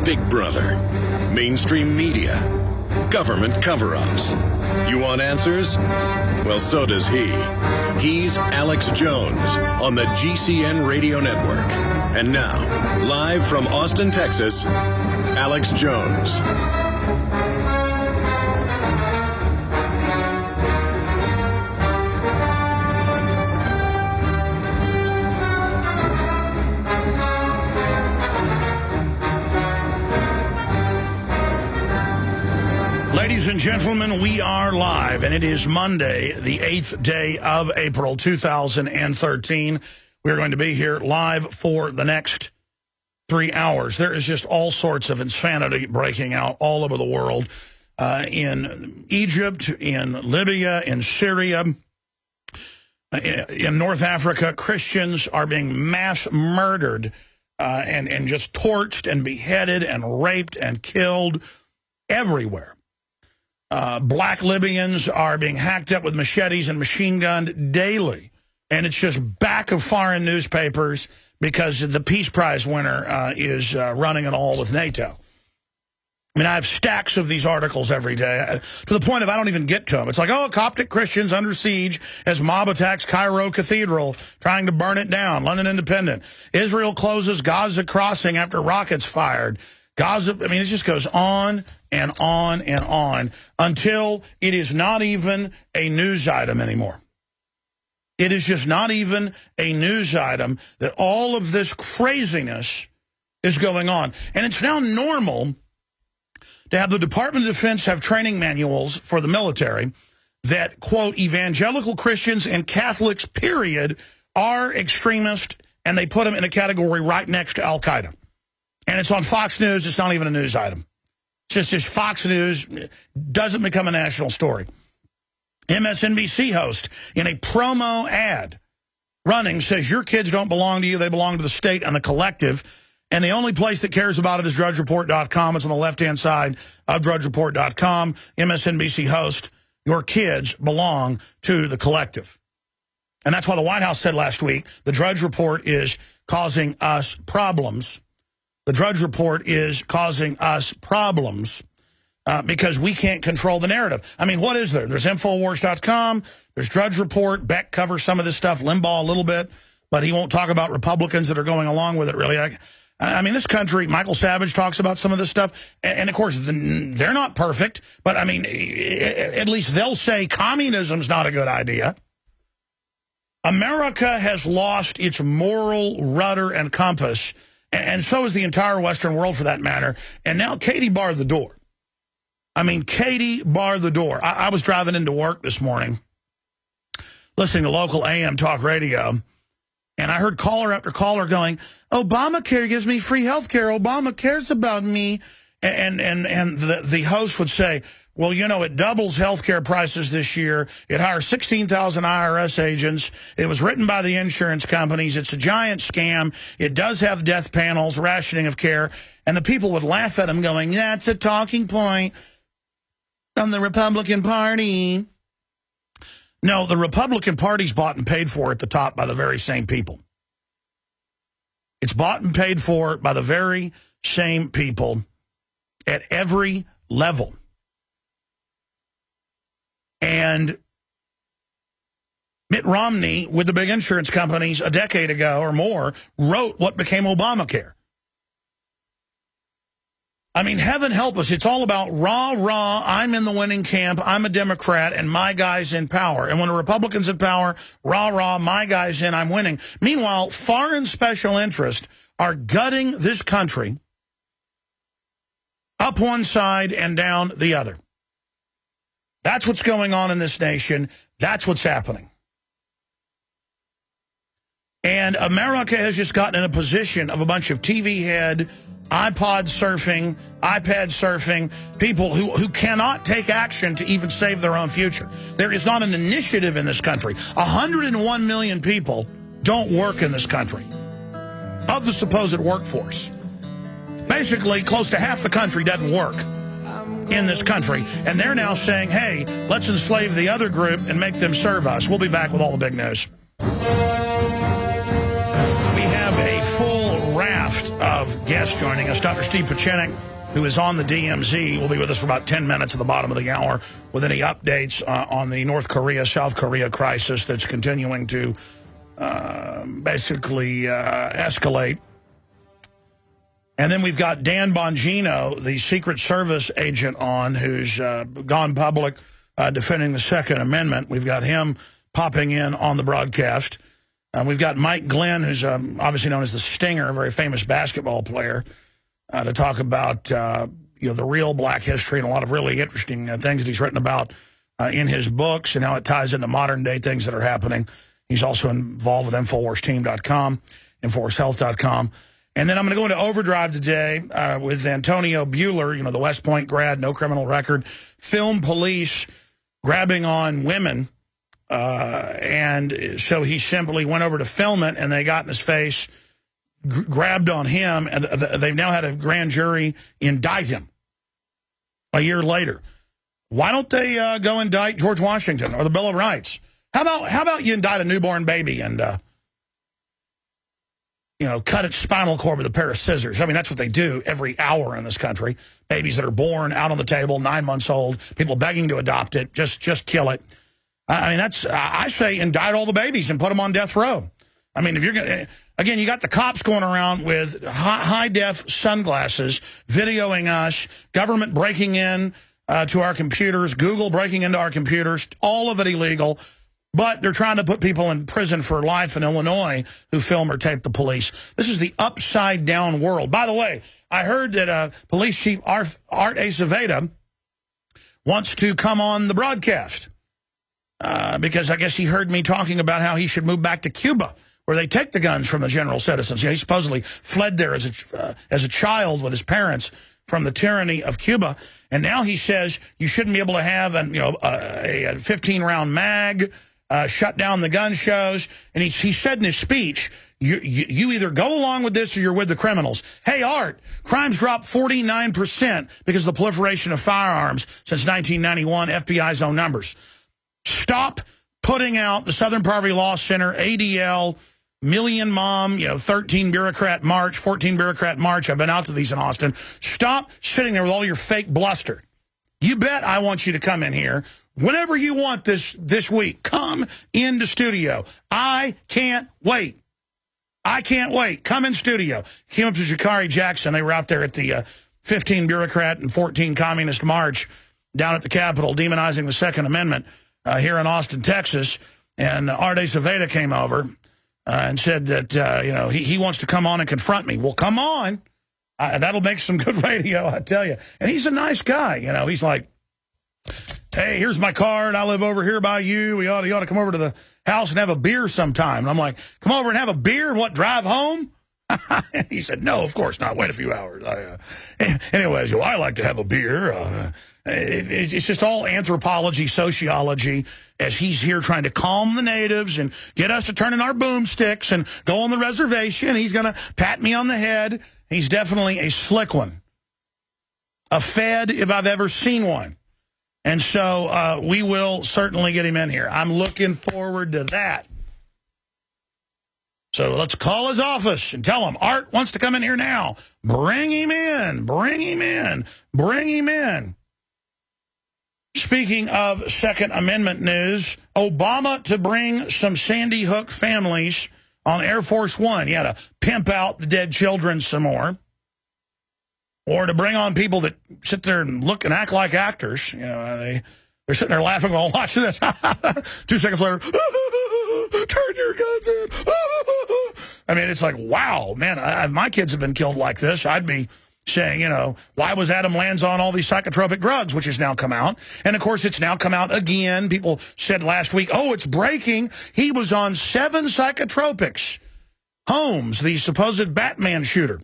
Big Brother, mainstream media, government cover-ups. You want answers? Well, so does he. He's Alex Jones on the GCN Radio Network. And now, live from Austin, Texas, Alex Jones. Ladies and gentlemen, we are live, and it is Monday, the 8th day of April, 2013. We're going to be here live for the next 3 hours. There is just all sorts of insanity breaking out all over the world, in Egypt, in Libya, in Syria, in North Africa. Christians are being mass murdered and just torched and beheaded and raped and killed everywhere. Black Libyans are being hacked up with machetes and machine gunned daily. And it's just back of foreign newspapers because the Peace Prize winner is running it all with NATO. I mean, I have stacks of these articles every day, to the point of I don't even get to them. It's like, oh, Coptic Christians under siege as mob attacks Cairo Cathedral, trying to burn it down. London Independent. Israel closes Gaza crossing after rockets fired. Gaza, I mean, it just goes on and on and on until it is not even a news item anymore. It is just not even a news item that all of this craziness is going on. And it's now normal to have the Department of Defense have training manuals for the military that, quote, evangelical Christians and Catholics, period, are extremists, and they put them in a category right next to Al-Qaeda. And it's on Fox News. It's not even a news item. It's just Fox News doesn't become a national story. MSNBC host in a promo ad running says your kids don't belong to you. They belong to the state and the collective. And the only place that cares about it is DrudgeReport.com. It's on the left-hand side of DrudgeReport.com. MSNBC host, your kids belong to the collective. And that's why the White House said last week, the Drudge Report is causing us problems. The Drudge Report is causing us problems because we can't control the narrative. I mean, what is there? There's Infowars.com. There's Drudge Report. Beck covers some of this stuff. Limbaugh a little bit. But he won't talk about Republicans that are going along with it, really. I mean, this country, Michael Savage talks about some of this stuff. And of course, they're not perfect. But, I mean, at least they'll say communism's not a good idea. America has lost its moral rudder and compass. And so is the entire Western world, for that matter. And now Katie barred the door. I mean, Katie barred the door. I was driving into work this morning, listening to local AM talk radio, and I heard caller after caller going, Obamacare gives me free health care. Obama cares about me. And the host would say, well, you know, it doubles health care prices this year. It hires 16,000 IRS agents. It was written by the insurance companies. It's a giant scam. It does have death panels, rationing of care. And the people would laugh at him going, that's a talking point from the Republican Party. No, the Republican Party's bought and paid for at the top by the very same people. It's bought and paid for by the very same people at every level. And Mitt Romney, with the big insurance companies a decade ago or more, wrote what became Obamacare. I mean, heaven help us. It's all about rah, rah, I'm in the winning camp, I'm a Democrat, and my guy's in power. And when a Republican's in power, rah, rah, my guy's in, I'm winning. Meanwhile, foreign special interests are gutting this country up one side and down the other. That's what's going on in this nation. That's what's happening. And America has just gotten in a position of a bunch of TV head, iPod surfing, iPad surfing, people who cannot take action to even save their own future. There is not an initiative in this country. 101 million people don't work in this country of the supposed workforce. Basically, close to half the country doesn't work in this country, and they're now saying, hey, let's enslave the other group and make them serve us. We'll be back with all the big news. We have a full raft of guest joining us, Dr. Steve Pieczenik, who is on the DMZ, will be with us for about 10 minutes at the bottom of the hour with any updates on the North Korea-South Korea crisis that's continuing to basically escalate. And then we've got Dan Bongino, the Secret Service agent on, who's gone public defending the Second Amendment. We've got him popping in on the broadcast. We've got Mike Glenn, who's obviously known as the Stinger, a very famous basketball player, to talk about the real black history and a lot of really interesting things that he's written about in his books and how it ties into modern-day things that are happening. He's also involved with InfoWarsTeam.com, InfoWarsHealth.com. And then I'm going to go into overdrive today with Antonio Buehler, the West Point grad, no criminal record, film police grabbing on women. And so he simply went over to film it, and they got in his face, grabbed on him, and they've now had a grand jury indict him a year later. Why don't they go indict George Washington or the Bill of Rights? How about you indict a newborn baby and cut its spinal cord with a pair of scissors? I mean, that's what they do every hour in this country. Babies that are born out on the table, 9 months old, people begging to adopt it, just kill it. I mean, I say indict all the babies and put them on death row. I mean, if you're going to, again, you got the cops going around with high-def sunglasses, videoing us, government breaking in to our computers, Google breaking into our computers, all of it illegal. But they're trying to put people in prison for life in Illinois who film or tape the police. This is the upside-down world. By the way, I heard that Police Chief Art Acevedo wants to come on the broadcast. Because I guess he heard me talking about how he should move back to Cuba, where they take the guns from the general citizens. He supposedly fled there as a child with his parents from the tyranny of Cuba, and now he says you shouldn't be able to have a 15-round mag, shut down the gun shows. And he said in his speech, you either go along with this or you're with the criminals. Hey, Art, crimes dropped 49% because of the proliferation of firearms since 1991, FBI's own numbers. Stop putting out the Southern Poverty Law Center, ADL, Million Mom, 13 bureaucrat march, 14 bureaucrat march. I've been out to these in Austin. Stop sitting there with all your fake bluster. You bet I want you to come in here whenever you want this week. Come into studio. I can't wait. I can't wait. Come in studio. Came up to Jakari Jackson. They were out there at the 15 bureaucrat and 14 communist march down at the Capitol, demonizing the Second Amendment. Here in Austin, Texas, and Art Acevedo came over and said that, he wants to come on and confront me. Well, come on. That'll make some good radio, I tell you. And he's a nice guy. He's like, hey, here's my card. I live over here by you. You ought to come over to the house and have a beer sometime. And I'm like, come over and have a beer and what, drive home? He said, no, of course not. Wait a few hours. Anyways, I like to have a beer. It's just all anthropology, sociology, as he's here trying to calm the natives and get us to turn in our boomsticks and go on the reservation. He's going to pat me on the head. He's definitely a slick one. A Fed, if I've ever seen one. And so we will certainly get him in here. I'm looking forward to that. So let's call his office and tell him, Art wants to come in here now. Bring him in. Bring him in. Bring him in. Speaking of Second Amendment news, Obama to bring some Sandy Hook families on Air Force One. He had to pimp out the dead children some more. Or to bring on people that sit there and look and act like actors. They're sitting there laughing while watching this. 2 seconds later, turn your guns in. I mean, it's like, wow, man, if my kids have been killed like this, I'd be saying, why was Adam Lanza on all these psychotropic drugs, which has now come out. And, of course, it's now come out again. People said last week, oh, it's breaking. He was on 7 psychotropics. Holmes, the supposed Batman shooter.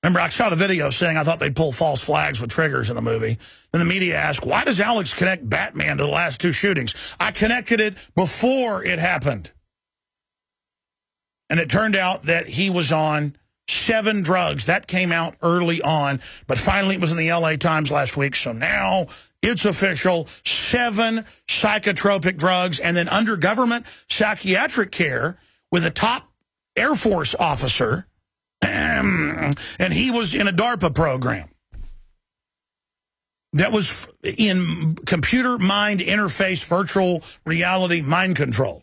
Remember, I shot a video saying I thought they'd pull false flags with triggers in the movie. Then the media asked, why does Alex connect Batman to the last 2 shootings? I connected it before it happened. And it turned out that he was on 7 drugs. That came out early on, but finally it was in the LA Times last week. So now it's official, 7 psychotropic drugs, and then under government psychiatric care with a top Air Force officer And he was in a DARPA program that was in computer mind interface virtual reality mind control.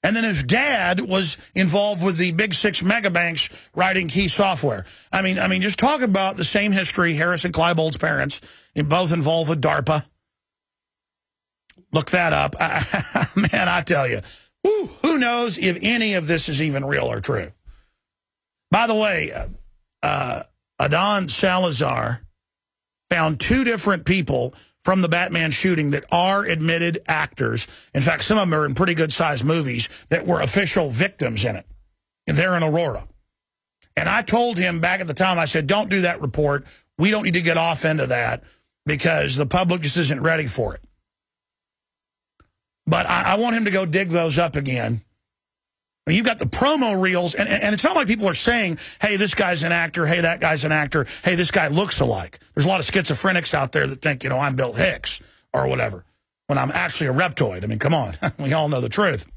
And then his dad was involved with the big 6 megabanks writing key software. I mean, just talk about the same history. Harris and Kleinbold's parents, both involved with DARPA. Look that up. Man, I tell you, who knows if any of this is even real or true. By the way, Adon Salazar found 2 different people from the Batman shooting that are admitted actors. In fact, some of them are in pretty good-sized movies that were official victims in it. And they're in Aurora. And I told him back at the time, I said, don't do that report. We don't need to get off into that because the public just isn't ready for it. But I want him to go dig those up again. I mean, you've got the promo reels, and it's not like people are saying, hey, this guy's an actor, hey, that guy's an actor, hey, this guy looks alike. There's a lot of schizophrenics out there that think, I'm Bill Hicks or whatever, when I'm actually a reptoid. I mean, come on. We all know the truth.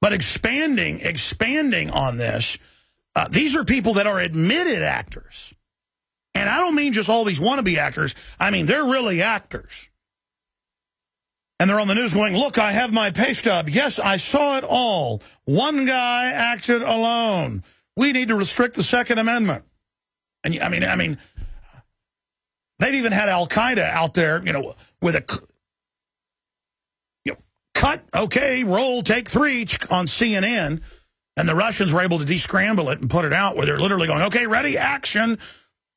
But expanding on this, these are people that are admitted actors. And I don't mean just all these wannabe actors. I mean, they're really actors. And they're on the news going, look, I have my pay stub. Yes, I saw it all. One guy acted alone. We need to restrict the Second Amendment. And I mean, they've even had Al-Qaeda out there, with a cut, okay, roll, take 3 on CNN. And the Russians were able to descramble it and put it out where they're literally going, okay, ready, action.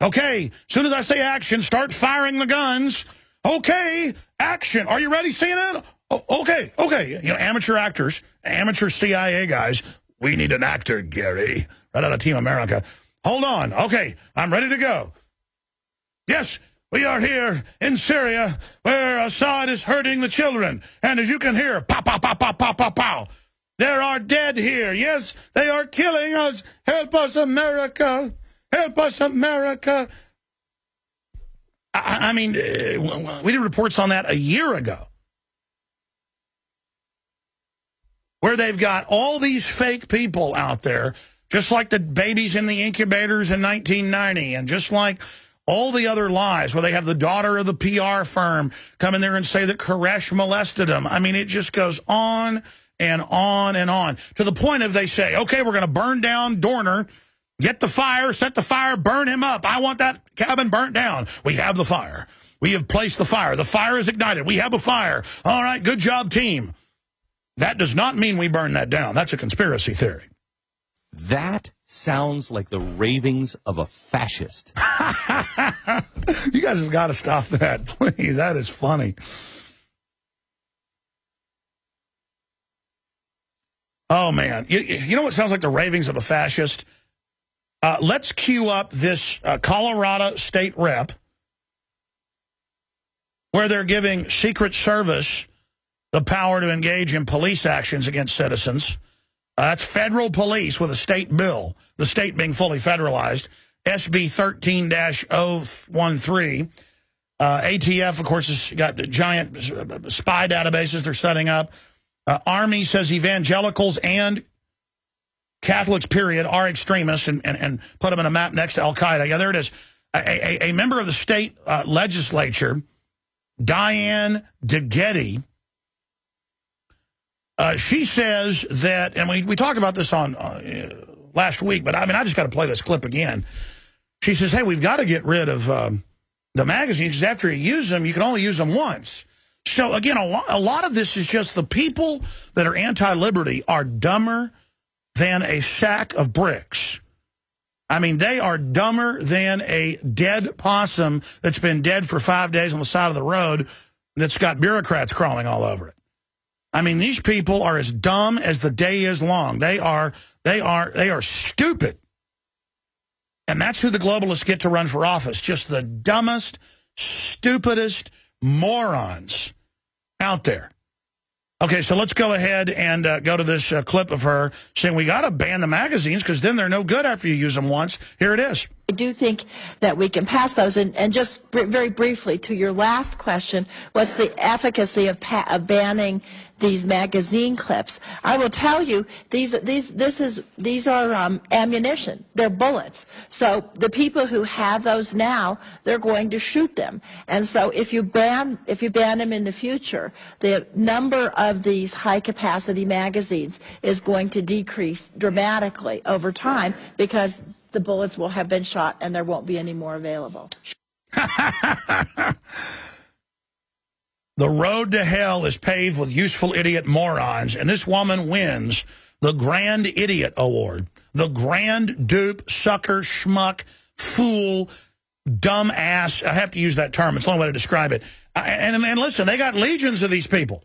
Okay, as soon as I say action, start firing the guns. Okay, action. Are you ready, CNN? Oh, okay. Amateur actors, amateur CIA guys. We need an actor, Gary. Right out of Team America. Hold on. Okay, I'm ready to go. Yes, we are here in Syria where Assad is hurting the children. And as you can hear, pow, pow, pow, pow, pow, pow, pow. There are dead here. Yes, they are killing us. Help us, America. Help us, America. I mean, we did reports on that a year ago, where they've got all these fake people out there, just like the babies in the incubators in 1990, and just like all the other lies, where they have the daughter of the PR firm come in there and say that Koresh molested him. I mean, it just goes on and on and on, to the point of they say, okay, we're going to burn down Dorner. Get the fire, set the fire, burn him up. I want that cabin burnt down. We have the fire. We have placed the fire. The fire is ignited. We have a fire. All right, good job, team. That does not mean we burn that down. That's a conspiracy theory. That sounds like the ravings of a fascist. You guys have got to stop that, please. That is funny. Oh, man. You know what sounds like the ravings of a fascist? Let's cue up this Colorado state rep where they're giving Secret Service the power to engage in police actions against citizens. That's federal police with a state bill, the state being fully federalized, SB 13-013. ATF, of course, has got giant spy databases they're setting up. Army says evangelicals and Catholics, period, are extremists, and put them in a map next to Al-Qaeda. Yeah, there it is. A member of the state legislature, Diane DeGetti, she says that, and we talked about this on last week, but I mean, I just got to play this clip again. She says, hey, we've got to get rid of the magazines, because after you use them, you can only use them once. So, again, a lot of this is just the people that are anti-liberty are dumber than a sack of bricks. I mean, they are dumber than a dead possum that's been dead for 5 days on the side of the road that's got bureaucrats crawling all over it. I mean, these people are as dumb as the day is long. They are stupid. And that's who the globalists get to run for office. Just the dumbest, stupidest morons out there. Okay, so let's go ahead and go to this clip of her saying we got to ban the magazines because then they're no good after you use them once. Here it is. I do think that we can pass those. And just very briefly, to your last question, what's the efficacy of banning these magazine clips? I will tell you, these are ammunition. They're bullets. So the people who have those now, they're going to shoot them. And so if you ban them in the future, the number of these high-capacity magazines is going to decrease dramatically over time, because the bullets will have been shot and there won't be any more available. The road to hell is paved with useful idiot morons, and this woman wins the Grand Idiot Award. The grand dupe, sucker, schmuck, fool, dumb ass. I have to use that term. It's the only way to describe it. And listen, they got legions of these people.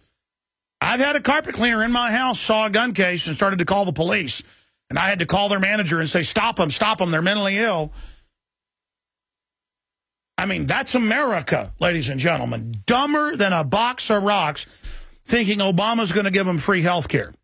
I've had a carpet cleaner in my house, saw a gun case, and started to call the police. And I had to call their manager and say, stop them, they're mentally ill. I mean, that's America, ladies and gentlemen. Dumber than a box of rocks, thinking Obama's going to give them free health care.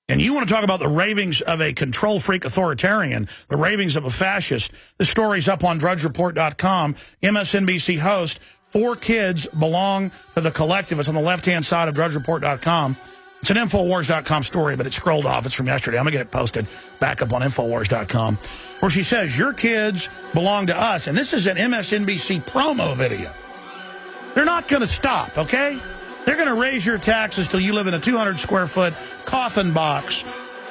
And you want to talk about the ravings of a control freak authoritarian, the ravings of a fascist. The story's up on drudgereport.com. MSNBC host, 4 kids belong to the collective. It's on the left-hand side of drudgereport.com. It's an Infowars.com story, but it scrolled off. It's from yesterday. I'm going to get it posted back up on Infowars.com, where she says, your kids belong to us. And this is an MSNBC promo video. They're not going to stop, okay? They're going to raise your taxes till you live in a 200-square-foot coffin box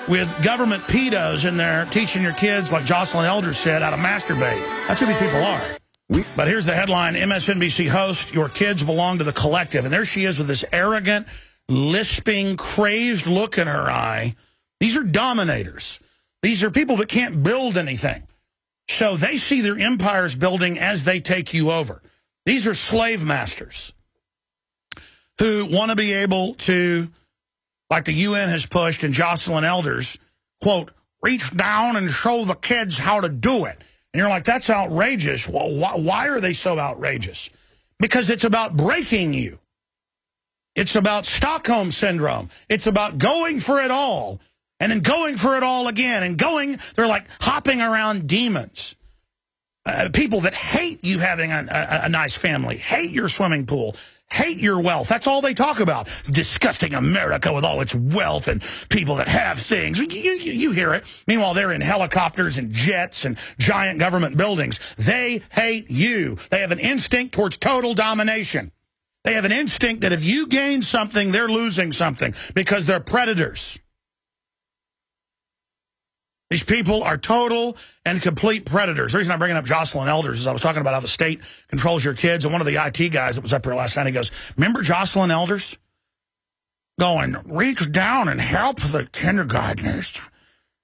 with government pedos in there teaching your kids, like Jocelyn Elders said, how to masturbate. That's who these people are. But here's the headline, MSNBC host, your kids belong to the collective. And there she is with this arrogant, lisping, crazed look in her eye. These are dominators. These are people that can't build anything. So they see their empires building as they take you over. These are slave masters who want to be able to, like the UN has pushed and Jocelyn Elders, quote, reach down and show the kids how to do it. And you're like, that's outrageous. Well, why are they so outrageous? Because it's about breaking you. It's about Stockholm Syndrome. It's about going for it all, and then going for it all again, and they're like hopping around demons. People that hate you having a nice family, hate your swimming pool, hate your wealth. That's all they talk about. Disgusting America with all its wealth and people that have things. You hear it. Meanwhile, they're in helicopters and jets and giant government buildings. They hate you. They have an instinct towards total domination. They have an instinct that if you gain something, they're losing something because they're predators. These people are total and complete predators. The reason I'm bringing up Jocelyn Elders is I was talking about how the state controls your kids, and one of the IT guys that was up here last night, he goes, remember Jocelyn Elders? Going, reach down and help the kindergartners.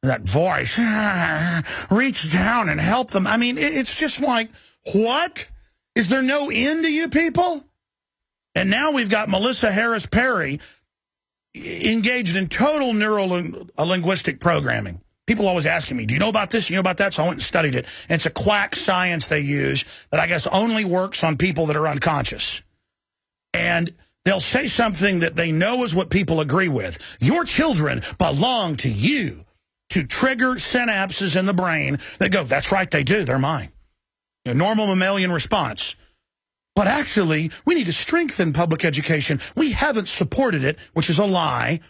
That voice, reach down and help them. I mean, it's just like, what? Is there no end to you people? And now we've got Melissa Harris Perry engaged in total neuro-linguistic programming. People always asking me, do you know about this? You know about that? So I went and studied it. And it's a quack science they use that I guess only works on people that are unconscious. And they'll say something that they know is what people agree with. Your children belong to you, to trigger synapses in the brain that go, that's right, they do, they're mine. A normal mammalian response. But actually, we need to strengthen public education. We haven't supported it, which is a lie.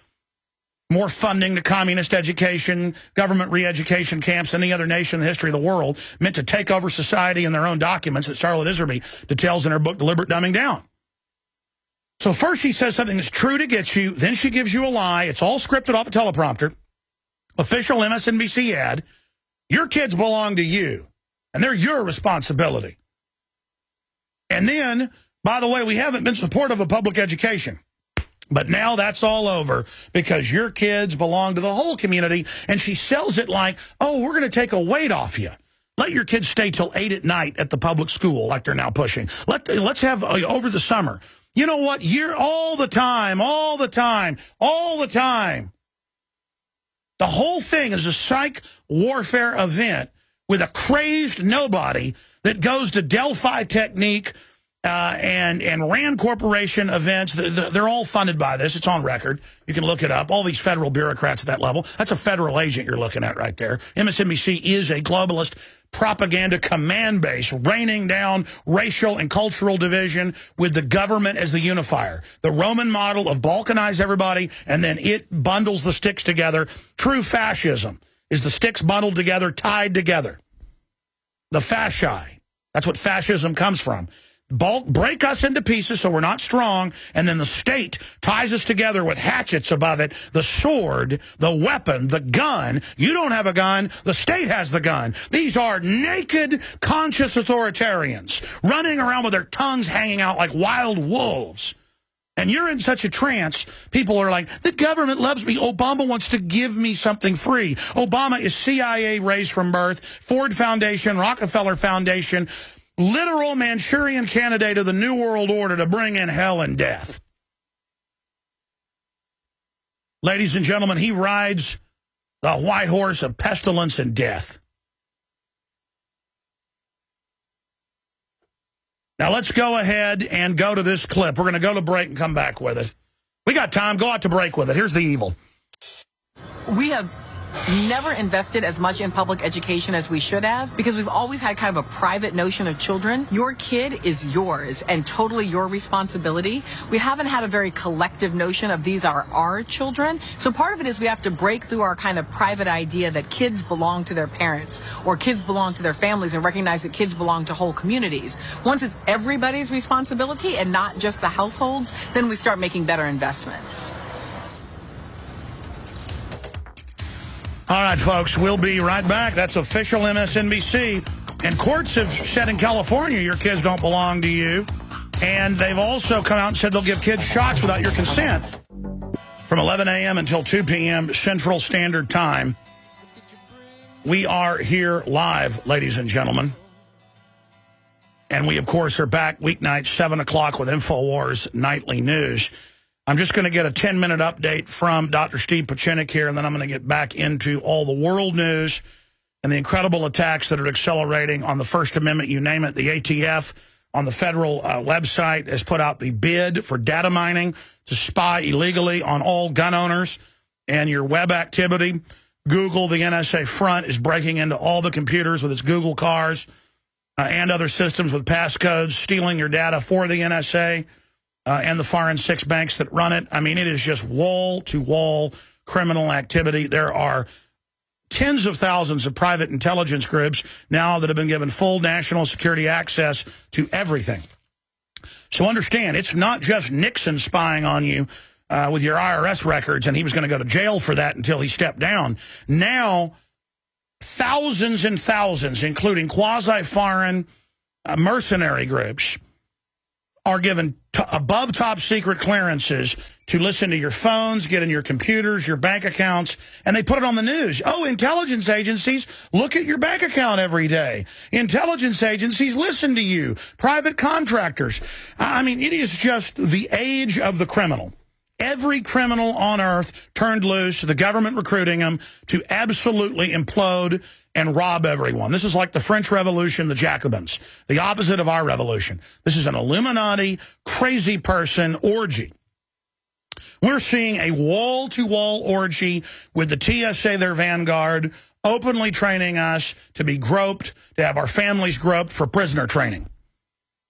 More funding to communist education, government re-education camps than any other nation in the history of the world, meant to take over society in their own documents that Charlotte Iserby details in her book, Deliberate Dumbing Down. So first she says something that's true to get you, then she gives you a lie. It's all scripted off a teleprompter. Official MSNBC ad. Your kids belong to you, and they're your responsibility. And then, by the way, we haven't been supportive of public education. But now that's all over because your kids belong to the whole community. And she sells it like, oh, we're going to take a weight off you. Let your kids stay till 8 at night at the public school like they're now pushing. Let's have over the summer. You know what? All the time. The whole thing is a psych warfare event with a crazed nobody that goes to Delphi technique and Rand Corporation events. They're all funded by this. It's on record. You can look it up. All these federal bureaucrats at that level. That's a federal agent you're looking at right there. MSNBC is a globalist propaganda command base, raining down racial and cultural division with the government as the unifier. The Roman model of balkanize everybody, and then it bundles the sticks together. True fascism is the sticks bundled together, tied together. The fasci. That's what fascism comes from. Break us into pieces so we're not strong, and then the state ties us together with hatchets above it, the sword, the weapon, the gun. You don't have a gun, the state has the gun. These are naked, conscious authoritarians running around with their tongues hanging out like wild wolves. And you're in such a trance, people are like, the government loves me. Obama wants to give me something free. Obama is CIA raised from birth, Ford Foundation, Rockefeller Foundation, literal Manchurian candidate of the New World Order to bring in hell and death. Ladies and gentlemen, he rides the white horse of pestilence and death. Now let's go ahead and go to this clip. We're going to go to break and come back with it. We got time. Go out to break with it. Here's the evil. We have never invested as much in public education as we should have because we've always had kind of a private notion of children. Your kid is yours and totally your responsibility. We haven't had a very collective notion of these are our children. So part of it is we have to break through our kind of private idea that kids belong to their parents or kids belong to their families and recognize that kids belong to whole communities. Once it's everybody's responsibility and not just the households, then we start making better investments. All right, folks, we'll be right back. That's official MSNBC. And courts have said in California your kids don't belong to you. And they've also come out and said they'll give kids shots without your consent from 11 a.m. until 2 p.m. Central Standard Time. We are here live, ladies and gentlemen. And we, of course, are back weeknights, 7 o'clock with InfoWars Nightly News. I'm just going to get a 10-minute update from Dr. Steve Pieczenik here, and then I'm going to get back into all the world news and the incredible attacks that are accelerating on the First Amendment, you name it. The ATF on the federal website has put out the bid for data mining to spy illegally on all gun owners and your web activity. Google, the NSA front, is breaking into all the computers with its Google cars and other systems with passcodes, stealing your data for the NSA. And the foreign six banks that run it. I mean, it is just wall-to-wall criminal activity. There are tens of thousands of private intelligence groups now that have been given full national security access to everything. So understand, it's not just Nixon spying on you with your IRS records, and he was going to go to jail for that until he stepped down. Now, thousands and thousands, including quasi-foreign mercenary groups, are given above top secret clearances to listen to your phones, get in your computers, your bank accounts, and they put it on the news. Oh, intelligence agencies look at your bank account every day. Intelligence agencies listen to you. Private contractors. I mean, it is just the age of the criminal. Every criminal on earth turned loose, the government recruiting them to absolutely implode and rob everyone. This is like the French Revolution, the Jacobins, the opposite of our revolution. This is an Illuminati, crazy person orgy. We're seeing a wall-to-wall orgy with the TSA, their vanguard, openly training us to be groped, to have our families groped for prisoner training.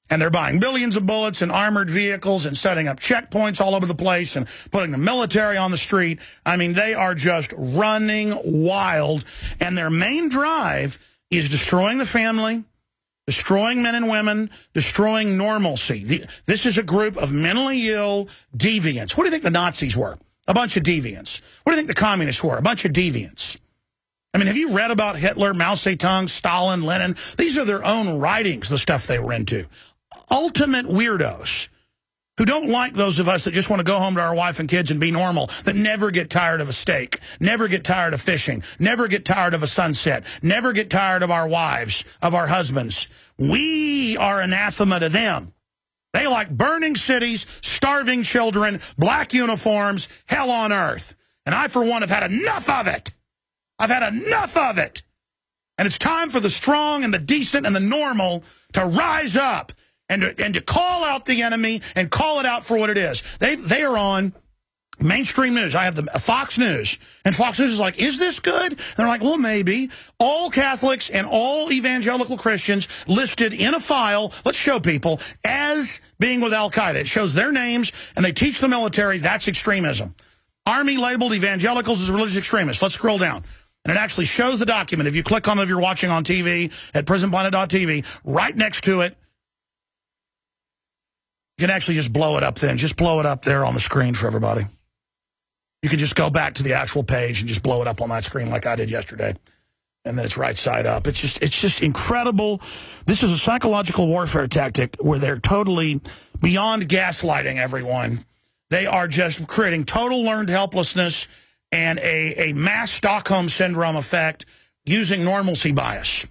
And they're buying billions of bullets and armored vehicles and setting up checkpoints all over the place and putting the military on the street. I mean, they are just running wild. And their main drive is destroying the family, destroying men and women, destroying normalcy. This is a group of mentally ill deviants. What do you think the Nazis were? A bunch of deviants. What do you think the communists were? A bunch of deviants. I mean, have you read about Hitler, Mao Zedong, Stalin, Lenin? These are their own writings, the stuff they were into. Ultimate weirdos who don't like those of us that just want to go home to our wife and kids and be normal, that never get tired of a steak, never get tired of fishing, never get tired of a sunset, never get tired of our wives, of our husbands. We are anathema to them. They like burning cities, starving children, black uniforms, hell on earth. And I, for one, have had enough of it. I've had enough of it. And it's time for the strong and the decent and the normal to rise up and to call out the enemy and call it out for what it is. They are on mainstream news. I have the Fox News, and Fox News is like, is this good? And they're like, well, maybe. All Catholics and all evangelical Christians listed in a file, let's show people, as being with Al-Qaeda. It shows their names, and they teach the military that's extremism. Army labeled evangelicals as religious extremists. Let's scroll down. And it actually shows the document. If you click on it, if you're watching on TV at prisonplanet.tv, right next to it, you can actually just blow it up then. Just blow it up there on the screen for everybody. You can just go back to the actual page and just blow it up on that screen like I did yesterday. And then it's right side up. It's just incredible. This is a psychological warfare tactic where they're totally beyond gaslighting everyone. They are just creating total learned helplessness and a mass Stockholm Syndrome effect using normalcy bias.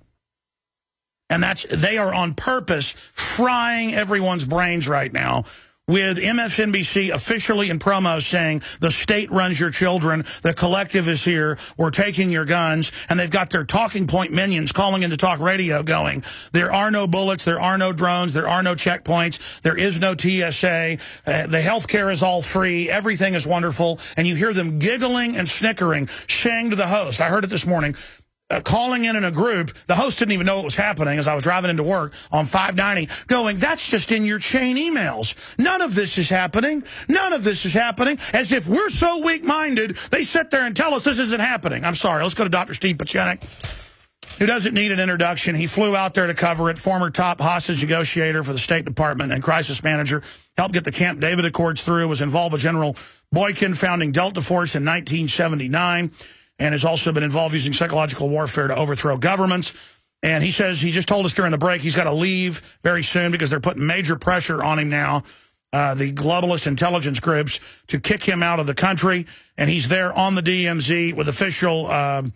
And they are on purpose frying everyone's brains right now, with MSNBC officially in promos saying the state runs your children, the collective is here, we're taking your guns, and they've got their talking point minions calling into talk radio going, there are no bullets, there are no drones, there are no checkpoints, there is no TSA, the health care is all free, everything is wonderful, and you hear them giggling and snickering, saying to the host, I heard it this morning, calling in a group, the host didn't even know what was happening as I was driving into work on 590, going, that's just in your chain emails. None of this is happening. None of this is happening. As if we're so weak-minded, they sit there and tell us this isn't happening. I'm sorry. Let's go to Dr. Steve Pieczenik, who doesn't need an introduction. He flew out there to cover it, former top hostage negotiator for the State Department and crisis manager, helped get the Camp David Accords through, was involved with General Boykin founding Delta Force in 1979, and has also been involved using psychological warfare to overthrow governments. And he says, he just told us during the break, he's got to leave very soon because they're putting major pressure on him now, the globalist intelligence groups, to kick him out of the country. And he's there on the DMZ with official, the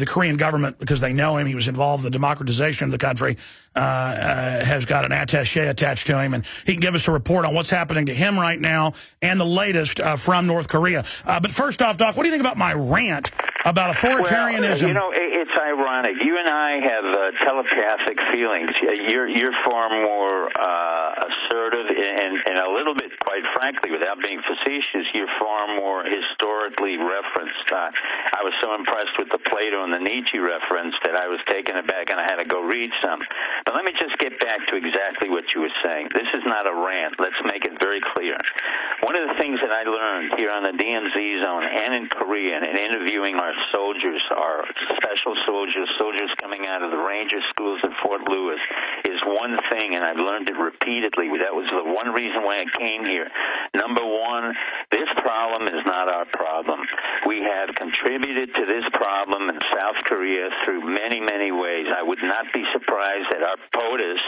Korean government, because they know him. He was involved in the democratization of the country, has got an attaché attached to him. And he can give us a report on what's happening to him right now and the latest from North Korea. But first off, Doc, what do you think about my rant about authoritarianism? Well, you know, it's ironic. You and I have telepathic feelings. You're far more assertive and a little bit, quite frankly, without being facetious, you're far more historically referenced. I was so impressed with the Plato and the Nietzsche reference that I was taken aback and I had to go read some. But let me just get back to exactly what you were saying. This is not a rant. Let's make it very clear. One of the things that I learned here on the DMZ zone and in Korea and interviewing our soldiers, our special soldiers coming out of the Ranger schools at Fort Lewis, is one thing, and I've learned it repeatedly. That was the one reason why I came here. Number one, this problem is not our problem. We have contributed to this problem in South Korea through many, many ways. I would not be surprised that our POTUS,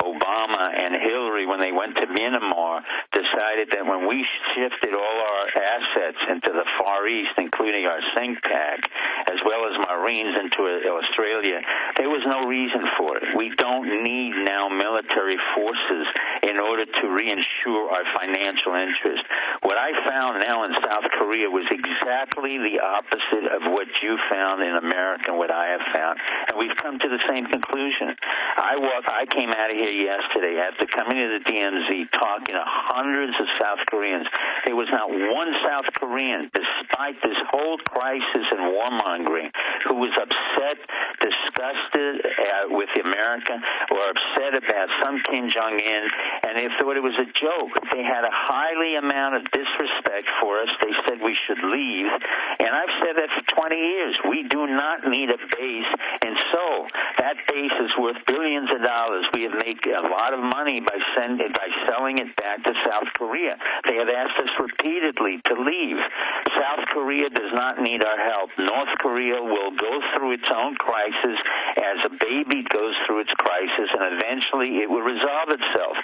Obama and Hillary, when they went to Myanmar, decided that when we shifted all our assets into the Far East, including our CINCPAC, as well as Marines into Australia, there was no reason for it. We don't need now military forces in order to reinsure our financial interest. What I found now in South Korea was exactly the opposite of what you found in America and what I have found. And we've come to the same conclusion. I came out of here yesterday after coming to the DMZ talking to hundreds of South Koreans. There was not one South Korean, despite this whole crisis and warmongering, who was upset, disgusted with America, or upset about some Kim Jong-un, and they thought it was a joke. They had a highly amount of disrespect for us. They said we should leave, and I've said that for 20 years. We do not need a base in Seoul. That base is worth billions of dollars. We have made a lot of money by selling it back to South Korea. They have asked us repeatedly to leave. South Korea does not need our help. North Korea will go through its own crisis as a baby goes through its crisis, and eventually it will resolve itself.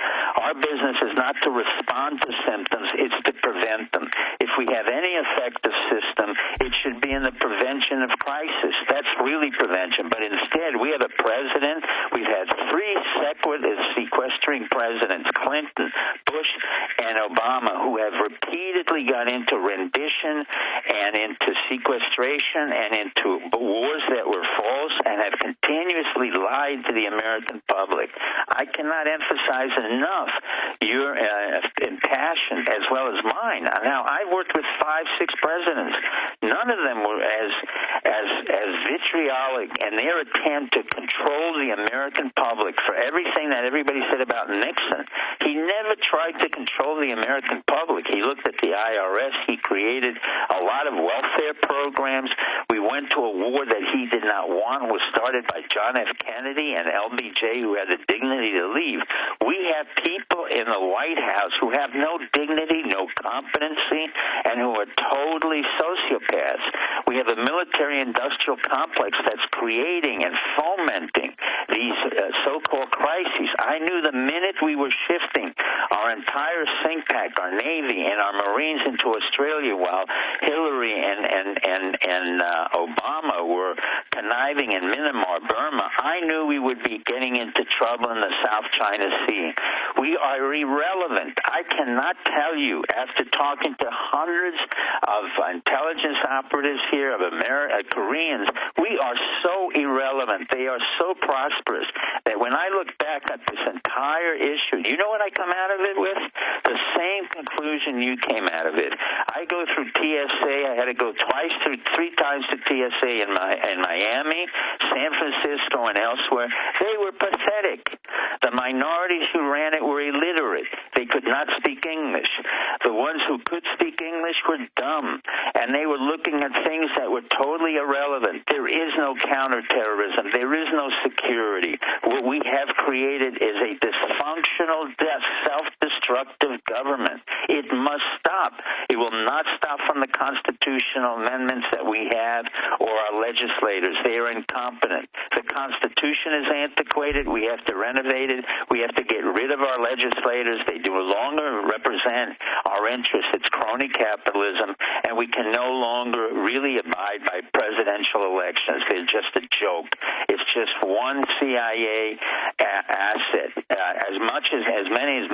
Our business is not to respond to symptoms, it's to prevent them. If we have any effective system, it should be in the prevention of crisis. That's really prevention. But instead, we have a president, we've had three sequestering presidents, Clinton, Bush, and Obama, who have repeatedly got into rendition and into sequestration and into wars that were false and have continuously lied to the American public. Republic. I cannot emphasize enough your passion as well as mine. Now, I've worked with 5-6 presidents. None of them were as vitriolic in their attempt to control the American public for everything that everybody said about Nixon. He never tried to control the American public. He looked at the IRS. He created a lot of welfare programs. We went to a war that he did not want, was started by John F. Kennedy and LBJ, who had the dignity to leave. We have people in the White House who have no dignity, no competency, and who are totally sociopaths. We have a military-industrial complex that's creating and fomenting these so-called crises. I knew the minute we were shifting our entire think pack, our Navy and our Marines into Australia, while Hillary and Obama were conniving in Myanmar, Burma, I knew we would be getting into trouble in the South China Sea. We are irrelevant. I cannot tell you, after talking to hundreds of intelligence operatives here, of Koreans, we are so irrelevant. They are so prosperous that when I look back at this entire issue, you know what I come out of it with? The same conclusion you came out of it. I go through TSA. I had to go three times to TSA in Miami, San Francisco, and elsewhere. They were pathetic. The minorities who ran it were illiterate. They could not speak English. The ones who could speak English were dumb, and they were looking at things that were totally irrelevant. There is no counterterrorism. There is no security. What we have created is a dysfunctional, self-destructive government. It must stop. It will not stop from the constitutional amendments that we have or our legislators. They are incompetent. The Constitution is antiquated. We have to renovate it. We have to get rid of our legislators. They no longer represent our interests. It's crony capitalism, and we can no longer really abide by presidential elections. They're just a joke. It's just one CIA asset. As many as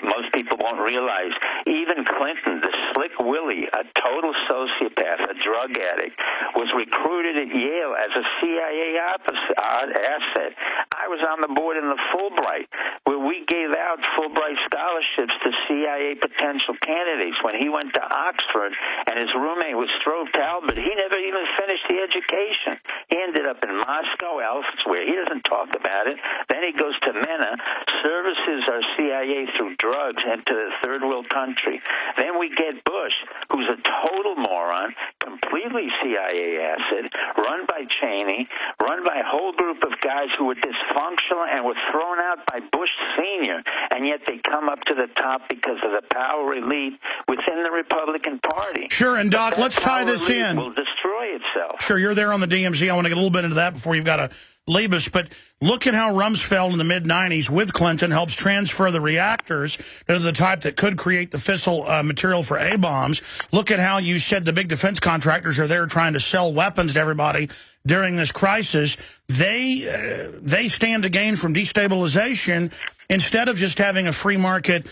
most people won't realize, even Clinton, the slick Willie, a total sociopath, a drug addict, was recruited at Yale as a CIA asset. I was on the board in the Fulbright, where we gave out Fulbright scholarships to CIA potential candidates. When he went to Oxford and his roommate was Strobe Talbot, he never even finished the education. He ended up in Moscow, elsewhere. He doesn't talk about it. Then he goes to MENA, services our CIA through drugs into the third world country. Then we get Bush, who's a total moron, completely CIA asset, run by Cheney, run by a whole group of guys who were dysfunctional and were thrown out by Bush Sr., and yet they come up to the top because of the power elite within the Republican Party. Sure, and Doc, let's tie this in. Will destroy itself. Sure, you're there on the DMZ. I want to get a little bit into that before you've got to leave us. But look at how Rumsfeld in the mid-'90s with Clinton helps transfer the reactors to the type that could create the fissile material for A-bombs. Look at how you said the big defense contractors are there trying to sell weapons to everybody during this crisis. They stand to gain from destabilization instead of just having a free market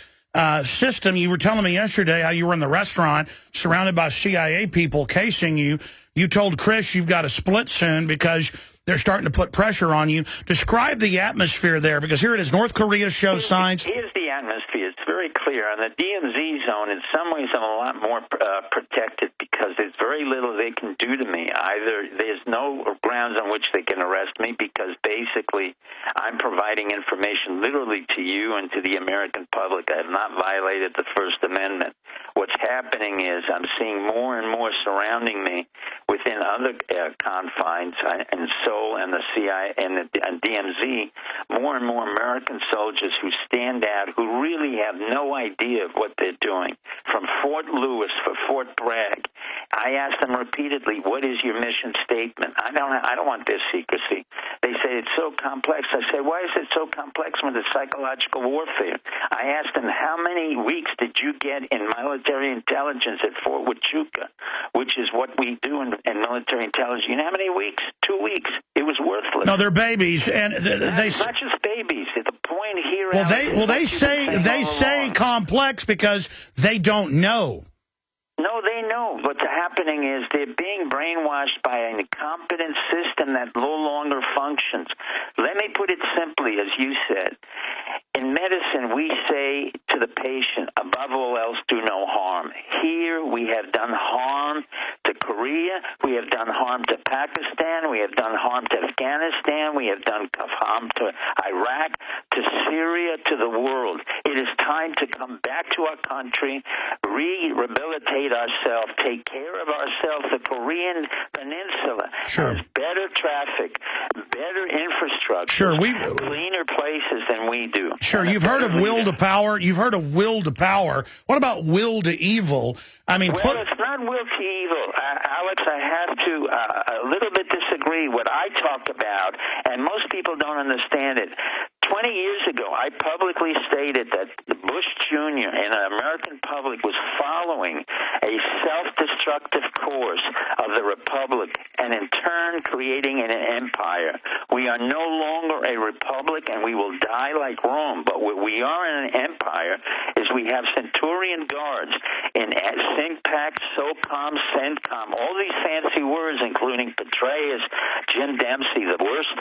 system. You were telling me yesterday how you were in the restaurant surrounded by CIA people casing you. You told Chris you've got to split soon because they're starting to put pressure on you. Describe the atmosphere there, because here it is. North Korea shows signs. Here's the atmosphere. It's very clear. On the DMZ zone, in some ways, I'm a lot more protected because there's very little they can do to me. Either there's no grounds on which they can arrest me because basically I'm providing information literally to you and to the American public. I have not violated the First Amendment. What's happening is I'm seeing more and more surrounding me within other confines in Seoul and the CIA and DMZ, more and more American soldiers who stand out, who really have no idea of what they're doing. From Fort Lewis for Fort Bragg, I asked them repeatedly, what is your mission statement? I don't want their secrecy. They say it's so complex. I said, why is it so complex when it's psychological warfare? I asked them, how many weeks did you get in military intelligence at Fort Huachuca, which is what we do in military intelligence? You know how many weeks? 2 weeks. It was worthless. No, they're babies, and they not just babies. The point here. They say complex because they don't know. No, they know. What's happening is we're being brainwashed by an incompetent system that no longer functions. Let me put it simply, as you said. In medicine, we say to the patient, above all else, do no harm. Here, we have done harm to Korea. We have done harm to Pakistan. We have done harm to Afghanistan. We have done harm to Iraq, to Syria, to the world. It is time to come back to our country, rehabilitate ourselves, take care of ourselves. The Korean Peninsula has better traffic, better infrastructure, cleaner places than we do. Sure, you've heard of will to power. You've heard of will to power. What about will to evil? I mean, well, it's not will to evil. Alex, I have to a little bit disagree. What I talk about, and most people don't understand it, 20 years ago, I publicly stated that Bush Jr. and the American public was following a self-destructive course of the republic and in turn creating an empire. We are no longer a republic and we will die like Rome, but what we are in an empire is we have Centurion guards in SINCPAC, SOCOM, CENTCOM, all these fancy words, including Petraeus, Jim Dempsey, the worst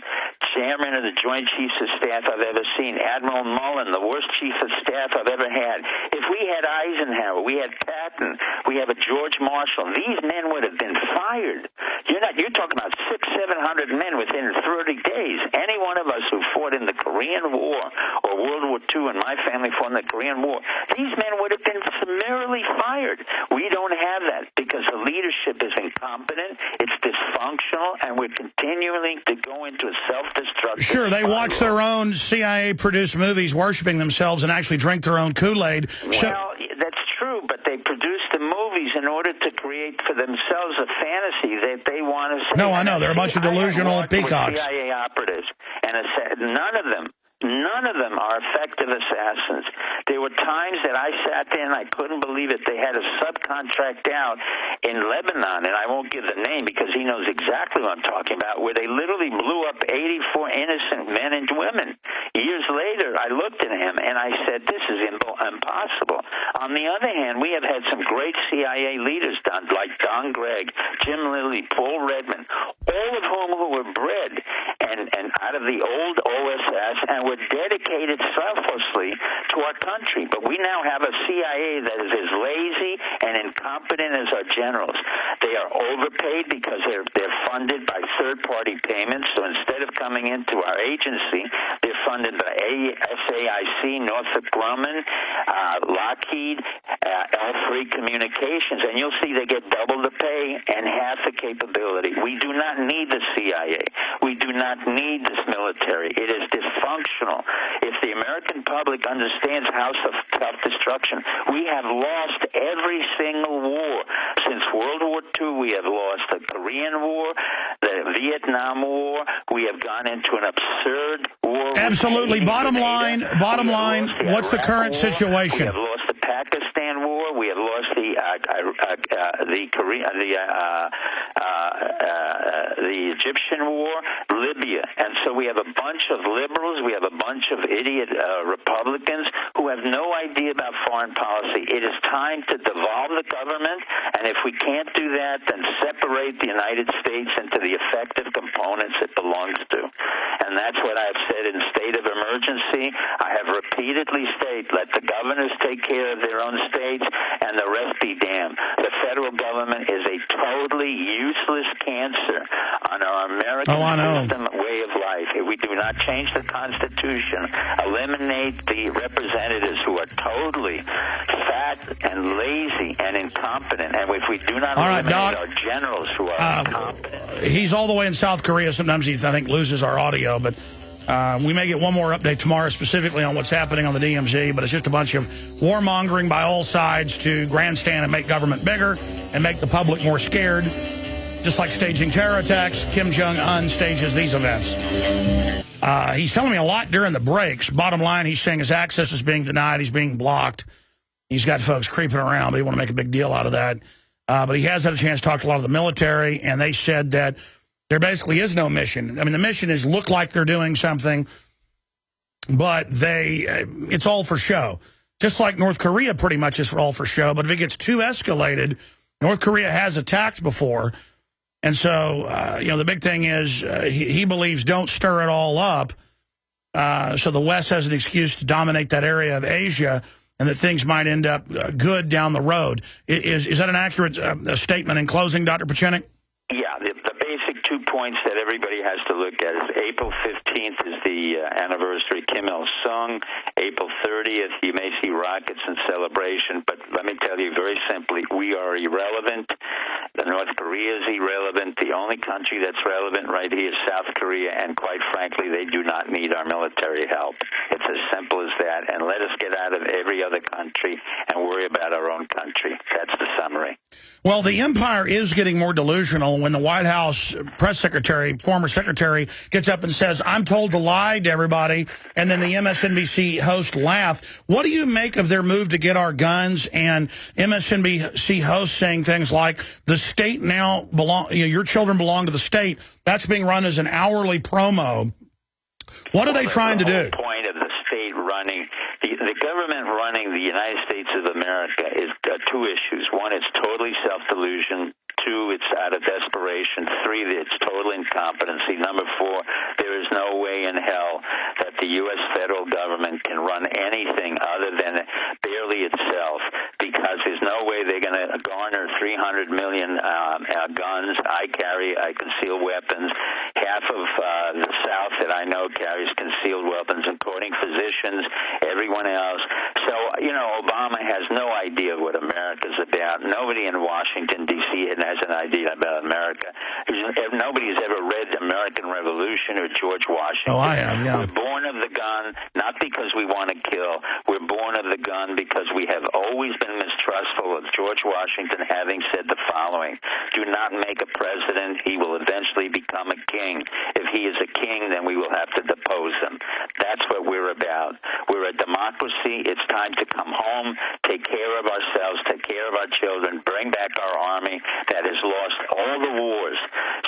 chairman of the Joint Chiefs of Staff I've ever seen, Admiral Mullen, the worst chief of staff I've ever had. If we had Eisenhower, we had Patton, we have a George Marshall, these men would have been fired. You're talking about 600-700 men within 30 days. Any one of us who fought in the Korean War or World War II, and my family fought in the Korean War, these men would have been summarily fired. We don't have that because the leadership is incompetent, it's dysfunctional, and we're continuing to go into a self-destructive Sure, they watch their own CIA-produced movies worshiping themselves and actually drink their own Kool-Aid. Well, that's true, but they produce the movies in order to create for themselves a fantasy that they want to see. No, I know. They're a bunch of delusional peacocks. CIA operatives, and none of them are effective assassins. There were times that I sat there and I couldn't believe it. They had a subcontract out in Lebanon, and I won't give the name because he knows exactly what I'm talking about, where they literally blew up 84 innocent men and women. Years later, I looked at him and I said, this is impossible. On the other hand, we have had some great CIA leaders like Don Gregg, Jim Lilly, Paul Redman, all of whom who were bred and out of the old OSS and were dedicated selflessly to our country. But we now have a CIA that is as lazy and incompetent as our generals. They are overpaid because they're funded by third-party payments. So instead of coming into our agency, they're funded by SAIC, Northrop Grumman, Lockheed, L3 Communications, and you'll see they get double the pay and half the capability. We do not need the CIA. We do not need this military. It is dysfunctional. If the American public understands how self-destruction, we have lost every single war. Since World War II, we have lost the Korean War, the Vietnam War. We have gone into an absurd war. Absolutely. Bottom line, what's the current situation? We have lost the Pakistan War. We have lost the Egyptian War, Libya. And so we have a bunch of liberals, we have a bunch of idiot Republicans who have no idea about foreign policy. It is time to devolve the government, and if we can't do that, then separate the United States into the effective components it belongs to. And that's what I've said in state of emergency. I have repeatedly stated, let the governors take care of their own states, and the rest be damned. The federal government is a totally useless cancer on our American system way of life. If we do not change the Constitution, eliminate the representatives who are totally fat and lazy and incompetent, and if we do not eliminate our generals who are incompetent. He's all the way in South Korea. Sometimes he, I think, loses our audio, but we may get one more update tomorrow specifically on what's happening on the DMZ, but it's just a bunch of warmongering by all sides to grandstand and make government bigger and make the public more scared. Just like staging terror attacks, Kim Jong-un stages these events. He's telling me a lot during the breaks. Bottom line, he's saying his access is being denied. He's being blocked. He's got folks creeping around, but he want to make a big deal out of that. But he has had a chance to talk to a lot of the military, and they said that there basically is no mission. I mean, the mission is look like they're doing something, but it's all for show. Just like North Korea pretty much is all for show. But if it gets too escalated, North Korea has attacked before. And so, you know, the big thing is he believes don't stir it all up. So the West has an excuse to dominate that area of Asia and that things might end up good down the road. Is that an accurate statement in closing, Dr. Pieczenik? Yeah, the basic 2 points that everybody has to look at is April 15th is the anniversary of Kim Il-sung. April 30th, you may see rockets and celebration, but let me tell you very simply, we are irrelevant. The North Korea is irrelevant. The only country that's relevant right here is South Korea, and quite frankly, they do not need our military help. It's as simple as that, and let us get out of every other country and worry about our own country. That's the summary. Well, the empire is getting more delusional when the White House press secretary, former secretary, gets up and says, I'm told to lie to everybody, and then the MSNBC host laughed. What do you make of their move to get our guns, and MSNBC hosts saying things like, the state now your children belong to the state? That's being run as an hourly promo. What are they trying to do? The point of the state running, the government running the United States of America is two issues. One, it's totally self-delusion. Two, it's out of desperation. Three, it's total incompetency. Number four, there is no way in hell that the U.S. federal government can run anything other than barely itself, because there's no way they're going to garner 300 million guns. I conceal weapons. Half of the South that I know carries concealed weapons, including physicians, everyone else. So, you know, Obama has no idea what America's about. Nobody in Washington, D.C. has an idea about America. Nobody's ever read American Revolution or George Washington. Oh, I am, yeah. We're born of the gun, not because we want to kill. We're born of the gun because we have always been mistrustful of George Washington having said the following: do not make a president. He will eventually become a king. If he is a king, then we will have to depose him. That's what we're about. We're a democracy. It's time to come home, take care of ourselves, take care of our children, bring back our army that has lost all the wars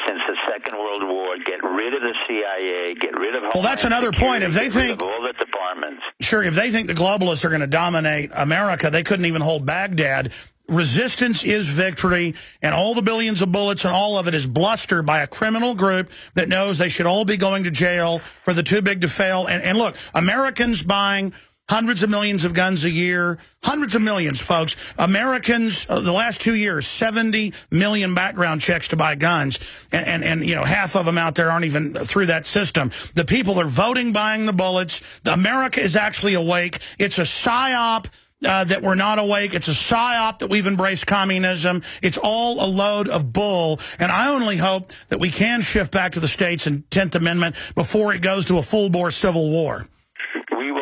since the Second World War, get rid of the CIA, get rid of Homeland Well, that's another point. If they think all the departments. Sure, if they think the globalists are going to dominate America, they couldn't even hold Baghdad. Resistance is victory, and all the billions of bullets and all of it is bluster by a criminal group that knows they should all be going to jail for the too big to fail. And look, Americans buying hundreds of millions of guns a year, hundreds of millions, folks. Americans, the last 2 years, 70 million background checks to buy guns. And you know, half of them out there aren't even through that system. The people are voting, buying the bullets. America is actually awake. It's a psyop that we're not awake. It's a psyop that we've embraced communism. It's all a load of bull. And I only hope that we can shift back to the states and 10th Amendment before it goes to a full-bore civil war. We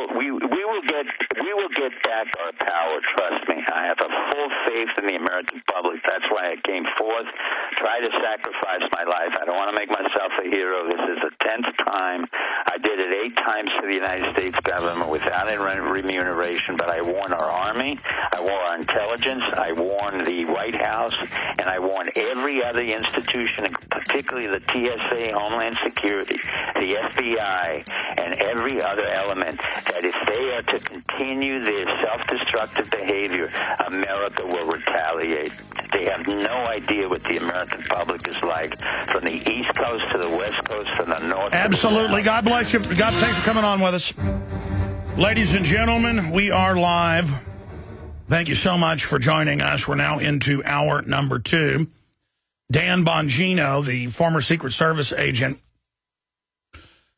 will get back our power, trust me. I have a full faith in the American public. That's why I came forth, try to sacrifice my life. I don't want to make myself a hero. This is the 10th time. I did it 8 times to the United States government without any remuneration, but I warned our Army, I warned our intelligence, I warned the White House, and I warned every other institution, particularly the TSA, Homeland Security, the FBI, and every other element, that if they are to continue their self-destructive behavior, America will retaliate. They have no idea what the American public is like, from the East Coast to the West Coast, from the North. Absolutely. God bless you. God, thanks for coming on with us. Ladies and gentlemen, we are live. Thank you so much for joining us. We're now into hour number 2. Dan Bongino, the former Secret Service agent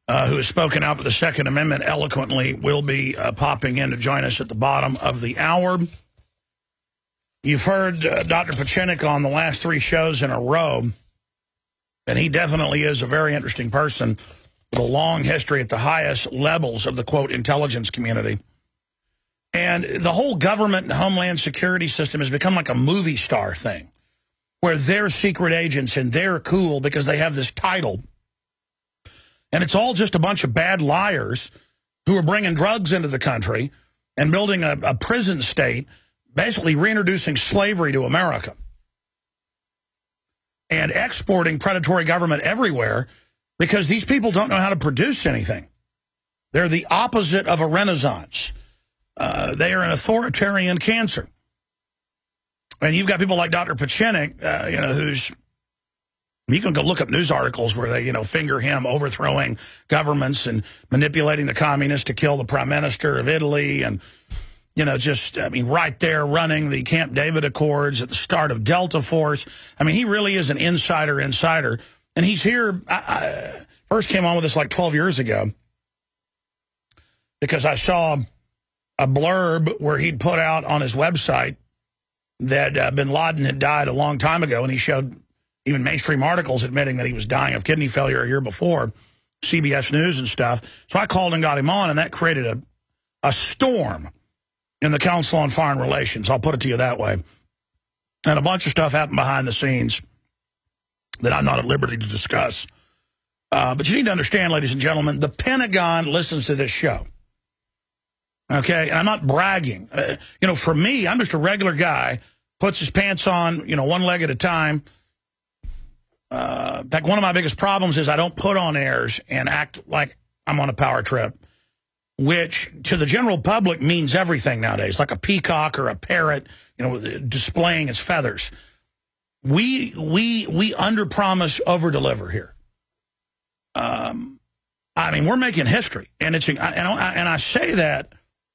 who has spoken out for the Second Amendment eloquently, will be popping in to join us at the bottom of the hour. You've heard Dr. Pieczenik on the last 3 shows in a row, and he definitely is a very interesting person with a long history at the highest levels of the, quote, intelligence community. And the whole government and homeland security system has become like a movie star thing, where they're secret agents and they're cool because they have this title. And it's all just a bunch of bad liars who are bringing drugs into the country and building a prison state, basically reintroducing slavery to America and exporting predatory government everywhere because these people don't know how to produce anything. They're the opposite of a renaissance. They are an authoritarian cancer. And you've got people like Dr. Pieczenik, who's, you can go look up news articles where they, finger him overthrowing governments and manipulating the communists to kill the prime minister of Italy. And, right there running the Camp David Accords at the start of Delta Force. I mean, he really is an insider. And he's here. I first came on with this like 12 years ago because I saw a blurb where he'd put out on his website that bin Laden had died a long time ago, and he showed even mainstream articles admitting that he was dying of kidney failure a year before, CBS News and stuff. So I called and got him on, and that created a storm in the Council on Foreign Relations. I'll put it to you that way. And a bunch of stuff happened behind the scenes that I'm not at liberty to discuss. But you need to understand, ladies and gentlemen, the Pentagon listens to this show. Okay? And I'm not bragging. For me, I'm just a regular guy, puts his pants on, one leg at a time. In fact, one of my biggest problems is I don't put on airs and act like I'm on a power trip, which to the general public means everything nowadays, like a peacock or a parrot, displaying its feathers. We under-promise, over-deliver here. We're making history, and I say that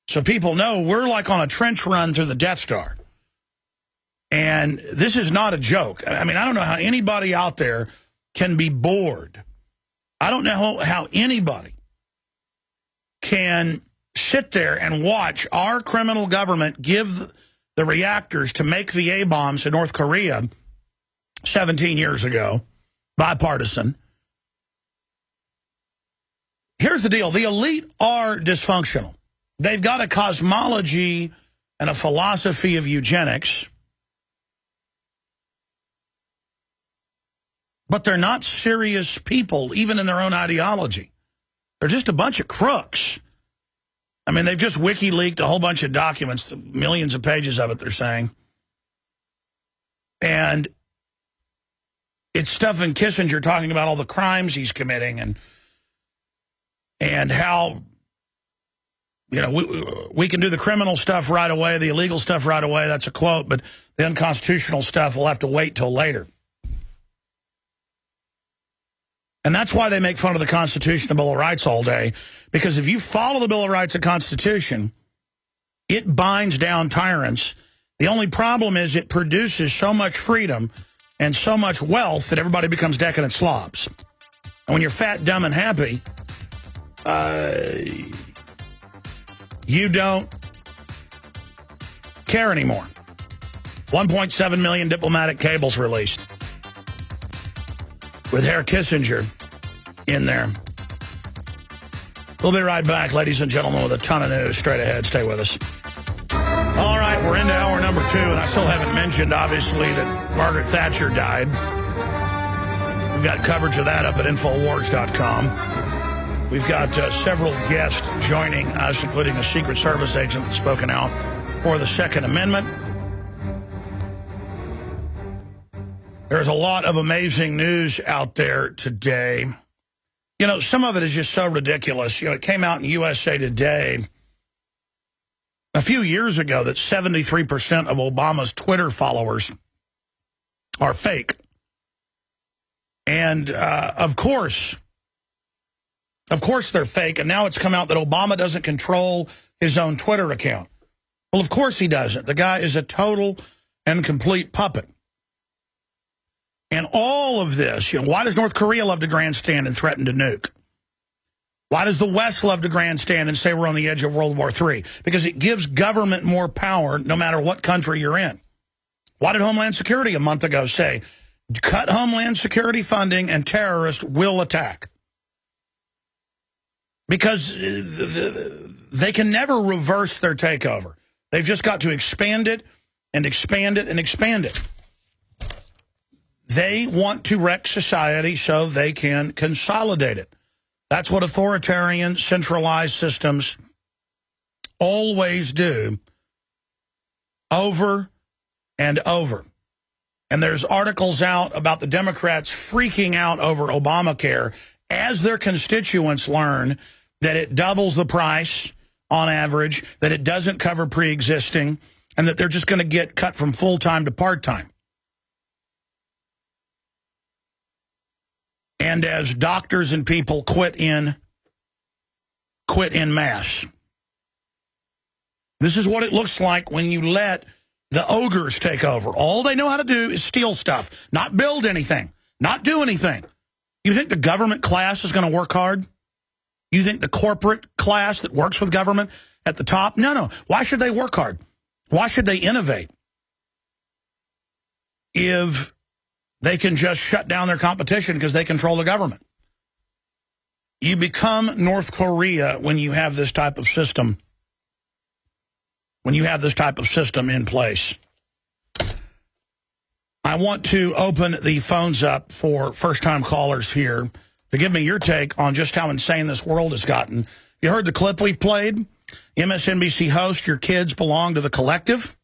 so people know we're like on a trench run through the Death Star. And this is not a joke. I don't know how anybody out there can be bored. I don't know how anybody can sit there and watch our criminal government give the reactors to make the A-bombs in North Korea 17 years ago, bipartisan. Here's the deal. The elite are dysfunctional. They've got a cosmology and a philosophy of eugenics, but they're not serious people, even in their own ideology. They're just a bunch of crooks. They've just WikiLeaked a whole bunch of documents, millions of pages of it, they're saying. And it's stuff in Kissinger talking about all the crimes he's committing and how, we can do the criminal stuff right away, the illegal stuff right away, that's a quote, but the unconstitutional stuff will have to wait till later. And that's why they make fun of the Constitution and Bill of Rights all day, because if you follow the Bill of Rights and Constitution, it binds down tyrants. The only problem is it produces so much freedom and so much wealth that everybody becomes decadent slobs. And when you're fat, dumb, and happy, you don't care anymore. 1.7 million diplomatic cables released, with Herr Kissinger in there. We'll be right back, ladies and gentlemen, with a ton of news straight ahead. Stay with us. All right, we're into hour number 2, and I still haven't mentioned, obviously, that Margaret Thatcher died. We've got coverage of that up at Infowars.com. We've got several guests joining us, including a Secret Service agent that's spoken out for the Second Amendment. There's a lot of amazing news out there today. Some of it is just so ridiculous. It came out in USA Today a few years ago that 73% of Obama's Twitter followers are fake. And, of course they're fake. And now it's come out that Obama doesn't control his own Twitter account. Well, of course he doesn't. The guy is a total and complete puppet. And all of this, why does North Korea love to grandstand and threaten to nuke? Why does the West love to grandstand and say we're on the edge of World War III? Because it gives government more power no matter what country you're in. Why did Homeland Security a month ago say, cut Homeland Security funding and terrorists will attack? Because they can never reverse their takeover. They've just got to expand it and expand it and expand it. They want to wreck society so they can consolidate it. That's what authoritarian, centralized systems always do, over and over. And there's articles out about the Democrats freaking out over Obamacare as their constituents learn that it doubles the price on average, that it doesn't cover pre-existing, and that they're just going to get cut from full-time to part-time. And as doctors and people quit in mass. This is what it looks like when you let the ogres take over. All they know how to do is steal stuff, not build anything, not do anything. You think the government class is going to work hard? You think the corporate class that works with government at the top? No. Why should they work hard? Why should they innovate if they can just shut down their competition because they control the government? You become North Korea when you have this type of system. When you have this type of system in place. I want to open the phones up for first-time callers here to give me your take on just how insane this world has gotten. You heard the clip we've played? MSNBC host, your kids belong to the collective.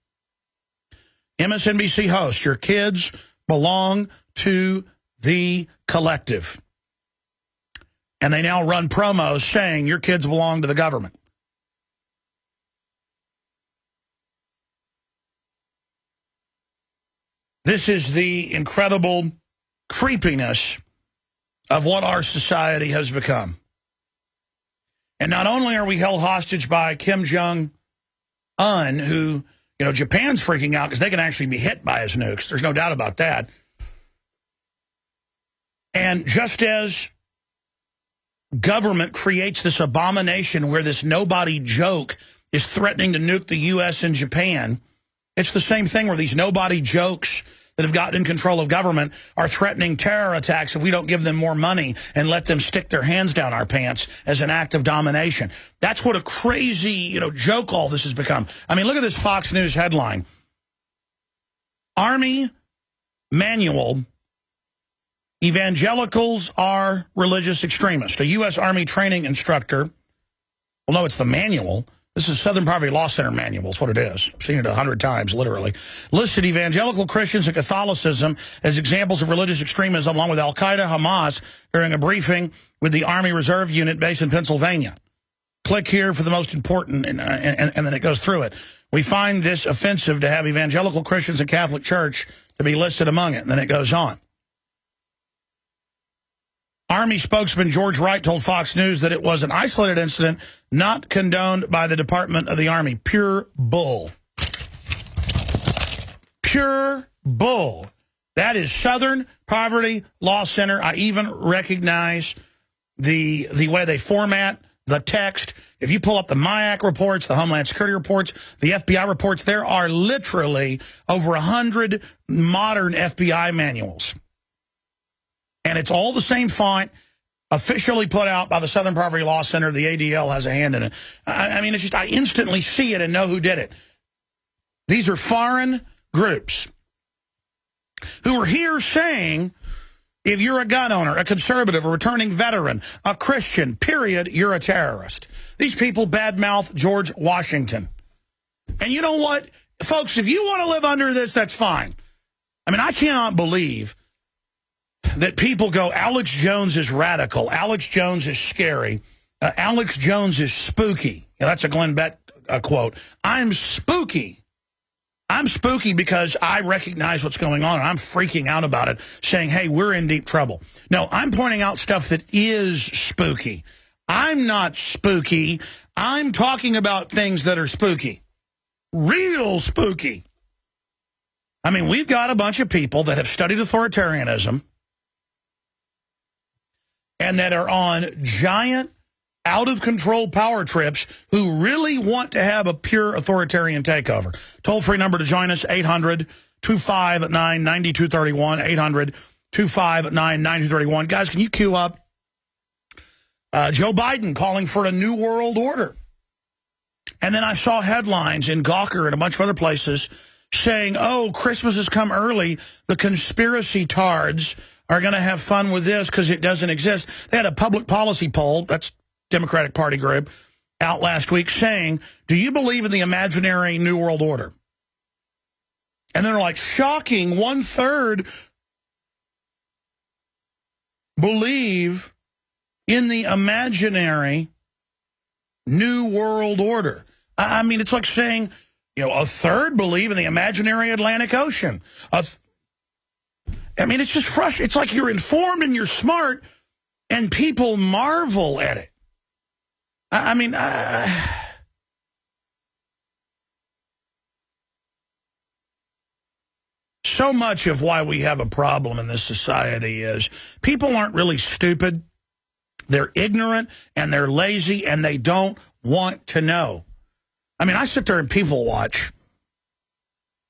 MSNBC host, your kids belong to the collective. And they now run promos saying your kids belong to the government. This is the incredible creepiness of what our society has become. And not only are we held hostage by Kim Jong-un, who, Japan's freaking out because they can actually be hit by his nukes. There's no doubt about that. And just as government creates this abomination where this nobody joke is threatening to nuke the U.S. and Japan, it's the same thing where these nobody jokes that have gotten in control of government are threatening terror attacks if we don't give them more money and let them stick their hands down our pants as an act of domination. That's what a crazy, joke all this has become. I mean, look at this Fox News headline. Army manual, evangelicals are religious extremists. A U.S. Army training instructor, well, no, it's the manual. This is Southern Poverty Law Center manual. It's what it is. I've seen it 100 times, literally. Listed evangelical Christians and Catholicism as examples of religious extremism, along with Al-Qaeda, Hamas, during a briefing with the Army Reserve Unit based in Pennsylvania. Click here for the most important, and then it goes through it. We find this offensive to have evangelical Christians and Catholic Church to be listed among it, and then it goes on. Army spokesman George Wright told Fox News that it was an isolated incident not condoned by the Department of the Army. Pure bull. Pure bull. That is Southern Poverty Law Center. I even recognize the way they format the text. If you pull up the MIAC reports, the Homeland Security reports, the FBI reports, there are literally over 100 modern FBI manuals. And it's all the same font, officially put out by the Southern Poverty Law Center. The ADL has a hand in it. I mean, it's just, I instantly see it and know who did it. These are foreign groups who are here saying, if you're a gun owner, a conservative, a returning veteran, a Christian, period, you're a terrorist. These people badmouth George Washington. And you know what? Folks, if you want to live under this, that's fine. I mean, I cannot believe that people go, Alex Jones is radical, Alex Jones is scary, Alex Jones is spooky. That's a Glenn Beck quote. I'm spooky. I'm spooky because I recognize what's going on, and I'm freaking out about it, saying, hey, we're in deep trouble. No, I'm pointing out stuff that is spooky. I'm not spooky. I'm talking about things that are spooky. Real spooky. I mean, we've got a bunch of people that have studied authoritarianism and that are on giant, out-of-control power trips who really want to have a pure authoritarian takeover. Toll-free number to join us, 800-259-9231, 800-259-9231. Guys, can you queue up Joe Biden calling for a new world order? And then I saw headlines in Gawker and a bunch of other places saying, oh, Christmas has come early, the conspiracy tards are going to have fun with this because it doesn't exist. They had a public policy poll, that's Democratic Party group, out last week saying, do you believe in the imaginary New World Order? And they're like, shocking, 1/3 believe in the imaginary New World Order. I mean, it's like saying, A third believe in the imaginary Atlantic Ocean. I mean, it's just frustrating. It's like you're informed and you're smart, and people marvel at it. I mean, so much of why we have a problem in this society is people aren't really stupid. They're ignorant, and they're lazy, and they don't want to know. I mean, I sit there and people watch.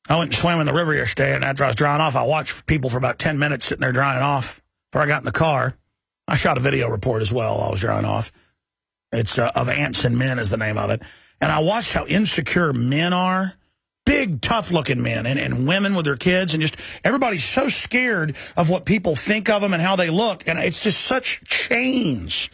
I went and swam in the river yesterday, and after I was drying off, I watched people for about 10 minutes sitting there drying off before I got in the car. I shot a video report as well while I was drying off. It's Of Ants and Men is the name of it. And I watched how insecure men are. Big, tough-looking men and women with their kids, and just everybody's so scared of what people think of them and how they look. And it's just such chains.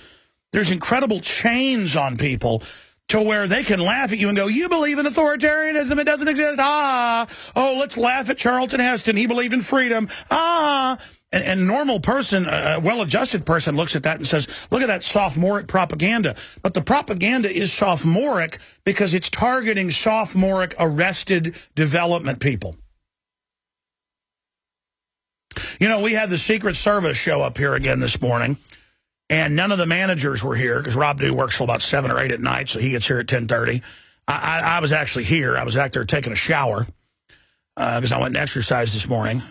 There's incredible chains on people to where they can laugh at you and go, you believe in authoritarianism, it doesn't exist. Ah, oh, let's laugh at Charlton Heston. He believed in freedom. Ah. And a normal person, a well-adjusted person, looks at that and says, look at that sophomoric propaganda. But the propaganda is sophomoric because it's targeting sophomoric arrested development people. We had the Secret Service show up here again this morning, and none of the managers were here because Rob Dew works till about 7 or 8 at night, so he gets here at 10:30. I was actually here. I was out there taking a shower because I went and exercised this morning.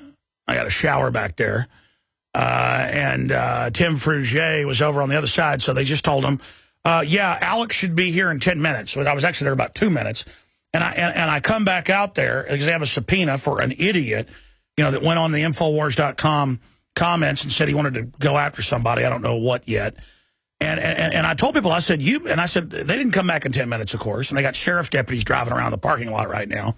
I got a shower back there. And Tim Frugier was over on the other side, so they just told him, yeah, Alex should be here in 10 minutes. So I was actually there about 2 minutes. And I come back out there because they have a subpoena for an idiot, that went on the Infowars.com comments and said he wanted to go after somebody. I don't know what yet. And I told people, I said, they didn't come back in 10 minutes, of course. And they got sheriff deputies driving around the parking lot right now.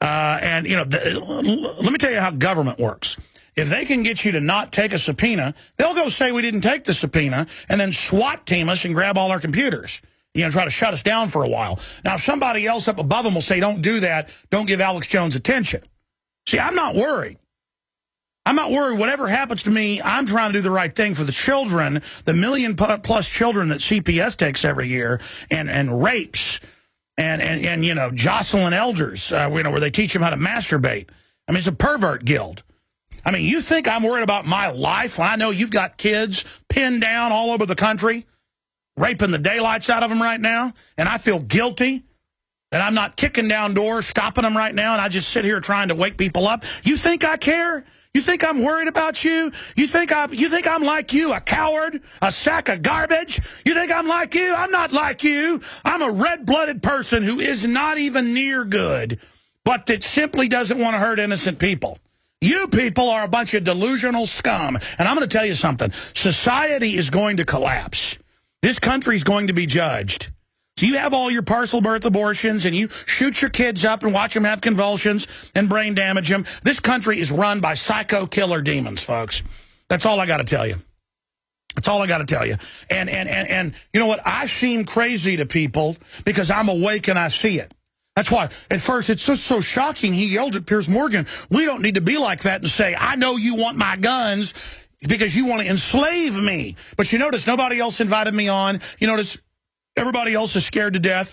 Let me tell you how government works. If they can get you to not take a subpoena, they'll go say we didn't take the subpoena and then SWAT team us and grab all our computers. Try to shut us down for a while. Now, if somebody else up above them will say, don't do that, don't give Alex Jones attention. See, I'm not worried. I'm not worried. Whatever happens to me, I'm trying to do the right thing for the children, the million-plus children that CPS takes every year, and rapes, and Jocelyn Elders, where they teach them how to masturbate. I mean, it's a pervert guild. I mean, you think I'm worried about my life when I know you've got kids pinned down all over the country, raping the daylights out of them right now, and I feel guilty that I'm not kicking down doors, stopping them right now, and I just sit here trying to wake people up? You think I care? You think I'm worried about you? You think I'm like you, a coward, a sack of garbage? You think I'm like you? I'm not like you. I'm a red-blooded person who is not even near good, but that simply doesn't want to hurt innocent people. You people are a bunch of delusional scum. And I'm going to tell you something. Society is going to collapse. This country is going to be judged. So you have all your parcel birth abortions and you shoot your kids up and watch them have convulsions and brain damage them. This country is run by psycho killer demons, folks. That's all I got to tell you. That's all I got to tell you. And you know what? I seem crazy to people because I'm awake and I see it. That's why, at first, it's just so shocking. He yelled at Piers Morgan, we don't need to be like that and say, I know you want my guns because you want to enslave me. But you notice nobody else invited me on. You notice everybody else is scared to death.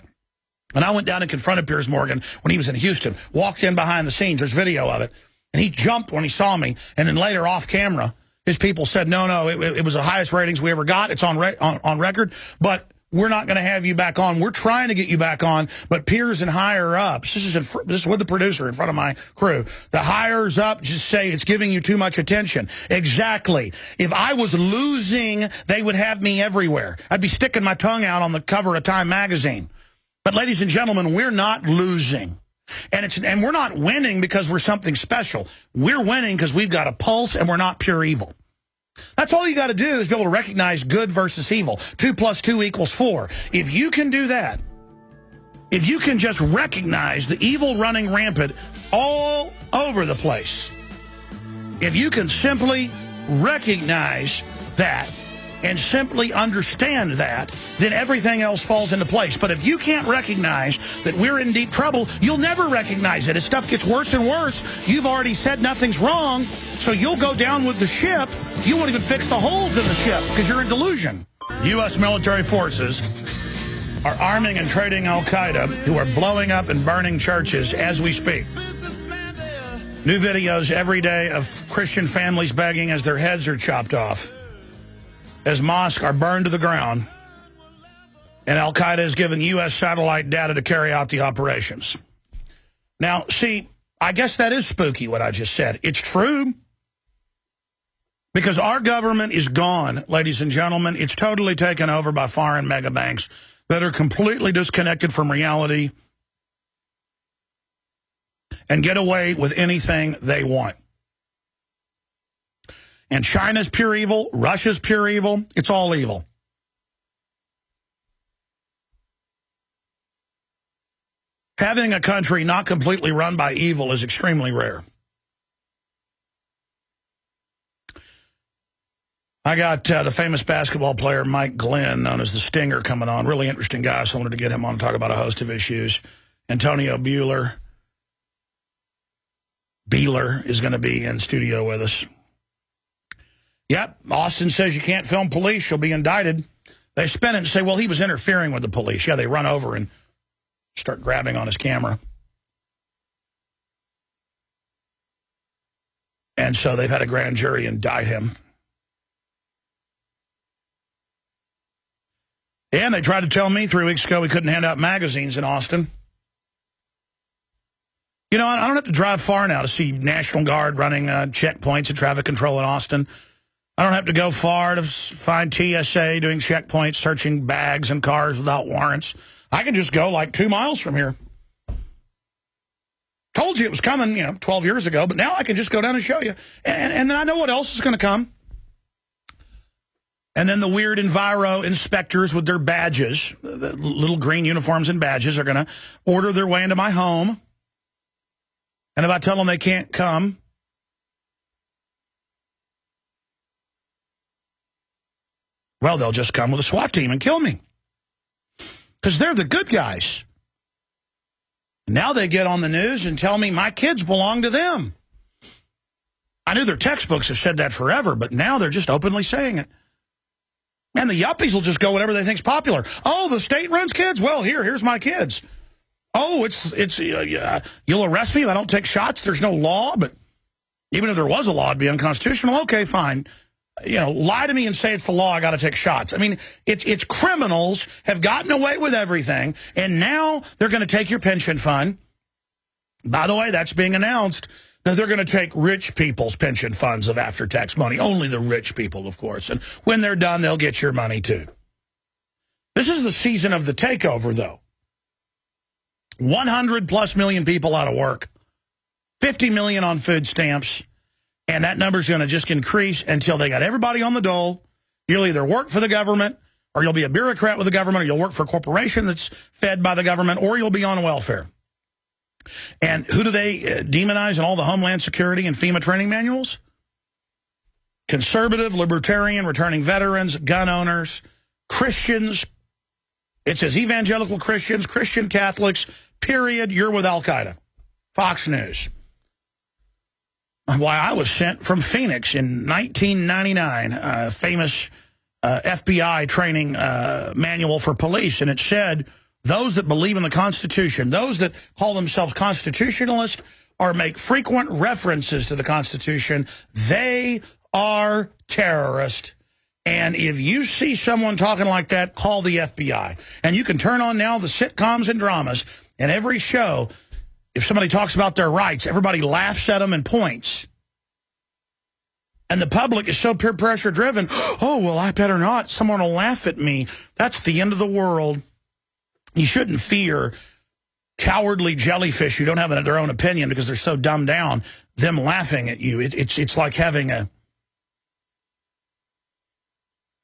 And I went down and confronted Piers Morgan when he was in Houston, walked in behind the scenes. There's video of it. And he jumped when he saw me. And then later off camera, his people said, no, it was the highest ratings we ever got. It's on record. But we're not going to have you back on. We're trying to get you back on, but peers and higher ups, this is with the producer in front of my crew, the higher up just say it's giving you too much attention. Exactly. If I was losing, they would have me everywhere. I'd be sticking my tongue out on the cover of Time magazine. But ladies and gentlemen, we're not losing. And we're not winning because we're something special. We're winning because we've got a pulse and we're not pure evil. That's all you got to do is be able to recognize good versus evil. 2 + 2 = 4. If you can do that, if you can just recognize the evil running rampant all over the place, if you can simply recognize that and simply understand that, then everything else falls into place. But if you can't recognize that we're in deep trouble, you'll never recognize it. As stuff gets worse and worse, you've already said nothing's wrong, so you'll go down with the ship. You won't even fix the holes in the ship because you're in delusion. U.S. military forces are arming and trading al-Qaeda, who are blowing up and burning churches as we speak. New videos every day of Christian families begging as their heads are chopped off, as mosques are burned to the ground, and al-Qaeda has given U.S. satellite data to carry out the operations. Now, see, I guess that is spooky, what I just said. It's true. Because our government is gone, ladies and gentlemen. It's totally taken over by foreign mega banks that are completely disconnected from reality and get away with anything they want. And China's pure evil, Russia's pure evil, it's all evil. Having a country not completely run by evil is extremely rare. I got the famous basketball player Mike Glenn, known as the Stinger, coming on. Really interesting guy, so I wanted to get him on and talk about a host of issues. Antonio Buehler is going to be in studio with us. Yep, Austin says you can't film police. You'll be indicted. They spin it and say, well, he was interfering with the police. Yeah, they run over and start grabbing on his camera. And so they've had a grand jury indict him. And they tried to tell me 3 weeks ago we couldn't hand out magazines in Austin. You know, I don't have to drive far now to see National Guard running checkpoints and traffic control in Austin. I don't have to go far to find TSA doing checkpoints, searching bags and cars without warrants. I can just go like 2 miles from here. Told you it was coming, 12 years ago, but now I can just go down and show you. And then I know what else is going to come. And then the weird Enviro inspectors with their badges, the little green uniforms and badges, are going to order their way into my home. And if I tell them they can't come, well, they'll just come with a SWAT team and kill me. Because they're the good guys. Now they get on the news and tell me my kids belong to them. I knew their textbooks have said that forever, but now they're just openly saying it. And the yuppies will just go whatever they think's popular. Oh, the state runs kids? Well, here's my kids. Oh, you'll arrest me if I don't take shots? There's no law, but even if there was a law, it'd be unconstitutional. Okay, fine. Lie to me and say it's the law, I got to take shots. I mean, it's criminals have gotten away with everything, and now they're going to take your pension fund. By the way, that's being announced, that they're going to take rich people's pension funds of after-tax money. Only the rich people, of course. And when they're done, they'll get your money, too. This is the season of the takeover, though. 100+ million people out of work. 50 million on food stamps. And that number's going to just increase until they got everybody on the dole. You'll either work for the government, or you'll be a bureaucrat with the government, or you'll work for a corporation that's fed by the government, or you'll be on welfare. And who do they demonize in all the Homeland Security and FEMA training manuals? Conservative, libertarian, returning veterans, gun owners, Christians. It says evangelical Christians, Christian Catholics, period. You're with al-Qaeda. Fox News. Why, I was sent from Phoenix in 1999, famous FBI training manual for police, and it said, those that believe in the Constitution, those that call themselves constitutionalists or make frequent references to the Constitution, they are terrorists. And if you see someone talking like that, call the FBI. And you can turn on now the sitcoms and dramas, and every show, if somebody talks about their rights, everybody laughs at them and points. And the public is so peer pressure driven, oh, well, I better not. Someone will laugh at me. That's the end of the world. You shouldn't fear cowardly jellyfish who don't have their own opinion because they're so dumbed down, them laughing at you. It's like having a...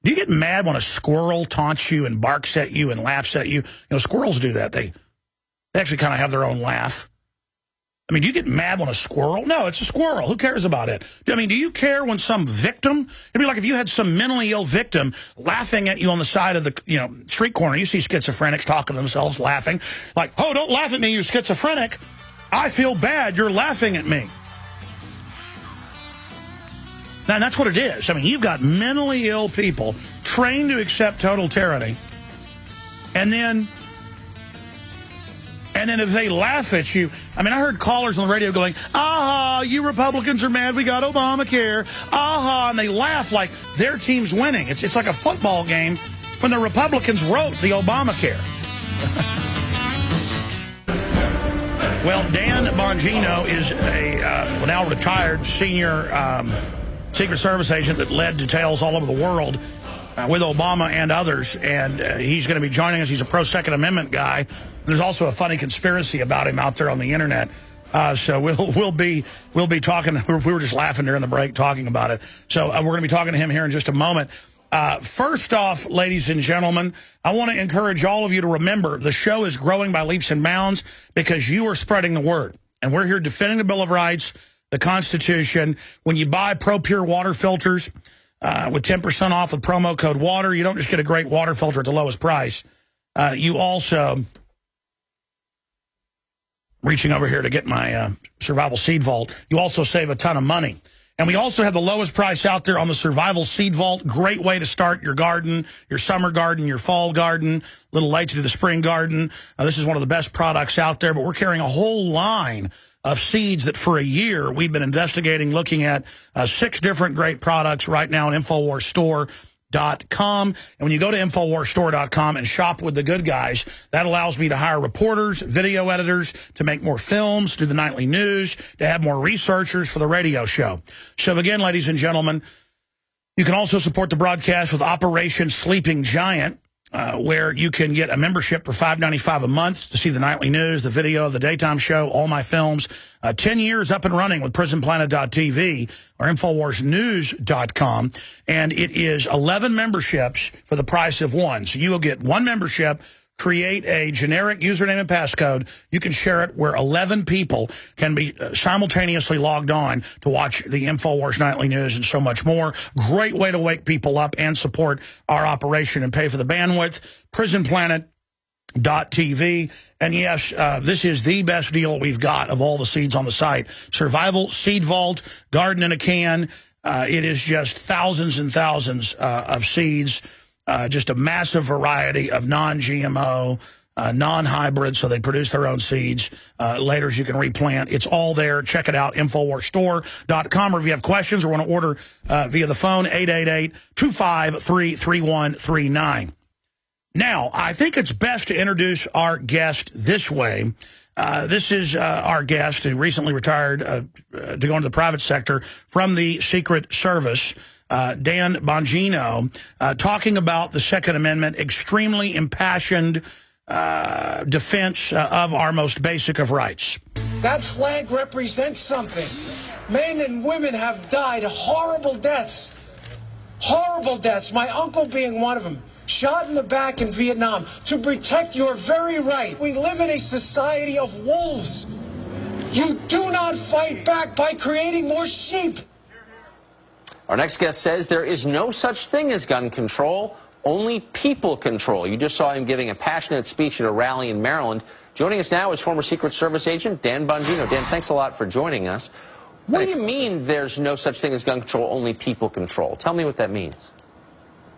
Do you get mad when a squirrel taunts you and barks at you and laughs at you? Squirrels do that. They actually kind of have their own laugh. I mean, do you get mad when a squirrel? No, it's a squirrel. Who cares about it? I mean, do you care when some victim? It'd be like if you had some mentally ill victim laughing at you on the side of the street corner. You see schizophrenics talking to themselves, laughing. Like, oh, don't laugh at me, you schizophrenic. I feel bad. You're laughing at me. Now, that's what it is. I mean, you've got mentally ill people trained to accept total tyranny. And then if they laugh at you, I mean, I heard callers on the radio going, aha, you Republicans are mad we got Obamacare, aha, and they laugh like their team's winning. It's like a football game when the Republicans wrote the Obamacare. Well, Dan Bongino is a now retired senior Secret Service agent that led details all over the world with Obama and others, and he's going to be joining us. He's a pro-Second Amendment guy. There's also a funny conspiracy about him out there on the internet. So we'll be talking. We were just laughing during the break talking about it. So we're going to be talking to him here in just a moment. First off, ladies and gentlemen, I want to encourage all of you to remember the show is growing by leaps and bounds because you are spreading the word. And we're here defending the Bill of Rights, the Constitution. When you buy ProPure water filters with 10% off with promo code WATER, you don't just get a great water filter at the lowest price. You also... reaching over here to get my Survival Seed Vault, you also save a ton of money. And we also have the lowest price out there on the Survival Seed Vault. Great way to start your garden, your summer garden, your fall garden, a little late to do the spring garden. This is one of the best products out there, but we're carrying a whole line of seeds that for a year we've been investigating, looking at 6 different great products right now on InfoWarsStore.com. And when you go to InfoWarsStore.com and shop with the good guys, that allows me to hire reporters, video editors, to make more films, do the nightly news, to have more researchers for the radio show. So again, ladies and gentlemen, you can also support the broadcast with Operation Sleeping Giant, where you can get a membership for $5.95 a month to see the nightly news, the video, the daytime show, all my films. 10 years up and running with PrisonPlanet.tv or InfoWarsNews.com. And it is 11 memberships for the price of one. So you will get one membership, create a generic username and passcode. You can share it where 11 people can be simultaneously logged on to watch the InfoWars Nightly News and so much more. Great way to wake people up and support our operation and pay for the bandwidth. PrisonPlanet.tv. And yes, this is the best deal we've got of all the seeds on the site. Survival Seed Vault, Garden in a Can. It is just thousands and thousands of seeds. Just a massive variety of non-GMO, non-hybrid, so they produce their own seeds. Later, you can replant. It's all there. Check it out, InfoWarsStore.com. Or if you have questions or want to order via the phone, 888-253-3139. Now, I think it's best to introduce our guest this way. This is our guest who recently retired to go into the private sector from the Secret Service. Dan Bongino, talking about the Second Amendment, extremely impassioned defense of our most basic of rights. That flag represents something. Men and women have died horrible deaths. Horrible deaths. My uncle being one of them. Shot in the back in Vietnam to protect your very right. We live in a society of wolves. You do not fight back by creating more sheep. Our next guest says there is no such thing as gun control, only people control. You just saw him giving a passionate speech at a rally in Maryland. Joining us now is former Secret Service agent Dan Bongino. Dan, thanks a lot for joining us. What do you mean there's no such thing as gun control, only people control? Tell me what that means.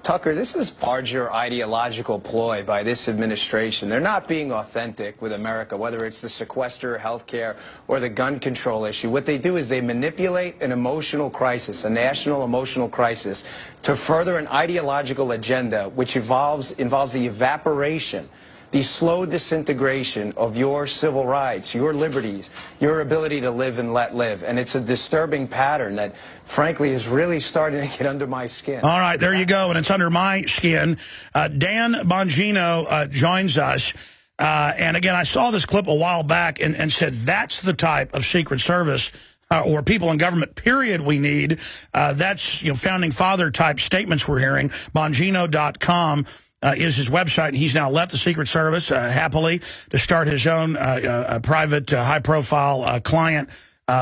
Tucker, this is larger ideological ploy by this administration. They're not being authentic with America, whether it's the sequester, health care, or the gun control issue. What they do is they manipulate an emotional crisis, a national emotional crisis, to further an ideological agenda which involves the evaporation, the slow disintegration of your civil rights, your liberties, your ability to live and let live. And it's a disturbing pattern that, frankly, is really starting to get under my skin. All right, there you go, and it's under my skin. Dan Bongino joins us. And again, I saw this clip a while back and said that's the type of Secret Service or people in government, period, we need. That's, founding father type statements we're hearing. Bongino.com. Is his website, and he's now left the Secret Service happily to start his own private, high-profile client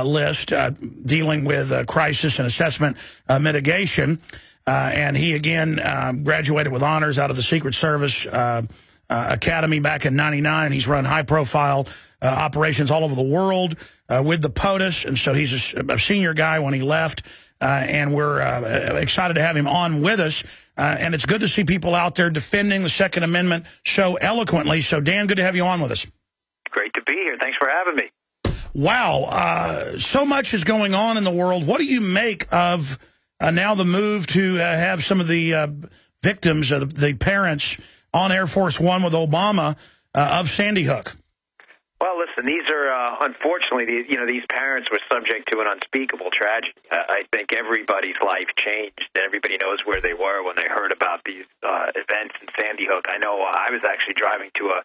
list dealing with crisis and assessment mitigation. And he, again, graduated with honors out of the Secret Service Academy back in '99. He's run high-profile operations all over the world with the POTUS, and so he's a senior guy when he left. And we're excited to have him on with us. And it's good to see people out there defending the Second Amendment so eloquently. So, Dan, good to have you on with us. Great to be here. Thanks for having me. Wow. So much is going on in the world. What do you make of now the move to have some of the victims, the parents, on Air Force One with Obama of Sandy Hook? Well, listen, these are, unfortunately, these parents were subject to an unspeakable tragedy. I think everybody's life changed. Everybody knows where they were when they heard about these events in Sandy Hook. I know I was actually driving to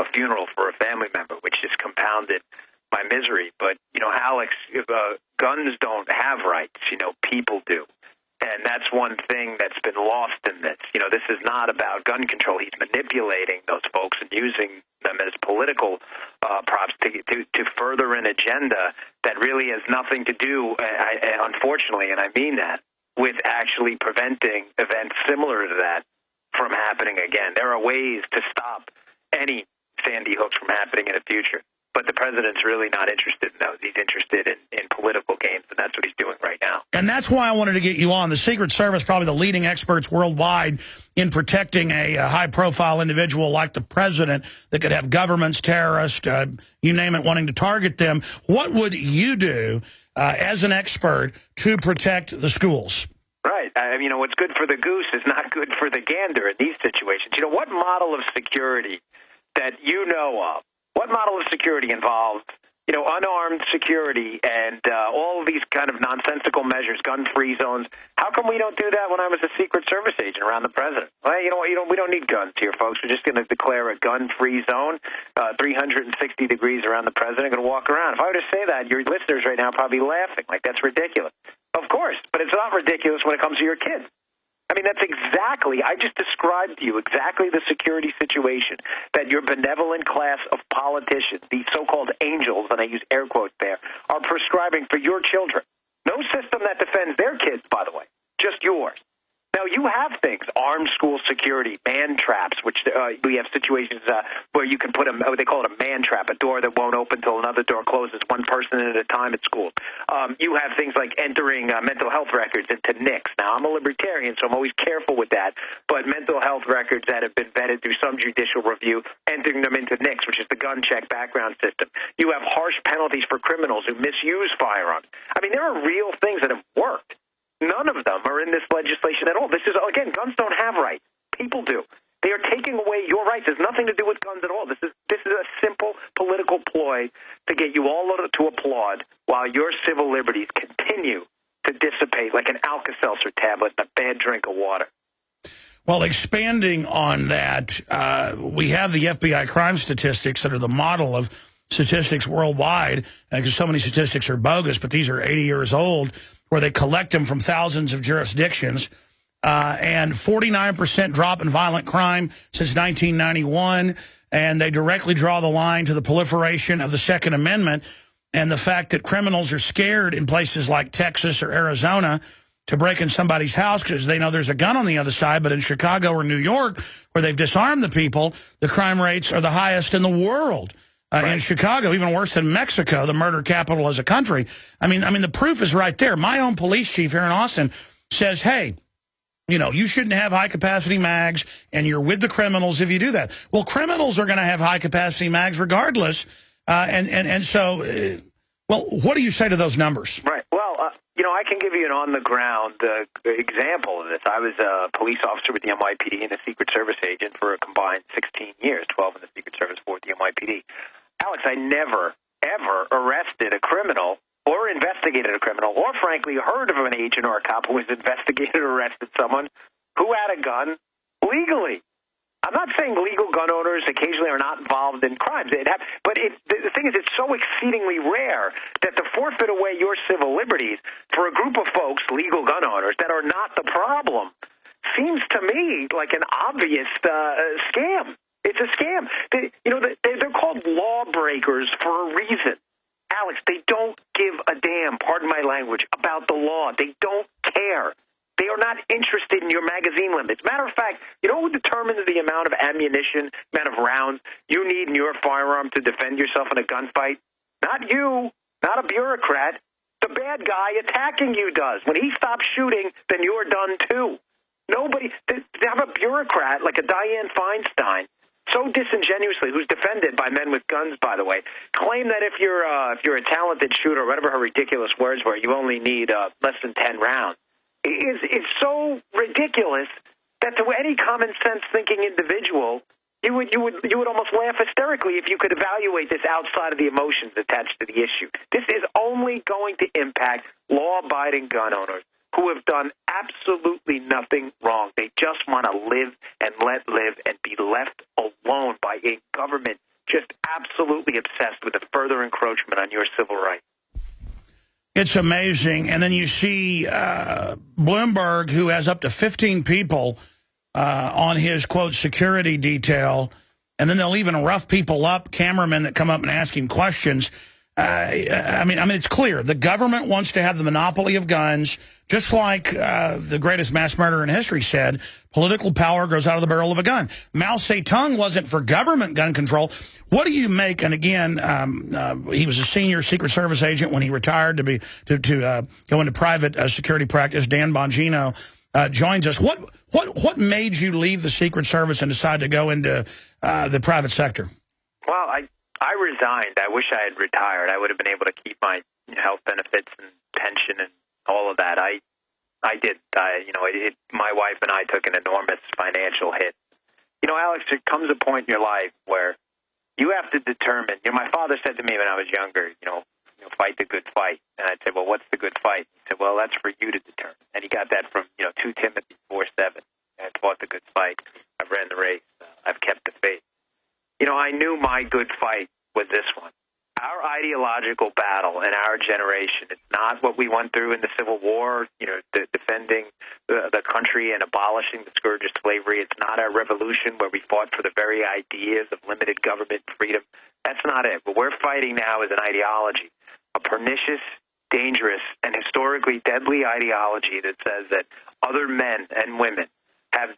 a funeral for a family member, which just compounded my misery. But, Alex, guns don't have rights. People do. And that's one thing that's been lost in this. This is not about gun control. He's manipulating those folks and using them as political props to further an agenda that really has nothing to do, unfortunately, and I mean that, with actually preventing events similar to that from happening again. There are ways to stop any Sandy Hooks from happening in the future. But the president's really not interested in those. He's interested in political games, and that's what he's doing right now. And that's why I wanted to get you on. The Secret Service, probably the leading experts worldwide in protecting a high-profile individual like the president that could have governments, terrorists, you name it, wanting to target them. What would you do as an expert to protect the schools? Right. What's good for the goose is not good for the gander in these situations. What model of security that you know of, what model of security involves, unarmed security and all of these kind of nonsensical measures, gun-free zones? How come we don't do that when I was a Secret Service agent around the president? Well, we don't need guns here, folks. We're just going to declare a gun-free zone, 360 degrees around the president, going to walk around. If I were to say that, your listeners right now are probably laughing, like that's ridiculous. Of course, but it's not ridiculous when it comes to your kids. That's exactly, I just described to you exactly the security situation that your benevolent class of politicians, these so-called angels, and I use air quotes there, are prescribing for your children. No system that defends their kids, by the way, just yours. Now, you have things, armed school security, man traps, which we have situations where you can put they call it a man trap, a door that won't open until another door closes, one person at a time at school. You have things like entering mental health records into NICS. Now, I'm a libertarian, so I'm always careful with that, but mental health records that have been vetted through some judicial review, entering them into NICS, which is the gun check background system. You have harsh penalties for criminals who misuse firearms. There are real things that have worked. None of them are in this legislation at all. This is, again, guns don't have rights. People do. They are taking away your rights. It has nothing to do with guns at all. This is a simple political ploy to get you all to applaud while your civil liberties continue to dissipate like an Alka-Seltzer tablet in a bad drink of water. Well, expanding on that, we have the FBI crime statistics that are the model of statistics worldwide, because so many statistics are bogus, but these are 80 years old, where they collect them from thousands of jurisdictions, and 49% drop in violent crime since 1991, and they directly draw the line to the proliferation of the Second Amendment and the fact that criminals are scared in places like Texas or Arizona to break in somebody's house because they know there's a gun on the other side. But in Chicago or New York, where they've disarmed the people, the crime rates are the highest in the world. Right. In Chicago, even worse than Mexico, the murder capital as a country. The proof is right there. My own police chief here in Austin says, hey, you shouldn't have high-capacity mags, and you're with the criminals if you do that. Well, criminals are going to have high-capacity mags regardless. So, what do you say to those numbers? Right. Well, I can give you an on-the-ground example of this. I was a police officer with the NYPD and a Secret Service agent for a combined 16 years, 12 in the Secret Service, 4 at the NYPD. Alex, I never, ever arrested a criminal or investigated a criminal or, frankly, heard of an agent or a cop who was investigated or arrested someone who had a gun legally. I'm not saying legal gun owners occasionally are not involved in crimes, but the thing is, it's so exceedingly rare that to forfeit away your civil liberties for a group of folks, legal gun owners, that are not the problem, seems to me like an obvious scam. It's a scam. They're called lawbreakers for a reason. Alex, they don't give a damn, pardon my language, about the law. They don't care. They are not interested in your magazine limits. Matter of fact, you know who determines the amount of ammunition, amount of rounds you need in your firearm to defend yourself in a gunfight? Not you, not a bureaucrat. The bad guy attacking you does. When he stops shooting, then you're done too. Nobody, to have a bureaucrat like a Dianne Feinstein, so disingenuously, who's defended by men with guns, by the way, claim that if you're a talented shooter, whatever her ridiculous words were, you only need less than 10 rounds. It's so ridiculous that to any common sense thinking individual, you would almost laugh hysterically if you could evaluate this outside of the emotions attached to the issue. This is only going to impact law-abiding gun owners who have done absolutely nothing wrong. They just want to live and let live and be left alone by a government just absolutely obsessed with a further encroachment on your civil rights. It's amazing. And then you see Bloomberg, who has up to 15 people on his, quote, security detail, and then they'll even rough people up, cameramen that come up and ask him questions. I mean, it's clear. The government wants to have the monopoly of guns, just like the greatest mass murderer in history said, political power grows out of the barrel of a gun. Mao Zedong wasn't for government gun control. What do you make, and again, he was a senior Secret Service agent when he retired to go into private security practice. Dan Bongino joins us. What made you leave the Secret Service and decide to go into the private sector? Well, I resigned. I wish I had retired. I would have been able to keep my health benefits and pension and all of that. I did. My wife and I took an enormous financial hit. You know, Alex, there comes a point in your life where you have to determine. My father said to me when I was younger, fight the good fight. And I'd say, well, what's the good fight? He said, well, that's for you to determine. And he got that from 2 Timothy 4:7. I fought the good fight. I've ran the race. I've kept the faith. I knew my good fight was this one. Our ideological battle in our generation is not what we went through in the Civil War, defending the country and abolishing the scourge of slavery. It's not our revolution where we fought for the very ideas of limited government freedom. That's not it. What we're fighting now is an ideology, a pernicious, dangerous, and historically deadly ideology that says that other men and women have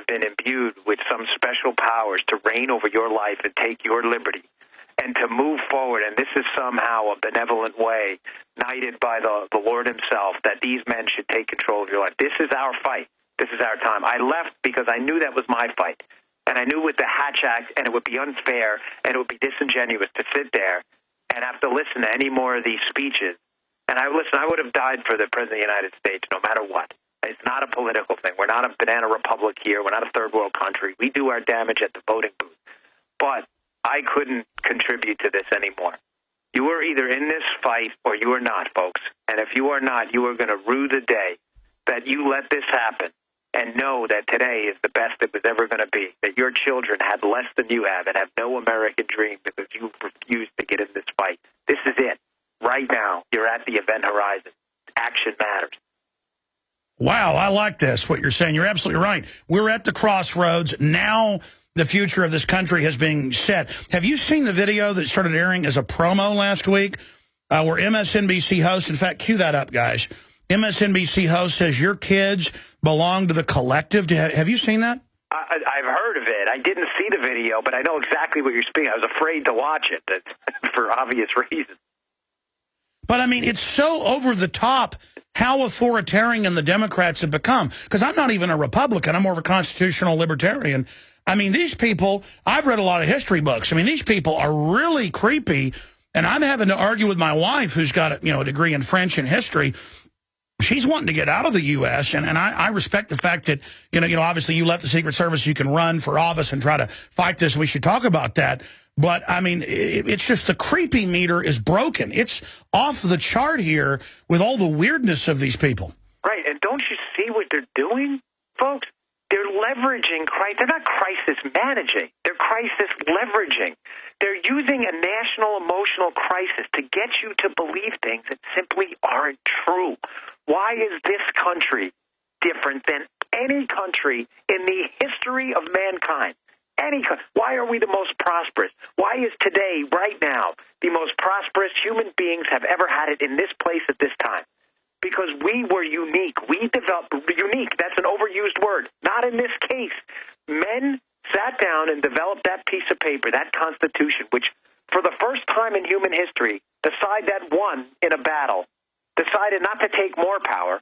been imbued with some special powers to reign over your life and take your liberty and to move forward. And this is somehow a benevolent way, knighted by the Lord himself, that these men should take control of your life. This is our fight. This is our time. I left because I knew that was my fight. And I knew with the Hatch Act, and it would be unfair, and it would be disingenuous to sit there and have to listen to any more of these speeches. And I would have died for the President of the United States no matter what. It's not a political thing. We're not a banana republic here. We're not a third world country. We do our damage at the voting booth. But I couldn't contribute to this anymore. You are either in this fight or you are not, folks. And if you are not, you are going to rue the day that you let this happen and know that today is the best it was ever going to be, that your children had less than you have and have no American dream because you refused to get in this fight. This is it. Right now, you're at the event horizon. Action matters. Wow, I like this, what you're saying. You're absolutely right. We're at the crossroads. Now the future of this country has been set. Have you seen the video that started airing as a promo last week where MSNBC host, in fact, cue that up, guys. MSNBC host says your kids belong to the collective. Have you seen that? I've heard of it. I didn't see the video, but I know exactly what you're speaking. I was afraid to watch it for obvious reasons. But, I mean, it's so over the top how authoritarian the Democrats have become. Because I'm not even a Republican. I'm more of a constitutional libertarian. I mean, these people, I've read a lot of history books. I mean, these people are really creepy. And I'm having to argue with my wife, who's got a degree in French and history. She's wanting to get out of the U.S., and I respect the fact that, obviously you left the Secret Service, you can run for office and try to fight this. We should talk about that. But, I mean, it's just the creepy meter is broken. It's off the chart here with all the weirdness of these people. Right, and don't you see what they're doing, folks? They're leveraging crisis. They're not crisis managing. They're crisis leveraging. They're using a national emotional crisis to get you to believe things that simply aren't true. Why is this country different than any country in the history of mankind? Why are we the most prosperous? Why is today, right now, the most prosperous human beings have ever had it in this place at this time? Because we were unique. We developed unique. That's an overused word. Not in this case. Men sat down and developed that piece of paper, that Constitution, which for the first time in human history, the side that won in a battle decided not to take more power,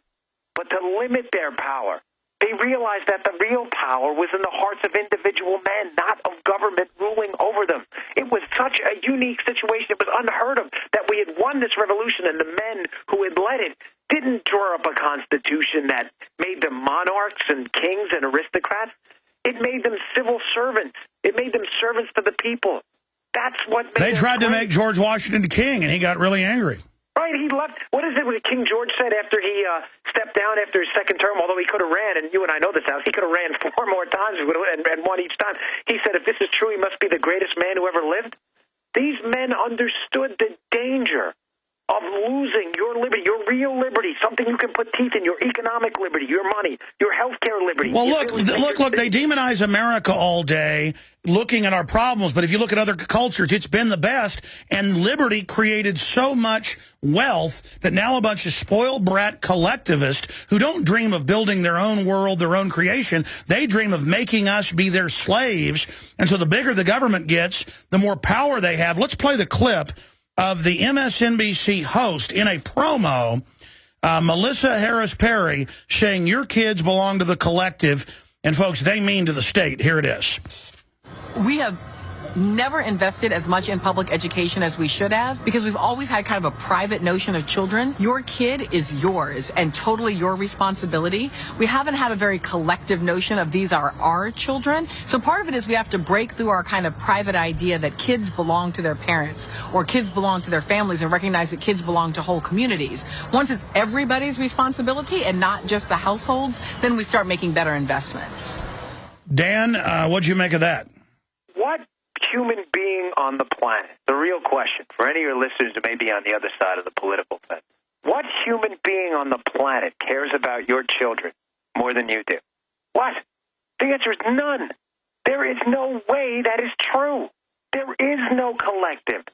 but to limit their power They realized that the real power was in the hearts of individual men, not of government ruling over them. It was such a unique situation. It was unheard of that we had won this revolution, and the men who had led it didn't draw up a constitution that made them monarchs and kings and aristocrats. It made them civil servants. It made them servants to the people. That's what made They tried to make George Washington king, and he got really angry. Right, he left. What is it what King George said after he stepped down after his second term, although he could have ran, and you and I know this, Alex, he could have ran 4 more times and won each time. He said, if this is true, he must be the greatest man who ever lived. These men understood the danger of losing your liberty, your real liberty, something you can put teeth in, your economic liberty, your money, your health care liberty. Well, look, they demonize America all day looking at our problems, but if you look at other cultures, it's been the best, and liberty created so much wealth that now a bunch of spoiled brat collectivists who don't dream of building their own world, their own creation, they dream of making us be their slaves, and so the bigger the government gets, the more power they have. Let's play the clip of the MSNBC host in a promo, Melissa Harris Perry, saying your kids belong to the collective, and folks, they mean to the state. Here it is. We have never invested as much in public education as we should have because we've always had kind of a private notion of children. Your kid is yours and totally your responsibility. We haven't had a very collective notion of these are our children. So part of it is we have to break through our kind of private idea that kids belong to their parents or kids belong to their families and recognize that kids belong to whole communities. Once it's everybody's responsibility and not just the households, then we start making better investments. Dan, what'd you make of that? What human being on the planet, the real question for any of your listeners who may be on the other side of the political fence, what human being on the planet cares about your children more than you do? What? The answer is none. There is no way that is true. There is no collective.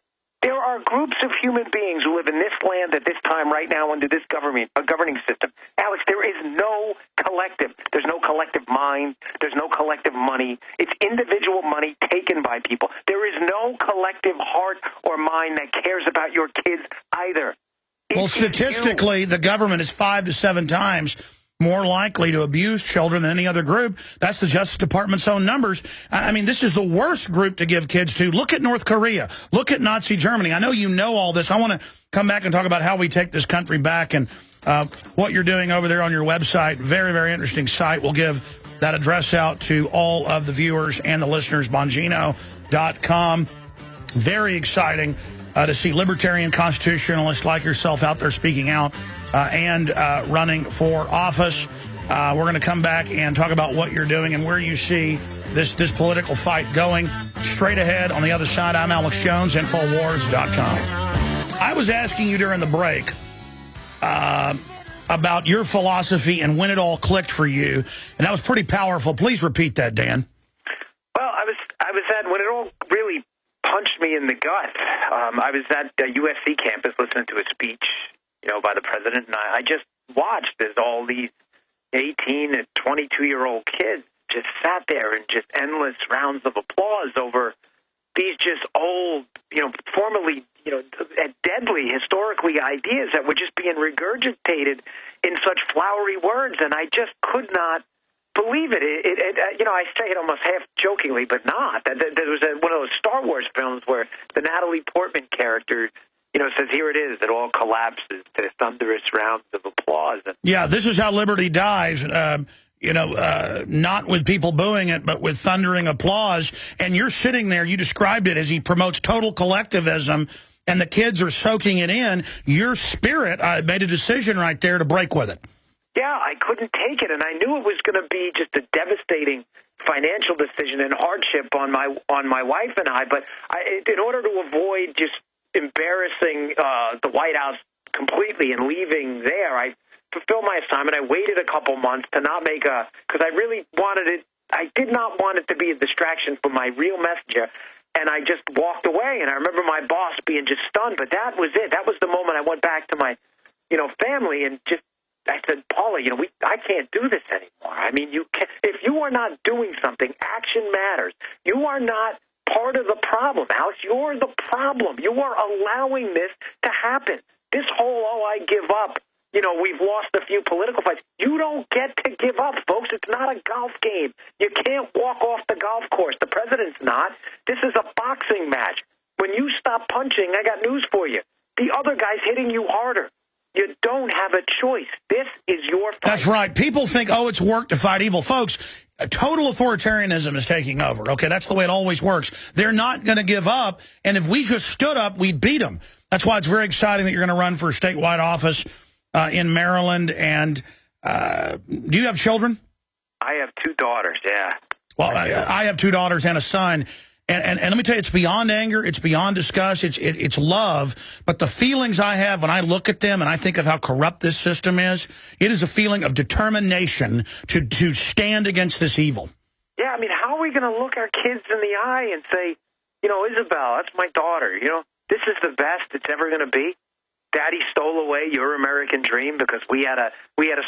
There are groups of human beings who live in this land at this time right now under this governing system. Alex, there is no collective. There's no collective mind. There's no collective money. It's individual money taken by people. There is no collective heart or mind that cares about your kids either. Well, statistically, the government is 5 to 7 times more likely to abuse children than any other group. That's the Justice Department's own numbers. I mean, this is the worst group to give kids to. Look at North Korea. Look at Nazi Germany. I know you know all this. I want to come back and talk about how we take this country back and what you're doing over there on your website. Very, very interesting site. We'll give that address out to all of the viewers and the listeners, Bongino.com. Very exciting to see libertarian constitutionalists like yourself out there speaking out and running for office. We're going to come back and talk about what you're doing and where you see this political fight going. Straight ahead on the other side, I'm Alex Jones, Infowars.com. I was asking you during the break about your philosophy and when it all clicked for you, and that was pretty powerful. Please repeat that, Dan. Well, I was at when it all really punched me in the gut. I was at the USC campus listening to a speech, by the president, and I just watched as all these 18 and 22-year-old kids just sat there in just endless rounds of applause over these just old, formerly, deadly, historically ideas that were just being regurgitated in such flowery words, and I just could not believe it. I say it almost half jokingly, but not. There was one of those Star Wars films where the Natalie Portman character, says, here it is, it all collapses to thunderous rounds of applause. Yeah, this is how liberty dies, not with people booing it, but with thundering applause. And you're sitting there, you described it as he promotes total collectivism, and the kids are soaking it in. Your spirit made a decision right there to break with it. Yeah, I couldn't take it, and I knew it was going to be just a devastating financial decision and hardship on my wife and I. But in order to avoid just embarrassing the White House completely and leaving there, I fulfilled my assignment. I waited a couple months to not make because I really wanted it. I did not want it to be a distraction from my real messenger, and I just walked away. And I remember my boss being just stunned, but that was it. That was the moment I went back to my, family and just. I said, Paula, I can't do this anymore. I mean, if you are not doing something, action matters. You are not part of the problem, Alex. You're the problem. You are allowing this to happen. This whole, I give up you know, we've lost a few political fights. You don't get to give up, folks. It's not a golf game. You can't walk off the golf course. The president's not. This is a boxing match. When you stop punching, I got news for you. The other guy's hitting you harder. You don't have a choice. This is your fight. That's right. People think, oh, it's work to fight evil. Folks, total authoritarianism is taking over. Okay, that's the way it always works. They're not going to give up, and if we just stood up, we'd beat them. That's why it's very exciting that you're going to run for a statewide office in Maryland. And do you have children? I have 2 daughters, yeah. Well, I have 2 daughters and a son. And let me tell you, it's beyond anger. It's beyond disgust. It's love. But the feelings I have when I look at them and I think of how corrupt this system is, it is a feeling of determination to stand against this evil. Yeah, I mean, how are we going to look our kids in the eye and say, you know, Isabel, that's my daughter, you know, this is the best it's ever going to be? Daddy stole away your American dream because we had a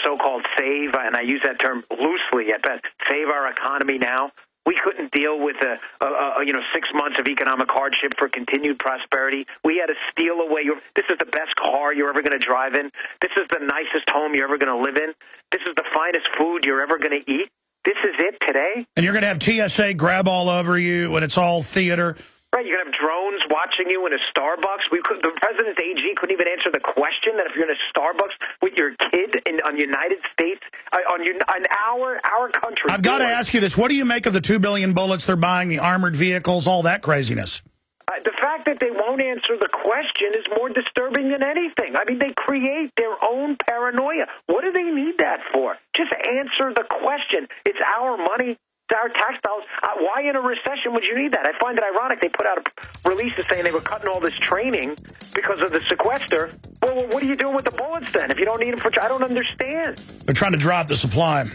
so-called save, and I use that term loosely at best, save our economy now. We couldn't deal with 6 months of economic hardship for continued prosperity. We had to steal away this is the best car you're ever going to drive in. This is the nicest home you're ever going to live in. This is the finest food you're ever going to eat. This is it today. And you're going to have TSA grab all over you when it's all theater. Right, you're going to have drones watching you in a Starbucks. The president's AG couldn't even answer the question that if you're in a Starbucks with your kid on United States, on our country. I've got to ask you this. What do you make of the 2 billion bullets they're buying, the armored vehicles, all that craziness? The fact that they won't answer the question is more disturbing than anything. I mean, they create their own paranoia. What do they need that for? Just answer the question. It's our money. It's our tax dollars. Why in a recession would you need that? I find it ironic they put out a release saying they were cutting all this training because of the sequester. Well, what are you doing with the bullets then if you don't need them for? I don't understand. They're trying to drop the supply.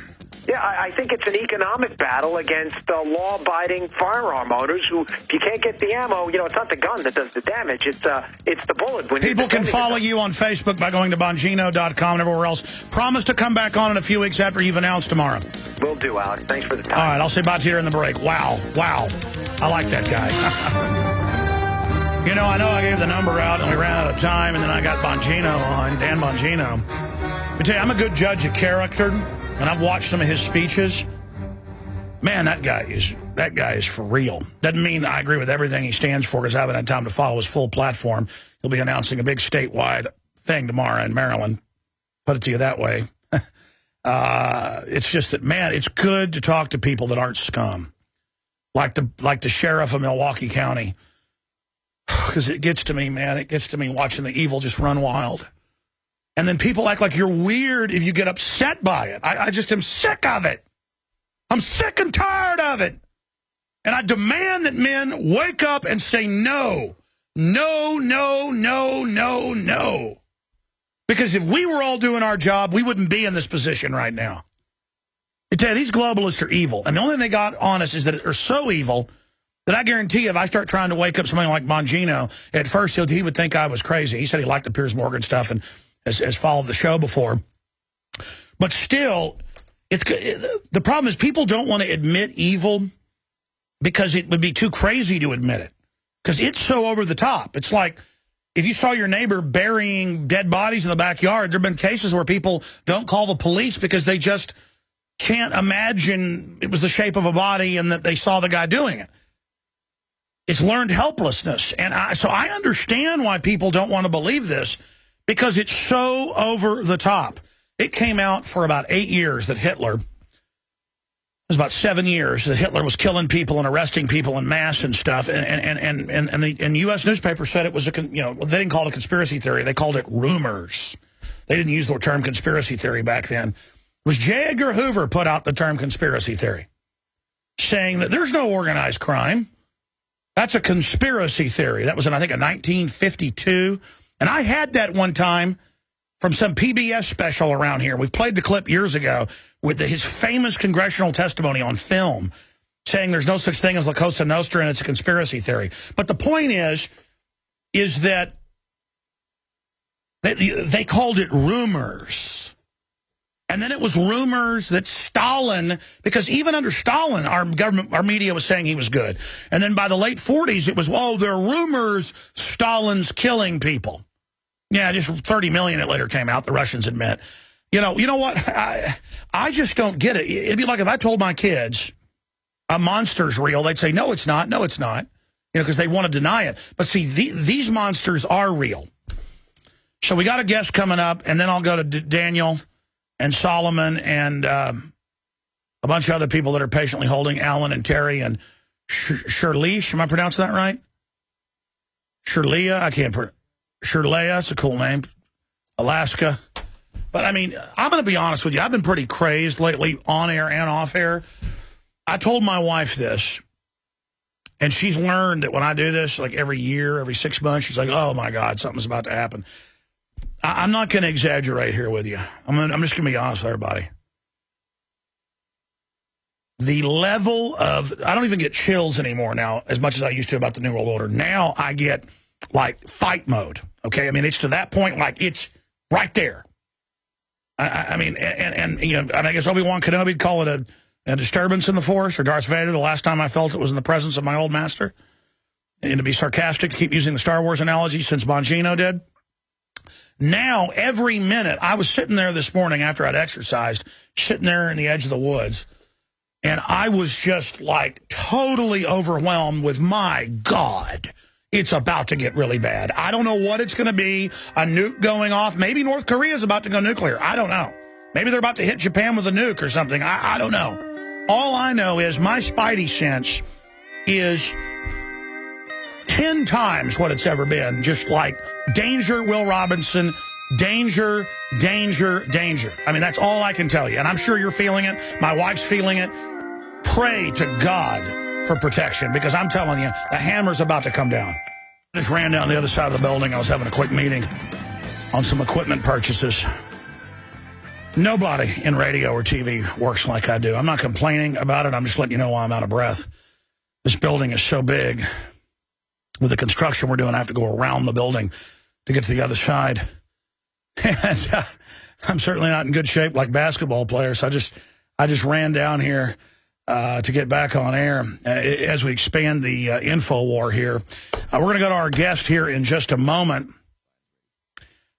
Yeah, I think it's an economic battle against law-abiding firearm owners who, if you can't get the ammo, you know, it's not the gun that does the damage. It's the bullet. When people can follow you on Facebook by going to Bongino.com and everywhere else. Promise to come back on in a few weeks after you've announced tomorrow. Will do, Alex. Thanks for the time. All right, I'll say bye to you in the break. Wow. I like that guy. You know, I gave the number out and we ran out of time, and then I got Bongino on, Dan Bongino. Let me tell you, I'm a good judge of character. And I've watched some of his speeches. Man, that guy is for real. Doesn't mean I agree with everything he stands for because I haven't had time to follow his full platform. He'll be announcing a big statewide thing tomorrow in Maryland. Put it to you that way. It's just that, man, it's good to talk to people that aren't scum. Like the sheriff of Milwaukee County. Because it gets to me, man. It gets to me watching the evil just run wild. And then people act like you're weird if you get upset by it. I just am sick of it. I'm sick and tired of it. And I demand that men wake up and say no. No, no, no, no, no. Because if we were all doing our job, we wouldn't be in this position right now. I tell you, these globalists are evil. And the only thing they got on us is that they're so evil that I guarantee if I start trying to wake up somebody like Bongino, at first he would think I was crazy. He said he liked the Piers Morgan stuff and has followed the show before. But still, the problem is people don't want to admit evil because it would be too crazy to admit it. Because it's so over the top. It's like if you saw your neighbor burying dead bodies in the backyard, there have been cases where people don't call the police because they just can't imagine it was the shape of a body and that they saw the guy doing it. It's learned helplessness. And so I understand why people don't want to believe this. Because it's so over the top. It came out for about 8 years that Hitler, it was about 7 years that Hitler was killing people and arresting people en masse and stuff. And the U.S. newspaper said it was they didn't call it a conspiracy theory. They called it rumors. They didn't use the term conspiracy theory back then. It was J. Edgar Hoover put out the term conspiracy theory, saying that there's no organized crime. That's a conspiracy theory. That was in, I think, 1952. And I had that one time from some PBS special around here. We've played the clip years ago with his famous congressional testimony on film saying there's no such thing as La Cosa Nostra and it's a conspiracy theory. But the point is that they called it rumors. And then it was rumors that Stalin, because even under Stalin, our media was saying he was good. And then by the late 40s, it was, there are rumors Stalin's killing people. Yeah, just 30 million it later came out, the Russians admit. You know what? I just don't get it. It'd be like if I told my kids a monster's real, they'd say, no, it's not. No, it's not. Because they want to deny it. But see, these monsters are real. So we got a guest coming up, and then I'll go to Daniel and Solomon and a bunch of other people that are patiently holding, Alan and Terry and Shirley. Am I pronouncing that right? Shirlea? I can't pronounce. Shirlea, that's a cool name. Alaska. But, I mean, I'm going to be honest with you. I've been pretty crazed lately, on air and off air. I told my wife this, and she's learned that when I do this, like every year, every 6 months, she's like, oh, my God, something's about to happen. I'm not going to exaggerate here with you. I'm just going to be honest with everybody. The level of, I don't even get chills anymore now as much as I used to about the New World Order. Now I get, like, fight mode, okay? I mean, it's to that point, like, it's right there. I mean, you know, I guess Obi-Wan Kenobi would call it a disturbance in the Force, or Darth Vader, the last time I felt it was in the presence of my old master. And to be sarcastic, to keep using the Star Wars analogy since Bongino did. Now, every minute, I was sitting there this morning after I'd exercised, sitting there in the edge of the woods, and I was just, like, totally overwhelmed with, my God, it's about to get really bad. I don't know what it's going to be, a nuke going off. Maybe North Korea's about to go nuclear. I don't know. Maybe they're about to hit Japan with a nuke or something. I don't know. All I know is my spidey sense is 10 times what it's ever been. Just like danger, Will Robinson, danger, danger, danger. I mean, that's all I can tell you. And I'm sure you're feeling it. My wife's feeling it. Pray to God for protection, because I'm telling you, the hammer's about to come down. I just ran down the other side of the building. I was having a quick meeting on some equipment purchases. Nobody in radio or TV works like I do. I'm not complaining about it. I'm just letting you know why I'm out of breath. This building is so big. With the construction we're doing, I have to go around the building to get to the other side. And I'm certainly not in good shape like basketball players. I just ran down here to get back on air as we expand the info war here. We're going to go to our guest here in just a moment.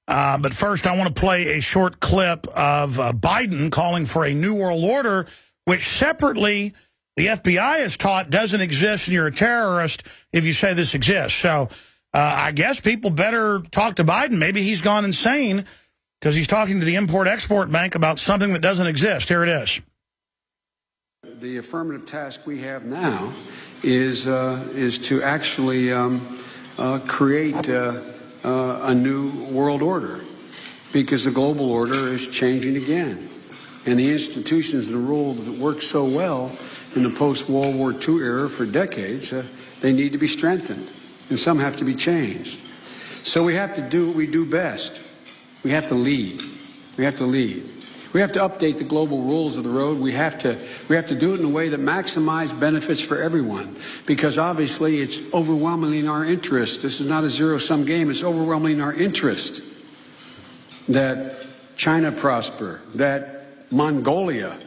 But first, I want to play a short clip of Biden calling for a new world order, which separately the FBI is taught doesn't exist, and you're a terrorist if you say this exists. So I guess people better talk to Biden. Maybe he's gone insane because he's talking to the Import-Export Bank about something that doesn't exist. Here it is. The affirmative task we have now is to actually create a new world order, because the global order is changing again. And the institutions and the rules that worked so well in the post-World War II era for decades, they need to be strengthened, and some have to be changed. So we have to do what we do best. We have to lead. We have to lead. We have to update the global rules of the road. We have to do it in a way that maximizes benefits for everyone, because obviously it's overwhelmingly in our interest. This is not a zero-sum game. It's overwhelmingly in our interest that China prosper, that Mongolia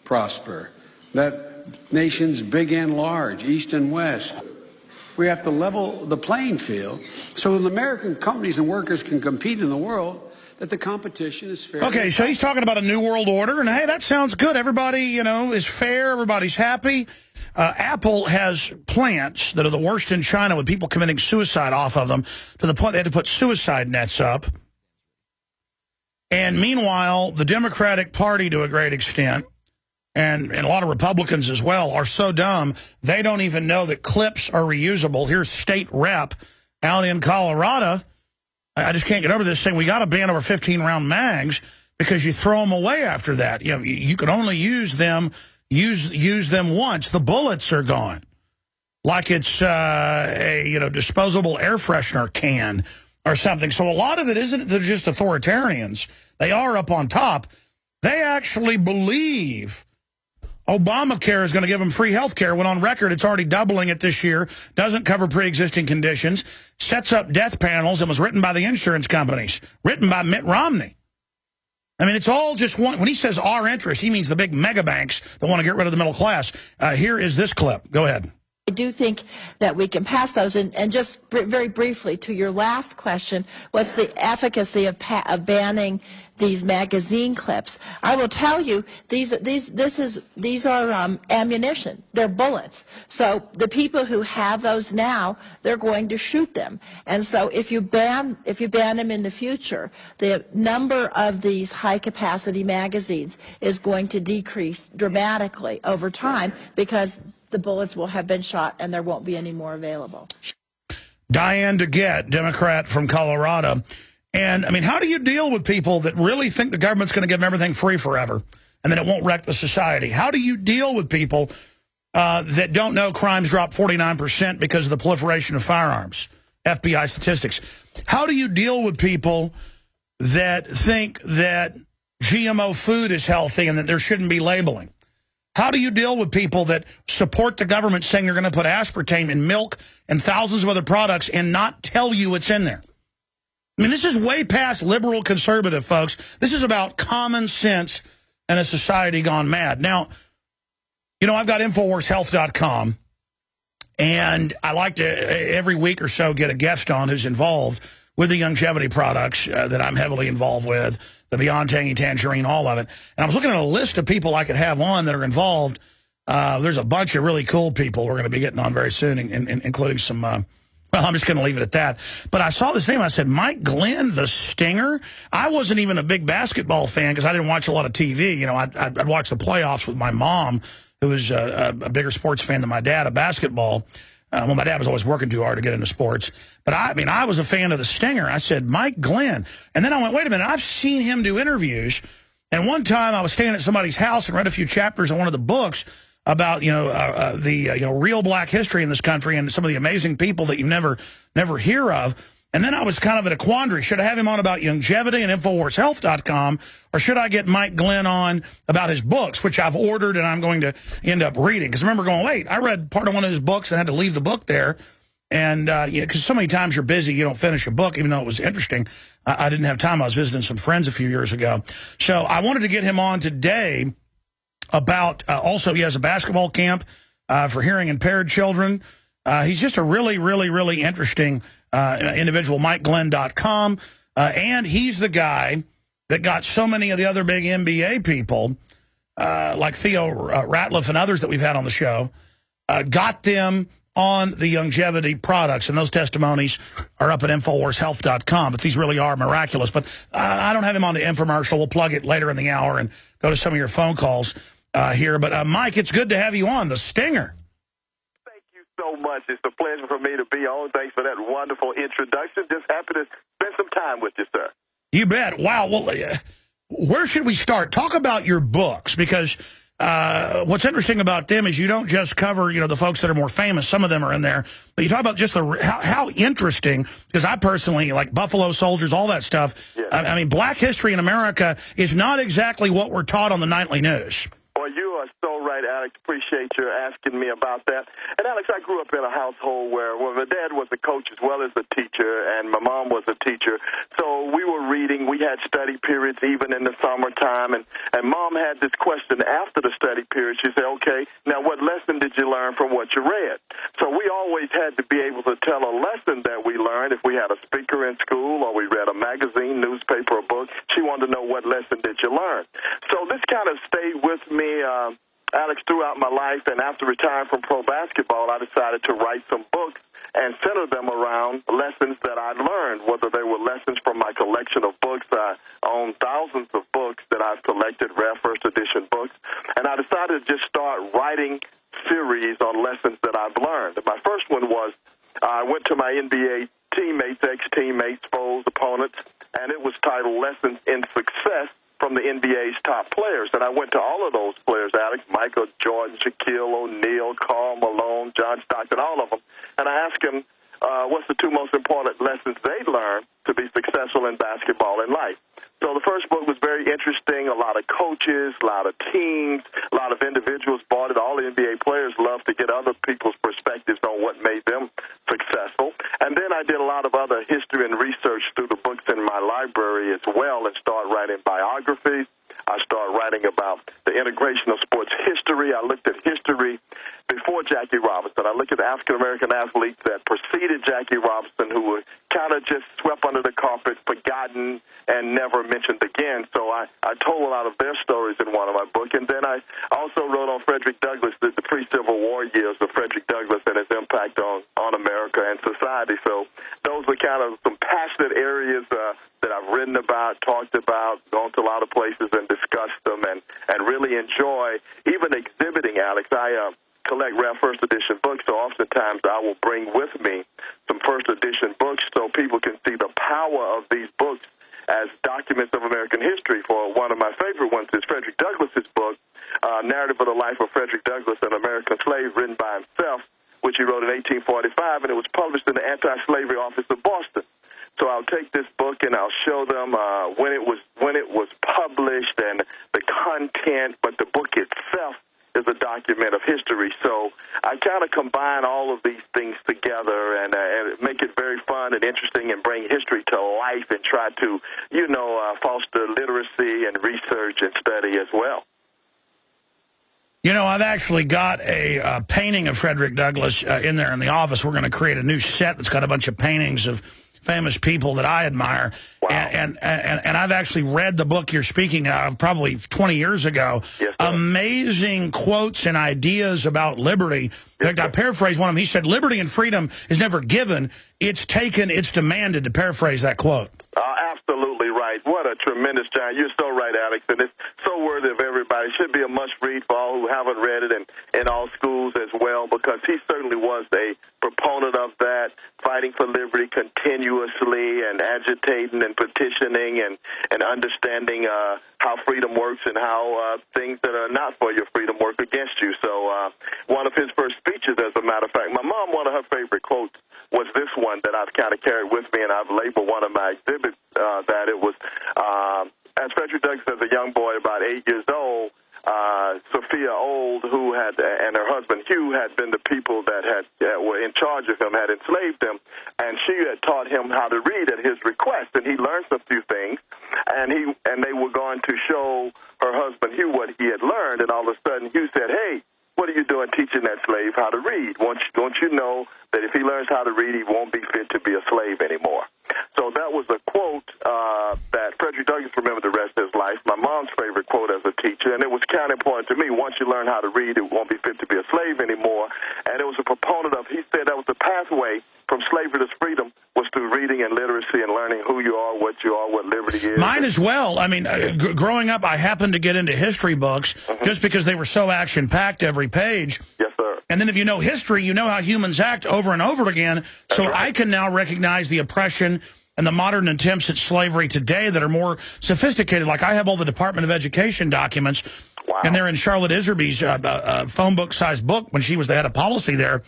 prosper, that nations big and large, east and west. We have to level the playing field so that American companies and workers can compete in the world, that the competition is fair. Okay, so he's talking about a new world order, and hey, that sounds good. Everybody, you know, is fair. Everybody's happy. Apple has plants that are the worst in China, with people committing suicide off of them, to the point they had to put suicide nets up. And meanwhile, the Democratic Party, to a great extent, and a lot of Republicans as well, are so dumb, they don't even know that clips are reusable. Here's State Rep out in Colorado. I just can't get over this saying we got to ban over 15-round mags because you throw them away after that. You know, you can only use them once. The bullets are gone, like it's a disposable air freshener can or something. So a lot of it isn't they're just authoritarians. They are up on top. They actually believe Obamacare is going to give them free health care, when on record it's already doubling it this year, doesn't cover pre-existing conditions, sets up death panels, and was written by the insurance companies, written by Mitt Romney. I mean, it's all just one. When he says our interest, he means the big mega banks that want to get rid of the middle class. Here is this clip. Go ahead. I do think that we can pass those. And just very briefly, to your last question, what's the efficacy of banning these magazine clips? I will tell you, these are ammunition. They're bullets. So the people who have those now, they're going to shoot them. And so if you ban them in the future, the number of these high-capacity magazines is going to decrease dramatically over time because the bullets will have been shot and there won't be any more available. Diane DeGette, Democrat from Colorado. And, I mean, how do you deal with people that really think the government's going to give them everything free forever and that it won't wreck the society? How do you deal with people that don't know crimes dropped 49% because of the proliferation of firearms, FBI statistics? How do you deal with people that think that GMO food is healthy and that there shouldn't be labeling? How do you deal with people that support the government saying they're going to put aspartame in milk and thousands of other products and not tell you what's in there? I mean, this is way past liberal conservative, folks. This is about common sense and a society gone mad. Now, you know, I've got InfoWarsHealth.com, and I like to every week or so get a guest on who's involved with the longevity products that I'm heavily involved with, the Beyond Tangy Tangerine, all of it. And I was looking at a list of people I could have on that are involved. There's a bunch of really cool people we're going to be getting on very soon, including some, well, I'm just going to leave it at that. But I saw this name. I said, Mike Glenn, the Stinger. I wasn't even a big basketball fan because I didn't watch a lot of TV. You know, I'd watch the playoffs with my mom, who was a bigger sports fan than my dad of basketball. Well, my dad was always working too hard to get into sports. But, I mean, I was a fan of the Stinger. I said, Mike Glenn. And then I went, wait a minute, I've seen him do interviews. And one time I was staying at somebody's house and read a few chapters in one of the books about, the real black history in this country and some of the amazing people that you never hear of. And then I was kind of at a quandary. Should I have him on about longevity and InfoWarsHealth.com, or should I get Mike Glenn on about his books, which I've ordered and I'm going to end up reading? Because I remember going, wait, I read part of one of his books and had to leave the book there. And, because so many times you're busy, you don't finish a book, even though it was interesting. I didn't have time. I was visiting some friends a few years ago. So I wanted to get him on today about, also he has a basketball camp for hearing impaired children. He's just a really, really, really interesting individual, MikeGlenn.com. And he's the guy that got so many of the other big NBA people, like Theo Ratliff and others that we've had on the show, got them on the longevity products. And those testimonies are up at InfoWarsHealth.com. But these really are miraculous. But I don't have him on the infomercial. We'll plug it later in the hour and go to some of your phone calls here. But, Mike, it's good to have you on, the Stinger. So much. It's a pleasure for me to be on. Thanks for that wonderful introduction. Just happy to spend some time with you, sir. You bet. Wow. Well, where should we start? Talk about your books, because what's interesting about them is you don't just cover, the folks that are more famous. Some of them are in there. But you talk about just how interesting, because I personally, like Buffalo Soldiers, all that stuff. Yeah. I mean, black history in America is not exactly what we're taught on the nightly news. Well, you are so right, Alex. Appreciate you asking me about that. And, Alex, I grew up in a household where my dad was a coach as well as a teacher, and my mom was a teacher. So we were reading. We had study periods even in the summertime. And Mom had this question after the study period. She said, okay, now what lesson did you learn from what you read? So we always had to be able to tell a lesson that we learned. If we had a speaker in school or we read a magazine, newspaper, or book, she wanted to know what lesson did you learn. So this kind of stayed with me, Alex, throughout my life. And after retiring from pro basketball, I decided to write some books and center them around lessons that I learned, whether they were lessons from my collection of books. I own thousands of books that I've collected, rare first edition books. And I decided to just start writing series on lessons that I've learned. My first one was I went to my NBA teammates, ex-teammates, foes, opponents, and it was titled Lessons in Success from the NBA's top players. And I went to all of those players, Alex, Michael Jordan, Shaquille O'Neal, Karl Malone, John Stockton, all of them. And I asked them what's the two most important lessons they learned to be successful in basketball and life. So the first book was very interesting. A lot of coaches, a lot of teams, a lot of individuals bought it. All the NBA players love to get other people's perspectives on what made them successful. And then I did a lot of other history and research through the books in my library as well, and started writing biographies. I started writing about the integration of sports history. I looked at history before Jackie Robinson. I look at the African-American athletes that preceded Jackie Robinson who were kind of just swept under the carpet, forgotten, and never mentioned again. So I told a lot of their stories in one of my books. And then I also wrote on Frederick Douglass, the pre-Civil War years of Frederick Douglass and his impact on America and society. So those are kind of some passionate areas that I've written about, talked about, gone to a lot of places and discussed them, and really enjoy even exhibiting, Alex. I collect rare first edition books, so oftentimes I will bring with me some first edition books so people can see the power of these books as documents of American history. For one of my favorite ones is Frederick Douglass's book, Narrative of the Life of Frederick Douglass, an American Slave, written by himself, which he wrote in 1845, and it was published in the Anti-Slavery Office of Boston. So I'll take this book and I'll show them when it was published and the content, but the book itself is a document of history. So I kind of combine all of these things together and make it very fun and interesting and bring history to life and try to, foster literacy and research and study as well. You know, I've actually got a painting of Frederick Douglass in there in the office. We're going to create a new set that's got a bunch of paintings of famous people that I admire. Wow. And I've actually read the book you're speaking of probably 20 years ago. Yes, amazing quotes and ideas about liberty. In fact, I paraphrase one of them. He said, liberty and freedom is never given. It's taken, it's demanded, to paraphrase that quote. Absolutely right. What a tremendous job. You're so right, Alex, and it's so worthy of everybody. It should be a must-read for all who haven't read it, and in all schools as well, because he certainly was a proponent of that, fighting for liberty continuously and agitating and petitioning and understanding how freedom works and how things that are not for your freedom work against you. So one of his first speeches, as a matter of fact, my mom, one of her favorite quotes was this one that I've kind of carried with me, and I've labeled one of my exhibits that it was, as Frederick Douglass, as a young boy, about 8 years old, Sophia Old, who had, and her husband Hugh, had been the people that were in charge of him, had enslaved him, and she had taught him how to read at his request, and he learned a few things, and they were going to show her husband Hugh what he had learned, and all of a sudden Hugh said, "Hey, what are you doing teaching that slave how to read? Don't you know that if he learns how to read, he won't be fit to be a slave anymore?" So that was a quote that Frederick Douglass remembered the rest of his life, my mom's favorite quote as a teacher, and it was kind of important to me. Once you learn how to read, it won't be fit to be a slave anymore. And it was a proponent of, he said that was the pathway from slavery to freedom was through reading and literacy and learning who you are, what liberty is. Mine as well. I mean, growing up, I happened to get into history books just because they were so action-packed every page. Yes, sir. And then if you know history, you know how humans act over and over again. So right. I can now recognize the oppression and the modern attempts at slavery today that are more sophisticated. Like I have all the Department of Education documents, wow. And they're in Charlotte Iserby's phone book-sized book when she was the head of policy there,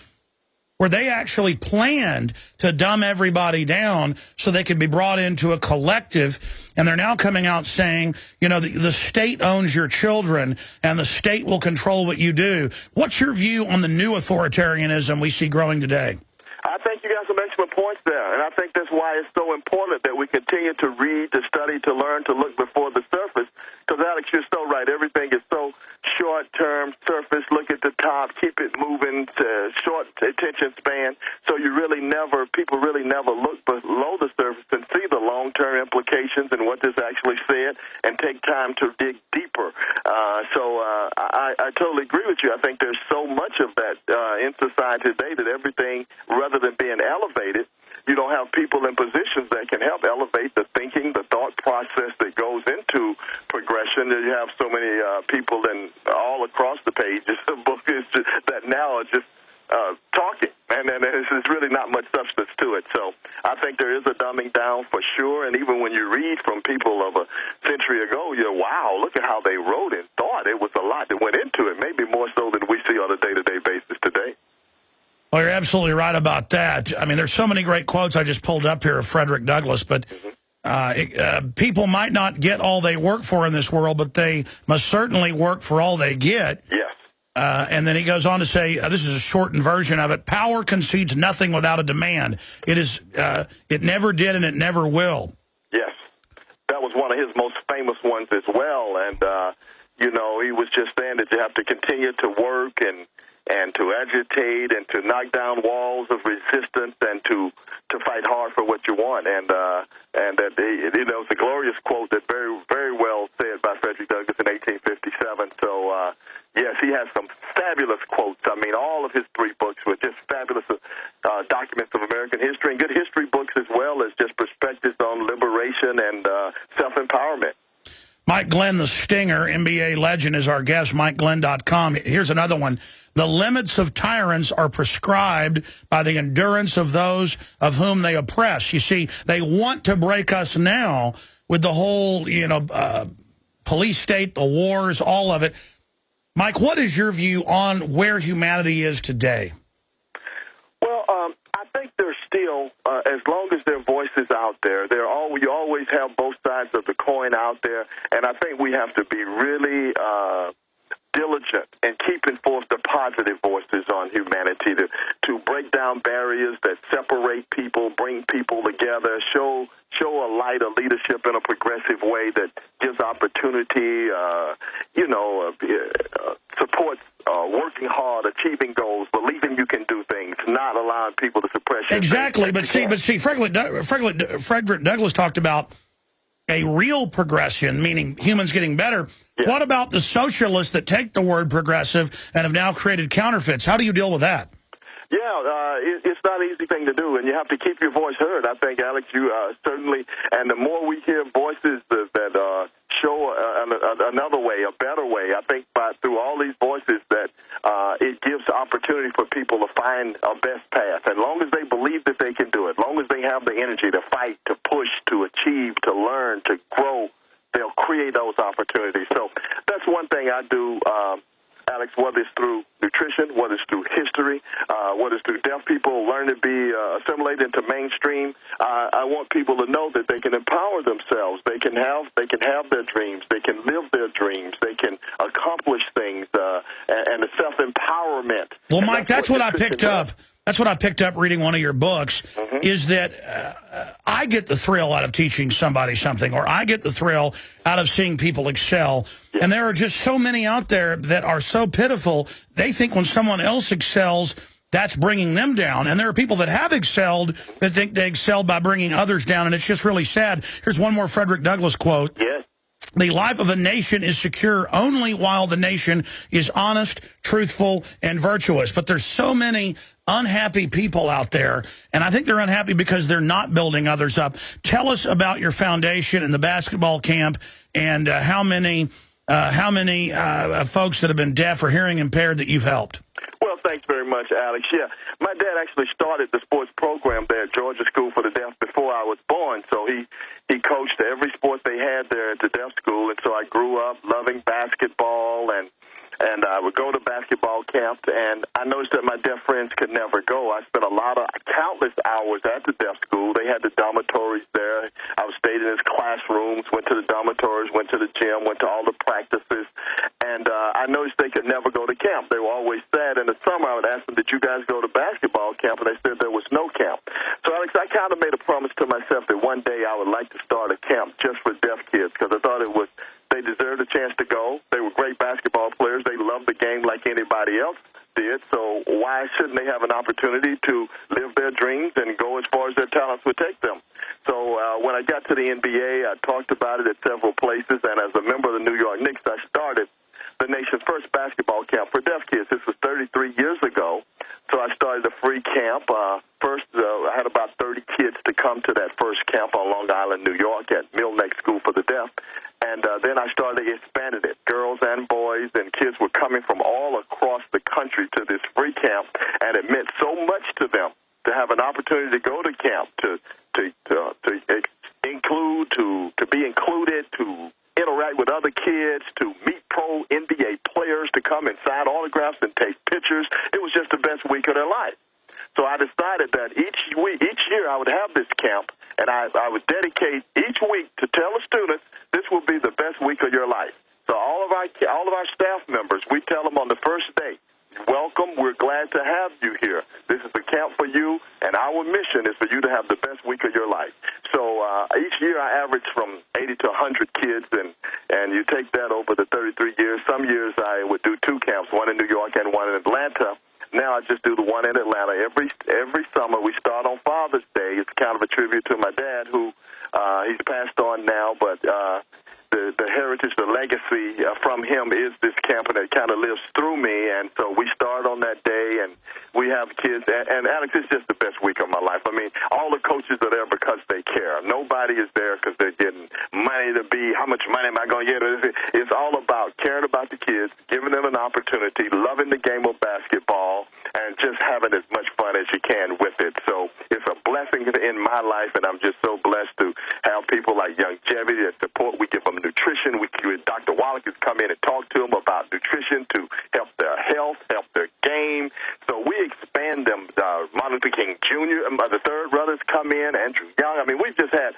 where they actually planned to dumb everybody down so they could be brought into a collective. And they're now coming out saying, you know, the state owns your children and the state will control what you do. What's your view on the new authoritarianism we see growing today? I think you got some excellent points there, and I think that's why it's so important that we continue to read, to study, to learn, to look before the surface, because, Alex, you're so right. Everything is so short-term, surface, look at the top, keep it moving, to short attention span, so people really never look below the surface and see the long-term implications and what this actually said and take time to dig deeper. I totally agree with you. I think there's so much of that in society today that everything, rather than being elevated, you don't have people in positions that can help elevate the thinking, the thought process that goes into progression. You have so many people all across the pages of the book that now are just talking, and there's really not much substance to it. So I think there is a dumbing down for sure, and even when you read from people of a century ago, you're, wow, look at how they wrote and thought. It was a lot that went into it, maybe more so than we see on a day-to-day basis today. Well, you're absolutely right about that. I mean, there's so many great quotes I just pulled up here of Frederick Douglass, but people might not get all they work for in this world, but they must certainly work for all they get. Yes. And then he goes on to say, this is a shortened version of it, power concedes nothing without a demand. It never did and it never will. Yes. That was one of his most famous ones as well. And, he was just saying that you have to continue to work and and to agitate and to knock down walls of resistance and to fight hard for what you want. And that it's a glorious quote that very, very well said by Frederick Douglass in 1857. So, yes, he has some fabulous quotes. I mean, all of his 3 books were just fabulous documents of American history, and good history books as well as just perspectives on liberation and self-empowerment. Mike Glenn, the Stinger, NBA legend, is our guest, MikeGlenn.com. Here's another one. The limits of tyrants are prescribed by the endurance of those of whom they oppress. You see, they want to break us now with the whole, police state, the wars, all of it. Mike, what is your view on where humanity is today? Well, I think there's still, as long as there are voices out there, you always have both sides of the coin out there, and I think we have to be really diligent in keeping forth the positive voices on humanity, to break down barriers that separate people, bring people together, show a light of leadership in a progressive way that gives opportunity, supports working hard, achieving goals, believing you can do things, not allowing people to suppress you. Exactly, but see, Frederick Douglass talked about a real progression, meaning humans getting better. Yeah. What about the socialists that take the word progressive and have now created counterfeits? How do you deal with that? Yeah, it's not an easy thing to do, and you have to keep your voice heard. I think, Alex, you certainly, and the more we hear voices that show another way, a better way, I think through all these voices that it gives opportunity for people to find a best path. And as long as they believe that they can do it, as long as they have the energy to fight, to push, to achieve, to learn, to grow, they'll create those opportunities. So that's one thing I do, Alex, whether it's through nutrition, whether it's through history, whether it's through deaf people learn to be assimilated into mainstream. I want people to know that they can empower themselves. They can have their dreams. They can live their dreams. They can accomplish things, and the self-empowerment. Well, Mike, that's what I picked up. That's what I picked up reading one of your books, is that I get the thrill out of teaching somebody something, or I get the thrill out of seeing people excel. Yeah. And there are just so many out there that are so pitiful, they think when someone else excels, that's bringing them down. And there are people that have excelled that think they excelled by bringing others down, and it's just really sad. Here's one more Frederick Douglass quote. Yes. The life of a nation is secure only while the nation is honest, truthful, and virtuous. But there's so many unhappy people out there, and I think they're unhappy because they're not building others up. Tell us about your foundation and the basketball camp, and how many folks that have been deaf or hearing impaired that you've helped. Well, thanks very much, Alex. Yeah, my dad actually started the sports program there at Georgia School for the Deaf before I was born, so he coached every sport they had there at the deaf school, and so I grew up loving basketball, and I would go to basketball camp, and I noticed that my deaf friends could never go. I spent countless hours at the deaf school. They had the dormitories there. I stayed in his classrooms, went to the dormitories, went to the gym, went to all the practices, and I noticed they could never go to camp. They were always sad. In the summer, I would ask them, did you guys go to basketball camp? And they said there was no camp. So, Alex, I kind of made a promise to myself that one day I would like to start a camp just for deaf kids, because I thought they deserved a chance to go. They were great basketball players. They loved the game like anybody else did. So why shouldn't they have an opportunity to live their dreams and go as far as their talents would take them? So when I got to the NBA, I talked about it at several places, and as a member of the New York Knicks, I started the nation's first basketball camp for deaf kids. This was 33 years ago. So I started a free camp. First, I had about 30 kids to come to that first camp on Long Island, New York, at Milneck School for the Deaf. And then I started expanding it. Girls and boys and kids were coming from all across the country to this free camp, and it meant so much to them to have an opportunity to go to camp, to include, to be included, to interact with other kids, to meet pro NBA players, to come and sign autographs and take pictures. It was just the best week of their life. So I decided that each year I would have this camp, and I would dedicate each week to tell the students this will be the best week of your life. So all of our staff members, we tell them on the first day, welcome, we're glad to have you here. This is a camp for you, and our mission is for you to have the best week of your life. So each year I average from 80 to 100 kids, and you take that over the 33 years. Some years I would do two camps, one in New York and one in Atlanta. now I just do the one in Atlanta. Every summer we start on Father's Day. It's kind of a tribute to my dad, who he's passed on now, but the heritage, the legacy from him is this camp, and it kind of lives through me. And so we start on that day, and we have kids. And Alex, it's just the best week of my life. I mean, all the coaches are there because they care. Nobody is there because they're getting money to be, how much money am I going to get? It's all about caring about the kids, giving them an opportunity, loving the game of basketball, and just having as much fun as you can with it. So it's a blessing in my life, and I'm just so blessed to have people like Longevity that support. We give them nutrition. Dr. Wallach has come in and talked to them about nutrition to help their health, help their game. So we expand them. Martin Luther King Jr., the third brothers come in, Andrew Young. I mean, we've just had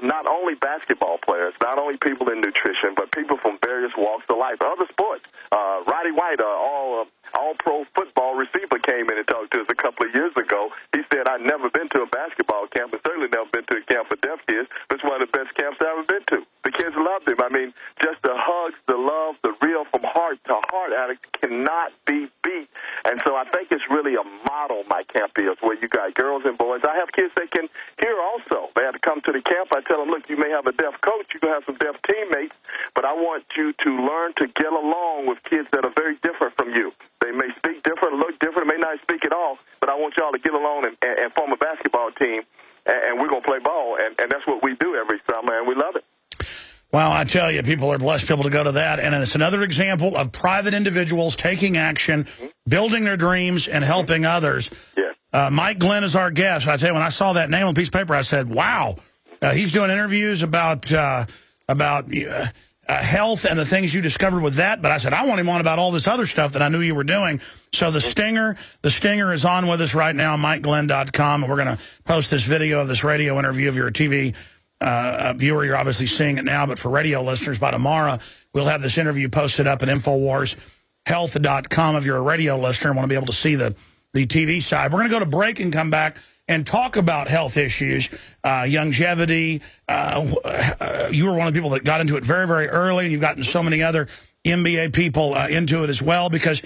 not only basketball players, not only people in nutrition, but people from various walks of life, other sports. Roddy White, all-pro football receiver, came in and talked to us a couple of years ago. He said, I've never been to a basketball camp, and certainly never been to a camp for deaf kids, but it's one of the best camps I've ever been to. The kids loved him. I mean, just the hugs, the love, the real from heart to heart, Alex, cannot be beat. And so I think it's really a model, my camp is, where you got girls and boys. I have kids that can hear also. They have to come to the camp. I tell them, look, you may have a deaf coach, you can have some deaf teammates, but I want you to learn to get along with kids that are very different from you. They may speak different, look different, may not speak at all, but I want y'all to get along and form a basketball team, and we're going to play ball, and that's what we do every summer, and we love it. Well, I tell you, people are blessed to be able to go to that. And it's another example of private individuals taking action, building their dreams, and helping others. Yeah. Mike Glenn is our guest. I tell you, when I saw that name on a piece of paper, I said, wow. He's doing interviews about health and the things you discovered with that. But I said, I want him on about all this other stuff that I knew you were doing. So the Stinger is on with us right now, MikeGlenn.com. And we're going to post this video of this radio interview. If you're a TV viewer, you're obviously seeing it now, but for radio listeners, by tomorrow, we'll have this interview posted up at InfoWarsHealth.com. If you're a radio listener and want to be able to see the TV side. We're going to go to break and come back and talk about health issues, longevity. You were one of the people that got into it very, very early, and you've gotten so many other NBA people into it as well, because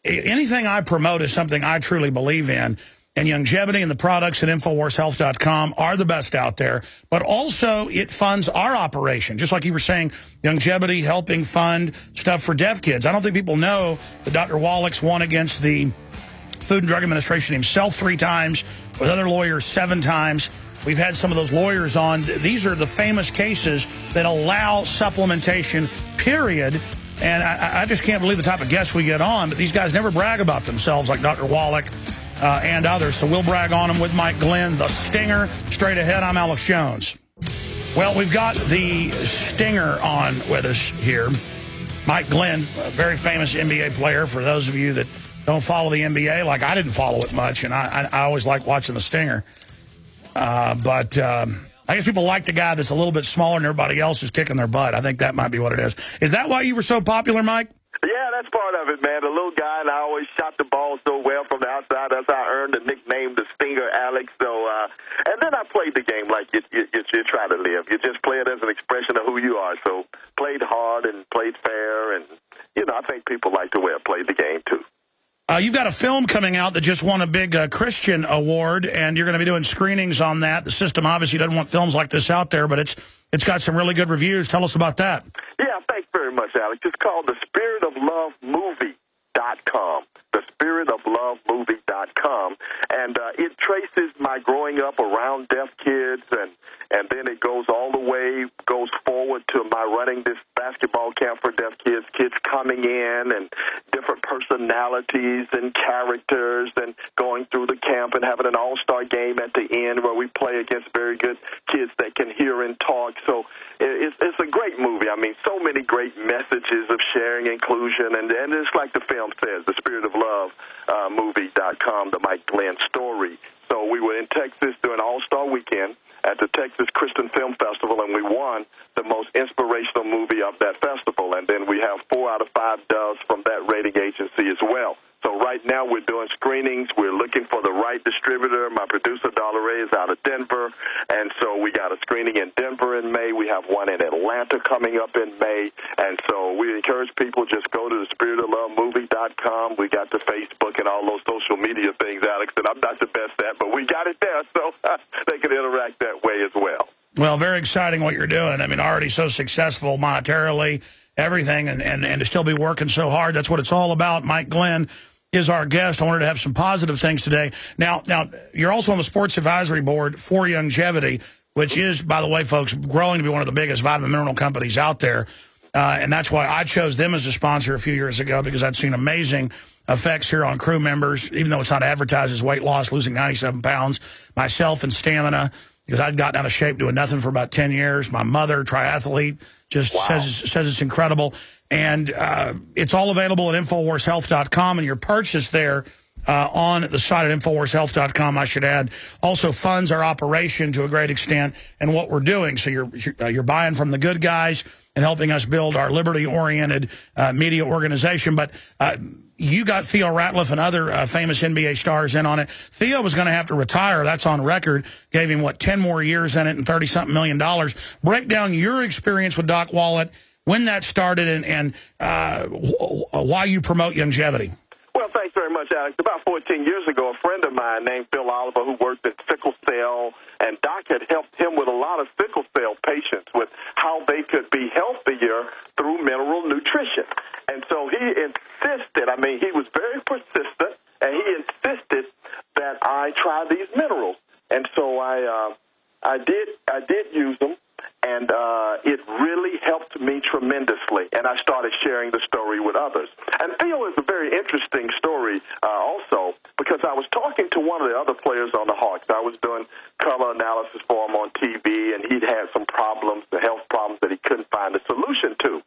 anything I promote is something I truly believe in. And longevity and the products at InfoWarsHealth.com are the best out there. But also, it funds our operation. Just like you were saying, longevity helping fund stuff for deaf kids. I don't think people know that Dr. Wallach's won against the Food and Drug Administration himself 3 times, with other lawyers 7 times. We've had some of those lawyers on. These are the famous cases that allow supplementation, period. And I just can't believe the type of guests we get on. But these guys never brag about themselves like Dr. Wallach and others. So we'll brag on them with Mike Glenn, the Stinger. Straight ahead, I'm Alex Jones. Well, we've got the Stinger on with us here. Mike Glenn, a very famous NBA player. For those of you that don't follow the NBA, like I didn't follow it much, and I always like watching the Stinger. But I guess people like the guy that's a little bit smaller than everybody else who's kicking their butt. I think that might be what it is. Is that why you were so popular, Mike? Yeah, that's part of it, man. The little guy, and I always shot the ball so well from the outside. That's how I earned the nickname, the Stinger, Alex. So, and then I played the game like you try to live. You just play it as an expression of who you are. So played hard and played fair, and, you know, I think people like the way I played the game, too. You've got a film coming out that just won a big Christian award, and you're going to be doing screenings on that. The system obviously doesn't want films like this out there, but it's got some really good reviews. Tell us about that. Yeah, thanks very much, Alex. It's called The Spirit of Love Movie.com. TheSpiritOfLoveMovie.com. And it traces my growing up around deaf kids, and then it goes all the way, goes forward to my running this basketball camp for deaf kids, kids coming in and different personalities and characters, and going through the camp and having an all-star game at the end where we play against very good kids that can hear and talk. So it's a great movie. I mean, so many great messages of sharing, inclusion, and it's like the film says, The Spirit of Love Movie.com, the Mike Glenn story. So we were in Texas during All-Star Weekend at the Texas Christian Film Festival, and we won the most inspirational movie of that festival. And then we have 4 out of 5 doves from that rating agency as well. So right now we're doing screenings. We're looking for the right distributor. My producer, Dollar is out of Denver. And so we got a screening in Denver in May. We have one in Atlanta coming up in May. And so we encourage people, just go to the spiritoflovemovie.com. We got the Facebook and all those social media things, Alex, that I'm not the best at, but we got it there, so they can interact that way as well. Well, very exciting what you're doing. I mean, already so successful monetarily, everything, and to still be working so hard. That's what it's all about. Mike Glenn is our guest. I wanted to have some positive things today. Now, you're also on the Sports Advisory Board for Longevity, which is, by the way, folks, growing to be one of the biggest vitamin mineral companies out there. And that's why I chose them as a sponsor a few years ago, because I'd seen amazing effects here on crew members, even though it's not advertised as weight loss, losing 97 pounds, myself and stamina, because I'd gotten out of shape doing nothing for about 10 years. My mother, triathlete, just says it's incredible. And it's all available at InfoWarsHealth.com, and your purchase there on the site at InfoWarsHealth.com, I should add, also funds our operation to a great extent and what we're doing. So you're buying from the good guys and helping us build our liberty-oriented media organization. But you got Theo Ratliff and other famous NBA stars in on it. Theo was going to have to retire. That's on record. Gave him, 10 more years in it and $30-something million. Break down your experience with Doc Wallet, when that started, and why you promote longevity. Well, thanks very much, Alex. About 14 years ago, a friend of mine named Phil Oliver, who worked at sickle cell, and Doc had helped him with a lot of sickle cell patients with how they could be healthier through mineral nutrition. And so he insisted, he was very persistent, and he insisted that I try these minerals. And so I did use them, and it really helped me tremendously, and I started sharing the story with others. And Theo is a very interesting story also, because I was talking to one of the other players on the Hawks. I was doing color analysis for him on TV, and he'd had some problems, the health problems that he couldn't find a solution to.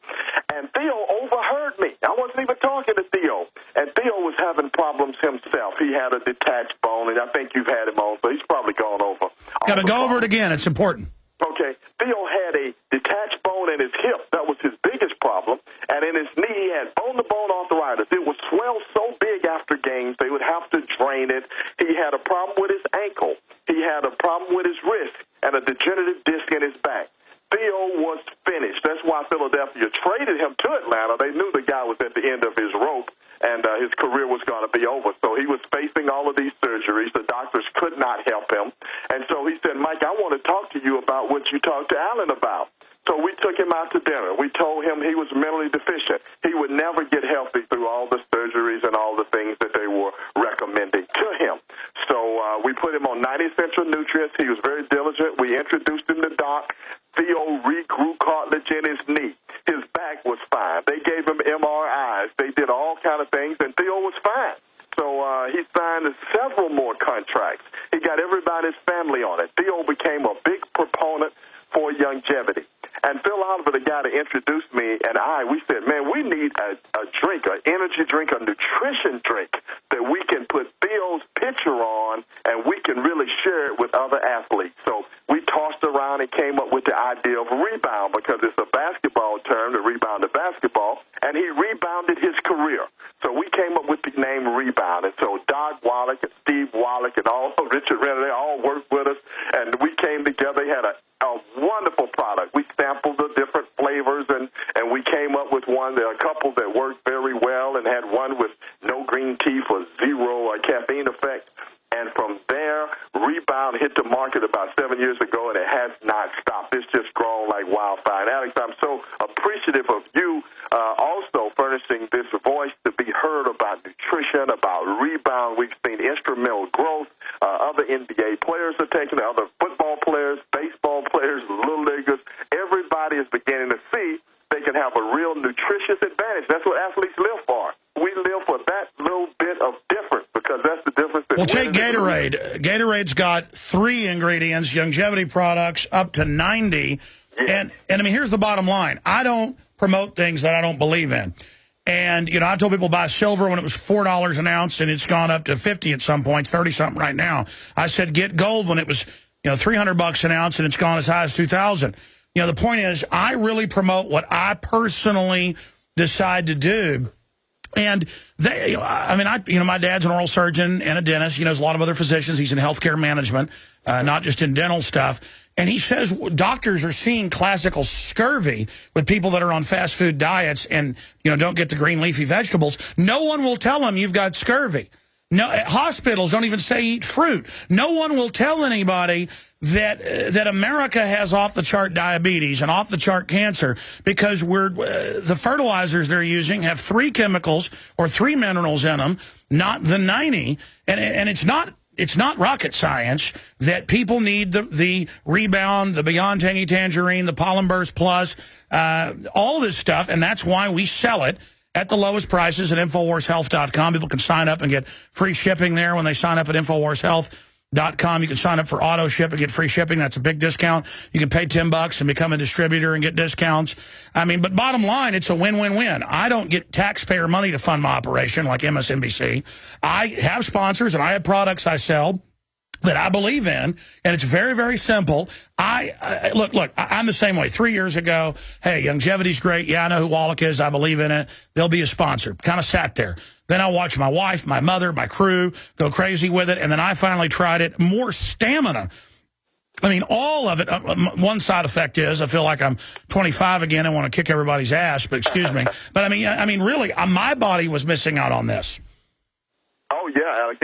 And Theo overheard me. I wasn't even talking to Theo. And Theo was having problems himself. He had a detached bone, and I think you've had him on, so he's probably gone over. Got to go over it again. It's important. Okay. Theo had a detached bone in his hip. That was his biggest problem. And in his knee, he had bone-to-bone arthritis. It would swell so big after games, they would have to drain it. He had a problem with his ankle. He had a problem with his wrist and a degenerative disc in his back. Theo was finished. That's why Philadelphia traded him to Atlanta. They knew the guy was at the end of his rope, and his career was going to be over. So he was facing all of these surgeries. The doctors could not help him. And so he said, Mike, I want to talk to you about what you talked to Alan about. So we took him out to dinner. We told him he was mentally deficient. He would never get healthy through all the surgeries and all the things that they were recommending to him. So we put him on 90 essential nutrients. He was very diligent. We introduced him to Doc. Theo regrew cartilage in his knee. His back was fine. They gave him MRIs. They did all kind of things, and Theo was fine. So he signed several more contracts. He got everybody's family on it. Theo became a big proponent for longevity. And Phil Oliver, the guy that introduced me, and we said, man, we need a drink, an energy drink, a nutrition drink that we can put Theo's picture on, and we can really share it with other athletes. So we tossed around and came up with the idea of rebound, because it's a basketball term, to rebound to basketball, and he rebounded his career. So we came up with the name Rebound. And so Doc Wallach and Steve Wallach and all Richard Renner, they all worked with us, and we came together. They had a wonderful product. We sampled the different flavors, and we came up with one. There are a couple that worked very well, and had one with no green tea for zero caffeine effect. And from there, Rebound hit the market about 7 years ago, and it has not stopped. It's just grown like wildfire. And Alex, I'm so appreciative of you also furnishing this voice to be heard about nutrition, about Rebound. We've seen instrumental growth. Other NBA players are taking it, other football players, baseball players, little leaguers. Everybody is beginning to see they can have a real nutritious advantage. That's what athletes live for. We live for that little bit of difference, because that's the difference. Well, take Gatorade. Gatorade's got 3 ingredients, longevity products, up to 90. Yeah. And here's the bottom line. I don't promote things that I don't believe in. And, I told people buy silver when it was $4 an ounce, and it's gone up to 50 at some points, 30-something right now. I said get gold when it was, $300 an ounce, and it's gone as high as 2,000. The point is, I really promote what I personally decide to do. And they, I mean, my dad's an oral surgeon and a dentist. He knows a lot of other physicians. He's in healthcare management, not just in dental stuff. And he says doctors are seeing classical scurvy with people that are on fast food diets and, don't get the green leafy vegetables. No one will tell them you've got scurvy. No, hospitals don't even say eat fruit. No one will tell anybody that America has off-the-chart diabetes and off-the-chart cancer because the fertilizers they're using have 3 chemicals or 3 minerals in them, not the 90. And it's not rocket science that people need the Rebound, the Beyond Tangy Tangerine, the Pollen Burst Plus, all this stuff, and that's why we sell it at the lowest prices at InfoWarsHealth.com. People can sign up and get free shipping there when they sign up at InfoWarsHealth.com. You can sign up for auto ship and get free shipping. That's a big discount. You can pay $10 and become a distributor and get discounts. I mean, but bottom line, it's a win-win-win. I don't get taxpayer money to fund my operation like MSNBC. I have sponsors and I have products I sell that I believe in, and it's very, very simple. Look, I'm the same way. 3 years ago, hey, longevity's great. Yeah, I know who Wallach is. I believe in it. They'll be a sponsor. Kind of sat there. Then I watched my wife, my mother, my crew go crazy with it, and then I finally tried it. More stamina. I mean, all of it. One side effect is I feel like I'm 25 again and want to kick everybody's ass, but excuse me. But I mean, really, my body was missing out on this. Oh, yeah, Alex.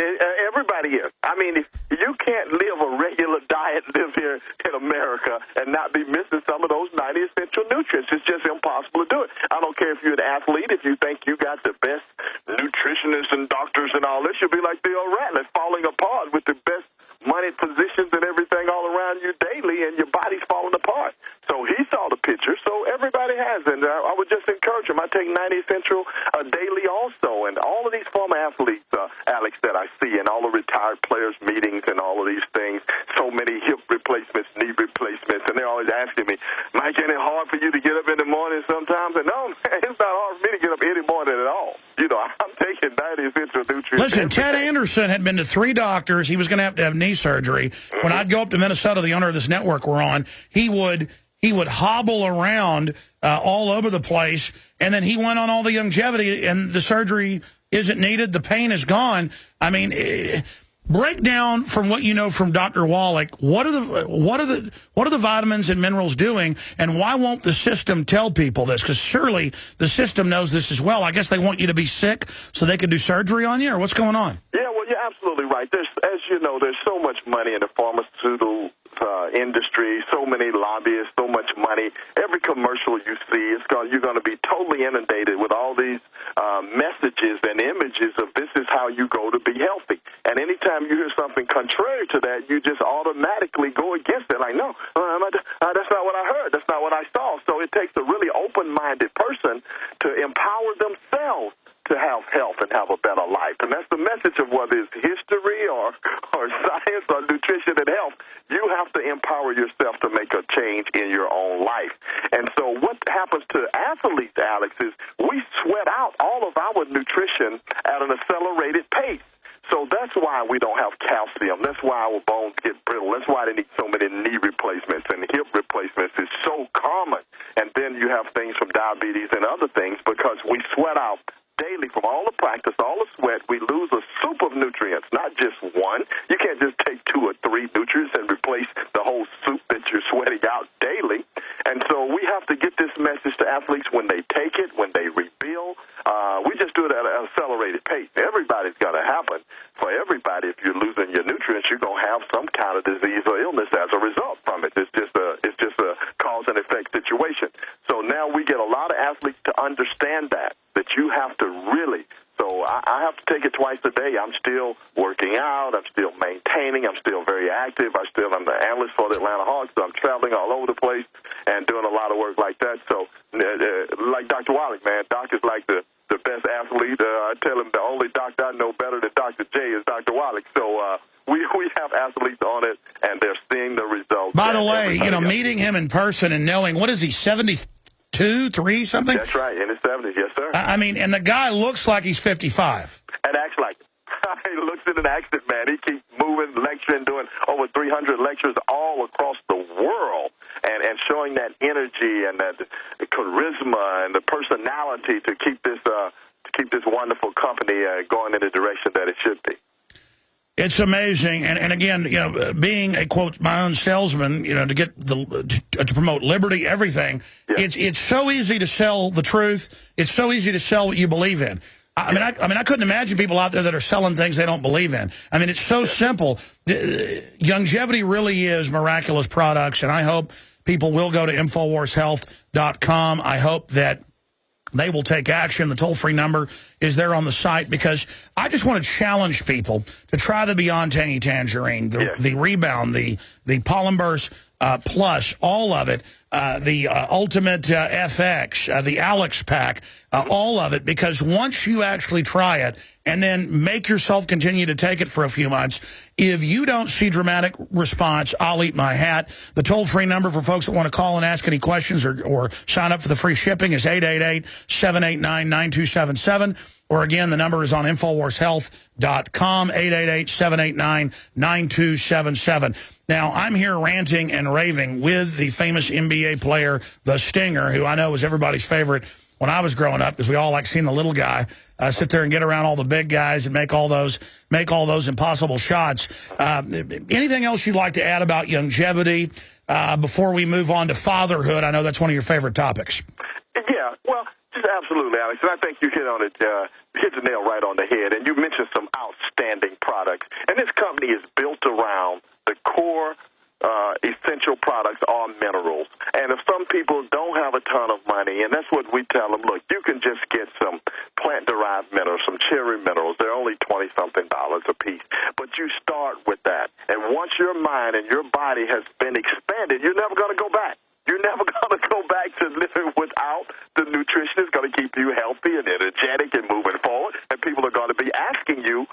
Everybody is. I mean, you can't live a regular diet, live here in America, and not be missing some of those 90 essential nutrients. It's just impossible to do it. I don't care if you're an athlete, if you think you got the best nutritionists and doctors and all this, you'll be like Bill Ratliff falling apart with the best money positions and everything all around you daily, and your body's falling apart. So he saw the picture, so everybody has. And I would just encourage him. I take 90 Essential daily also, and all of these former athletes, Alex, that I see, and all the retired players' meetings and all of these things, so many hip replacements, knee replacements, and they're always asking me, Mike, isn't it hard for you to get up in the morning sometimes? And no, man, it's not hard for me to get up any morning at all. I'm taking 90 Essential nutrients. Listen, Ted Anderson had been to 3 doctors. He was going to have knee surgery. Mm-hmm. When I'd go up to Minnesota, the owner of this network we're on, he would hobble around all over the place, and then he went on all the longevity, and the surgery isn't needed. The pain is gone. I mean, break down from what you know from Dr. Wallach. What are the vitamins and minerals doing, and why won't the system tell people this? Because surely the system knows this as well. I guess they want you to be sick so they can do surgery on you, or what's going on? Yeah, well, you're absolutely right. As you know, there's so much money in the pharmaceutical industry, so many lobbyists, so much money. Every commercial you see, you're going to be totally inundated with all these messages and images of this is how you go to be healthy. And anytime you hear something contrary to that, you just automatically go against it. Like, no, that's not what I heard. That's not what I saw. So it takes a really open-minded person to empower themselves to have health and have a better life. And that's the message of whether it's history or science or nutrition and health. You have to empower yourself to make a change in your own life. And so what happens to athletes, Alex, is we sweat out all of our nutrition at an accelerated pace. So that's why we don't have calcium. That's why our bones get brittle. That's why they need so many knee replacements and hip replacements. It's so common. And then you have things from diabetes and other things because we sweat out daily from all the practice, all the sweat. We lose a soup of nutrients, not just one. You can't just take 2 or 3 nutrients and replace the whole soup that you're sweating out daily. And so we have to get this message to athletes when they take it, when they rebuild. We just do it at an accelerated pace. Everybody's going to happen. For everybody, if you're losing your nutrients, you're going to have some kind of disease or illness as a result from it. It's just a cause and effect situation. So now we get a lot of athletes to understand that you have to really. So I have to take it twice a day. I'm still working out. I'm still maintaining. I'm still very active. I'm the analyst for the Atlanta Hawks, so I'm traveling all over the place and doing a lot of work like that. So like Dr. Wallach, man, Doc is like the best athlete. I tell him the only doctor I know better than Dr. J is Dr. Wallach. So we have athletes on it, and they're seeing the results. By the way, meeting him in person and knowing, what is he, 72, 3, something? That's right, in his 70s, yes, sir. I mean, and the guy looks like he's 55. And acts like it. He looks in an accent, man. He keeps moving, lecturing, doing over 300 lectures all across the world, and showing that energy and that charisma and the personality to keep keep this wonderful company going in the direction that it should be. It's amazing, and again, you know, being a quote my own salesman, you know, to get to promote liberty, everything. Yeah. It's so easy to sell the truth. It's so easy to sell what you believe in. I mean, I couldn't imagine people out there that are selling things they don't believe in. I mean, it's so simple. Longevity really is miraculous products, and I hope people will go to InfoWarsHealth.com. I hope that they will take action. The toll-free number is there on the site, because I just want to challenge people to try the Beyond Tangy Tangerine, the Rebound, the Pollen Burst Plus, all of it, the Ultimate FX, the Alex Pack, all of it, because once you actually try it and then make yourself continue to take it for a few months, if you don't see dramatic response, I'll eat my hat. The toll-free number for folks that want to call and ask any questions or sign up for the free shipping is 888-789-9277. Or again, the number is on InfoWarsHealth.com, 888-789-9277. Now, I'm here ranting and raving with the famous NBA player, the Stinger, who I know was everybody's favorite when I was growing up, because we all like seeing the little guy sit there and get around all the big guys and make all those impossible shots. Anything else you'd like to add about longevity before we move on to fatherhood? I know that's one of your favorite topics. Yeah, well, just absolutely, Alex. And I think you hit on it, hit the nail right on the head. And you mentioned some outstanding products. And this company is built around the core essential products are minerals. And if some people don't have a ton of money, and that's what we tell them, look, you can just get some plant-derived minerals, some cherry minerals. They're only $20-something a piece. But you start with that. And once your mind and your body has been expanded, you're never going to go back. You're never going to go back to living without the nutrition. It's going to keep you healthy and energetic and moving forward. And people are going to be asking you,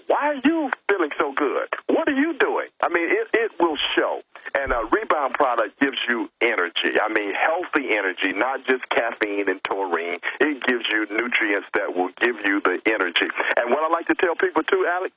why are you feeling so good? What are you doing? I mean, it will show. And a Rebound product gives you energy. I mean, healthy energy, not just caffeine and taurine. It gives you nutrients that will give you the energy. And what I like to tell people, too, Alex,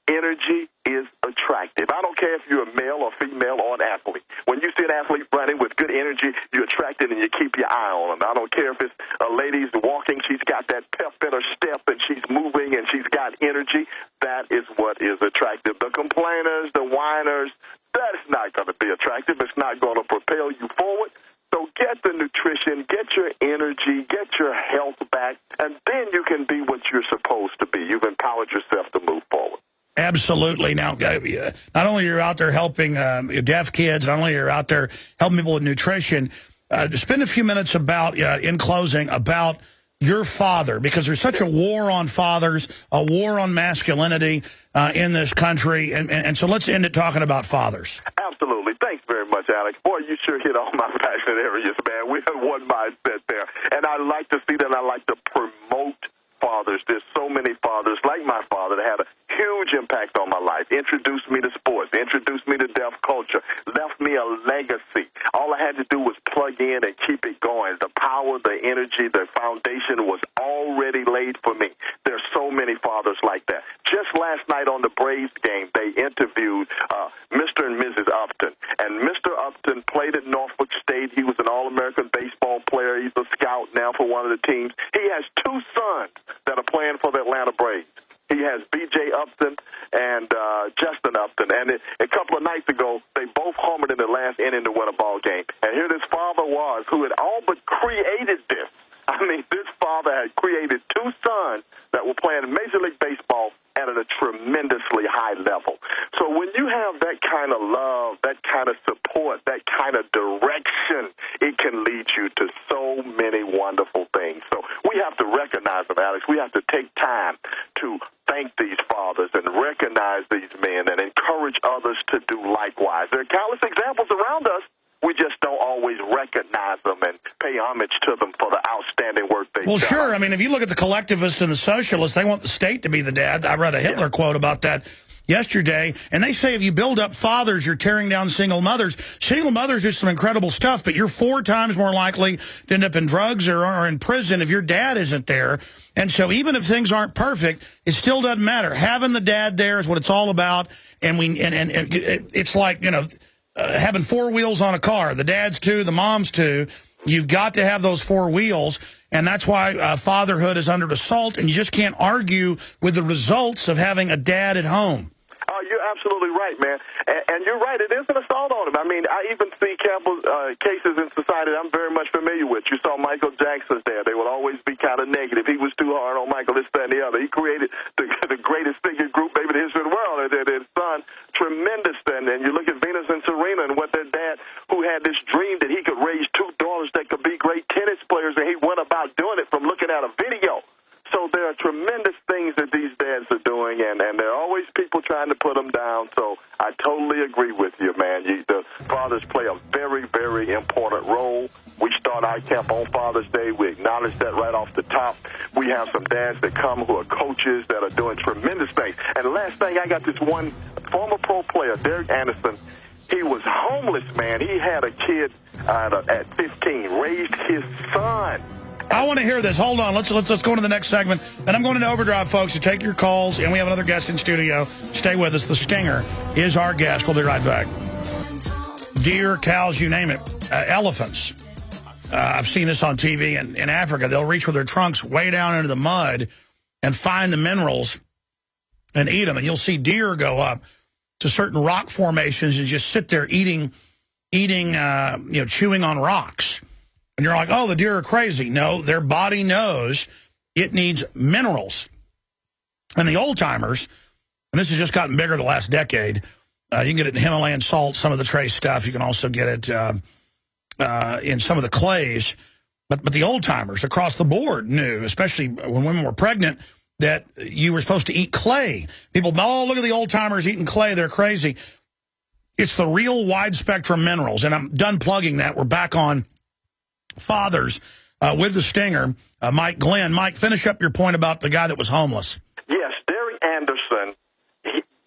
energy is attractive. I don't care if you're a male or female or an athlete. When you see an athlete running with good energy, you attract it and you keep your eye on them. I don't care if it's a lady's walking, she's got that pep in her step and she's moving and she's got energy. That is what is attractive. The complainers, the whiners, that's not going to be attractive. It's not going to propel you forward. So get the nutrition, get your energy, get your health back, and then you can be what you're supposed to be. You've empowered yourself to move forward. Absolutely. Now, not only are you out there helping deaf kids, not only are you out there helping people with nutrition, spend a few minutes about, in closing, about your father, because there's such a war on fathers, a war on masculinity in this country. And so let's end it talking about fathers. Absolutely. Thanks very much, Alex. Boy, you sure hit all my passionate areas, man. We have one mindset there. And I like to see that. I like to promote fathers. There's so many fathers, like my father, that had a huge impact on my life. Introduced me to sports, introduced me to deaf culture, left me a legacy. All I had to do was plug in and keep it going. The power, the energy, the foundation was already laid for me. There's so many fathers like that. Just last night on the Braves game, they interviewed Mr. and Mrs. Upton. And Mr. Upton played at Norfolk State. He was an All-American baseball player. He's a scout now for one of the teams. He has two sons that are playing for the Atlanta Braves. He has B.J. Upton and Justin Upton. And a couple of nights ago, they both homered in the last inning to win a ball game. And here this father was, who had all but created this. I mean, this father had created two sons that were playing Major League Baseball at a tremendously high level. So when you have that kind of love, that kind of support, that kind of direction, it can lead you to so many wonderful things. So we have to recognize them, Alex. We have to take time to thank these fathers and recognize these men and encourage others to do likewise. There are countless examples around us. We just don't always recognize them and pay homage to them for the outstanding work they've done. Well, sure. I mean, if you look at the collectivists and the socialists, they want the state to be the dad. I read a Hitler quote about that yesterday, and they say if you build up fathers, you're tearing down single mothers. Single mothers do some incredible stuff, but you're 4 times more likely to end up in drugs or in prison if your dad isn't there. And so even if things aren't perfect, it still doesn't matter. Having the dad there is what it's all about. And it's like, having 4 wheels on a car. The dad's 2, the mom's 2. You've got to have those four wheels, and that's why fatherhood is under assault, and you just can't argue with the results of having a dad at home. You're absolutely right, man. And you're right. It is an assault on him. I mean, I even see cases in society that I'm very much familiar with. You saw Michael Jackson's there. They would always be kind of negative. He was too hard on Michael, this, that, and the other. He created the greatest figure group maybe in the history of the world. And his son, tremendous. And you look at Venus and Serena and what their dad, who had this dream that he could raise two daughters that could be great tennis players, and he went about doing it from looking at a video. So there are tremendous things that these dads are doing, and there are always people trying to put them down. So I totally agree with you, man. The fathers play a very, very important role. We start our camp on Father's Day. We acknowledge that right off the top. We have some dads that come who are coaches that are doing tremendous things. And the last thing, I got this one former pro player, Derek Anderson. He was homeless, man. He had a kid at 15, raised his son. I want to hear this. Hold on. Let's go into the next segment. Then I'm going into overdrive, folks, to take your calls, and we have another guest in studio. Stay with us. The Stinger is our guest. We'll be right back. Deer, cows, you name it. Elephants. I've seen this on TV in Africa. They'll reach with their trunks way down into the mud and find the minerals and eat them. And you'll see deer go up to certain rock formations and just sit there eating, chewing on rocks. And you're like, oh, the deer are crazy. No, their body knows it needs minerals. And the old-timers, and this has just gotten bigger the last decade, you can get it in Himalayan salt, some of the trace stuff. You can also get it in some of the clays. But the old-timers across the board knew, especially when women were pregnant, that you were supposed to eat clay. People, oh, look at the old-timers eating clay. They're crazy. It's the real wide-spectrum minerals. And I'm done plugging that. We're back on fathers with the Stinger, Mike Glenn. Mike, finish up your point about the guy that was homeless. Yes, Derek Anderson.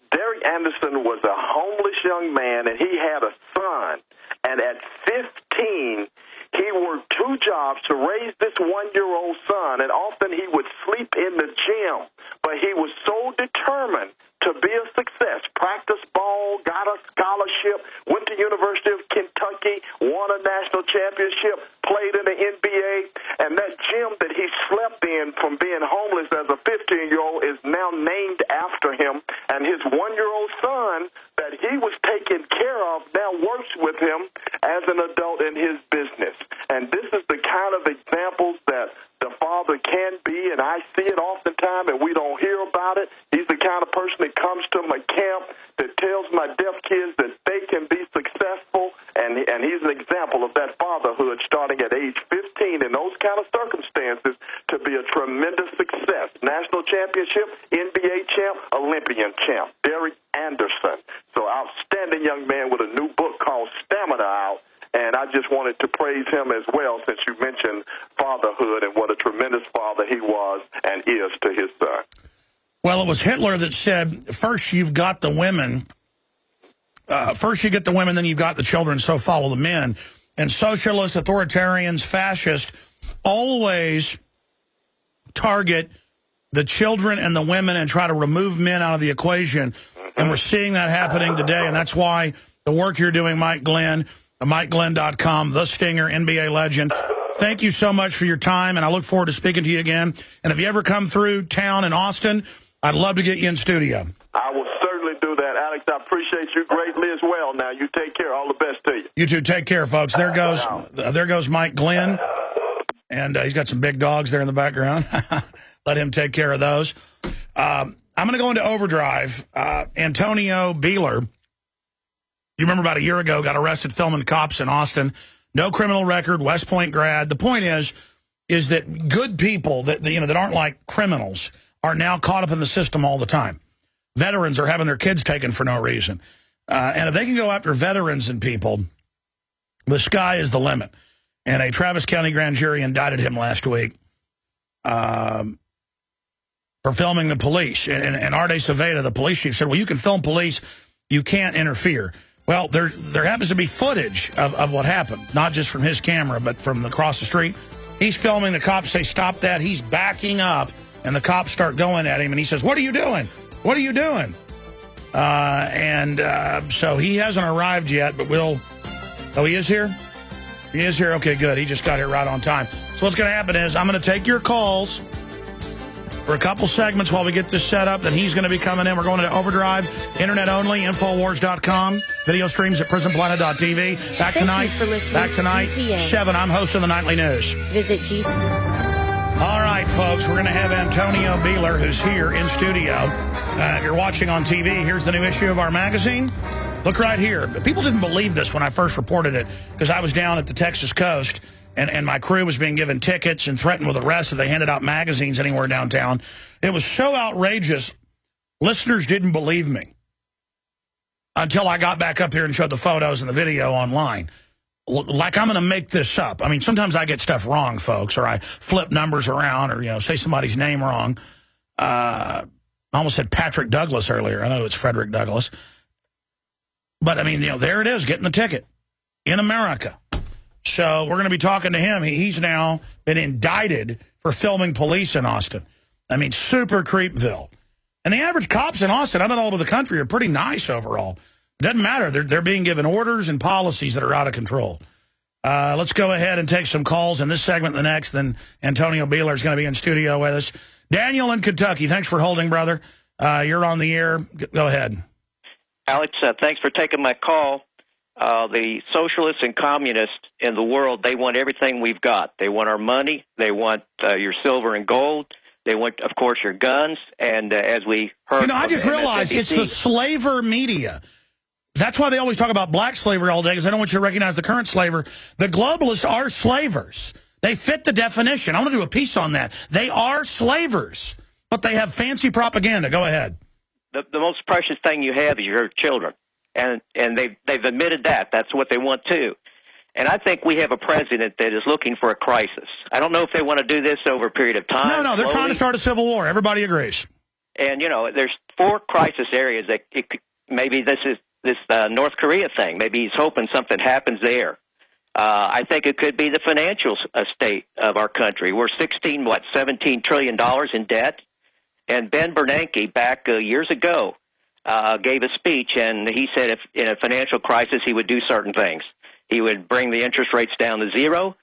Derek Anderson was a homeless young man, and he had a son. And at 15, he worked two jobs to raise this one-year-old son, and often he would sleep in the gym. But he was so determined to be a success, practiced ball, got a scholarship, went to University of Kentucky, won a national championship, played in the NBA, and that gym that he slept in from being homeless as a 15-year-old is now named after him, and his one-year-old son that he was taking care of now works with him as an adult in his business. And this is the kind of examples that the father can be, and I see it oftentimes, and we don't hear about it. He's the kind of person that comes to my camp that tells my deaf kids that they can be successful, and he's an example of that fatherhood starting at age 15 in those kind of circumstances to be a tremendous success. National championship, NBA champ, Olympian champ, Derek Anderson. So outstanding young man with a new book called Stamina out. And I just wanted to praise him as well, since you mentioned fatherhood and what a tremendous father he was and is to his son. Well, it was Hitler that said, first you've got the women, first you get the women, then you've got the children, so follow the men. And socialists, authoritarians, fascists always target the children and the women and try to remove men out of the equation. And we're seeing that happening today, and that's why the work you're doing, Mike Glenn, MikeGlenn.com, The Stinger, NBA legend. Thank you so much for your time, and I look forward to speaking to you again. And if you ever come through town in Austin, I'd love to get you in studio. I will certainly do that, Alex. I appreciate you greatly as well. Now, you take care. All the best to you. You too. Take care, folks. There goes Mike Glenn, and he's got some big dogs there in the background. Let him take care of those. I'm going to go into overdrive. Antonio Beeler, you remember about a year ago, got arrested filming cops in Austin. No criminal record, West Point grad. The point is that good people that aren't like criminals are now caught up in the system all the time. Veterans are having their kids taken for no reason. And if they can go after veterans and people, the sky is the limit. And a Travis County grand jury indicted him last week for filming the police. And Arde Saveda, the police chief, said, well, you can film police, you can't interfere. Well, there happens to be footage of what happened, not just from his camera, but from across the street. He's filming. The cops say, stop that. He's backing up, and the cops start going at him, and he says, what are you doing? What are you doing? So he hasn't arrived yet, but oh, he is here? He is here? Okay, good. He just got here right on time. So what's going to happen is I'm going to take your calls for a couple segments while we get this set up. Then he's going to be coming in. We're going to Overdrive, internet only, Infowars.com, video streams at prisonplanet.tv. Back tonight, GCN. 7. I'm hosting the Nightly News. Visit All right, folks, we're going to have Antonio Beeler, who's here in studio. If you're watching on TV, here's the new issue of our magazine. Look right here. People didn't believe this when I first reported it because I was down at the Texas coast and my crew was being given tickets and threatened with arrest if they handed out magazines anywhere downtown. It was so outrageous, listeners didn't believe me until I got back up here and showed the photos and the video online. Like I'm going to make this up. I mean, sometimes I get stuff wrong, folks, or I flip numbers around or, say somebody's name wrong. I almost said Patrick Douglas earlier. I know it's Frederick Douglass. But, I mean, there it is, getting the ticket in America. So we're going to be talking to him. He's now been indicted for filming police in Austin. I mean, super creepville. And the average cops in Austin, I've been all over the country, are pretty nice overall. Doesn't matter. They're being given orders and policies that are out of control. Let's go ahead and take some calls in this segment and the next. Then Antonio Beeler is going to be in studio with us. Daniel in Kentucky, thanks for holding, brother. You're on the air. Go ahead. Alex, thanks for taking my call. The socialists and communists in the world, they want everything we've got. They want our money. They want your silver and gold. They want, of course, your guns. And as we heard... I just realized it's the slaver media. That's why they always talk about black slavery all day, because they don't want you to recognize the current slaver. The globalists are slavers. They fit the definition. I want to do a piece on that. They are slavers, but they have fancy propaganda. Go ahead. The most precious thing you have is your children. And they've admitted that. That's what they want, too. And I think we have a president that is looking for a crisis. I don't know if they want to do this over a period of time. No, they're trying to start a civil war. Everybody agrees. And, there's 4 crisis areas that maybe this is this North Korea thing. Maybe he's hoping something happens there. I think it could be the financial state of our country. We're $17 trillion in debt. And Ben Bernanke, back years ago, gave a speech, and he said if in a financial crisis he would do certain things. He would bring the interest rates down to zero.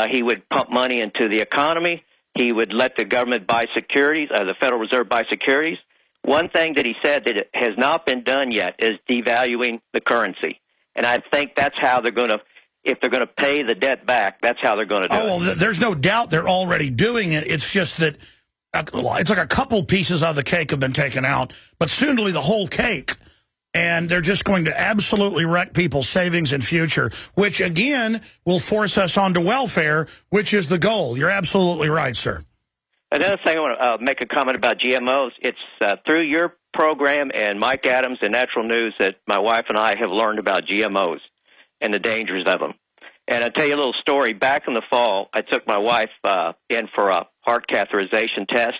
He would pump money into the economy. He would let the government buy securities, the Federal Reserve buy securities. One thing that he said that has not been done yet is devaluing the currency. And I think that's how they're going to, if they're going to pay the debt back, that's how they're going to do it. Oh, well, there's no doubt they're already doing it. It's just that it's like a couple pieces of the cake have been taken out, but soon to be the whole cake. And they're just going to absolutely wreck people's savings and future, which, again, will force us onto welfare, which is the goal. You're absolutely right, sir. Another thing I want to make a comment about GMOs. It's through your program and Mike Adams and Natural News that my wife and I have learned about GMOs and the dangers of them. And I'll tell you a little story. Back in the fall, I took my wife in for a heart catheterization test.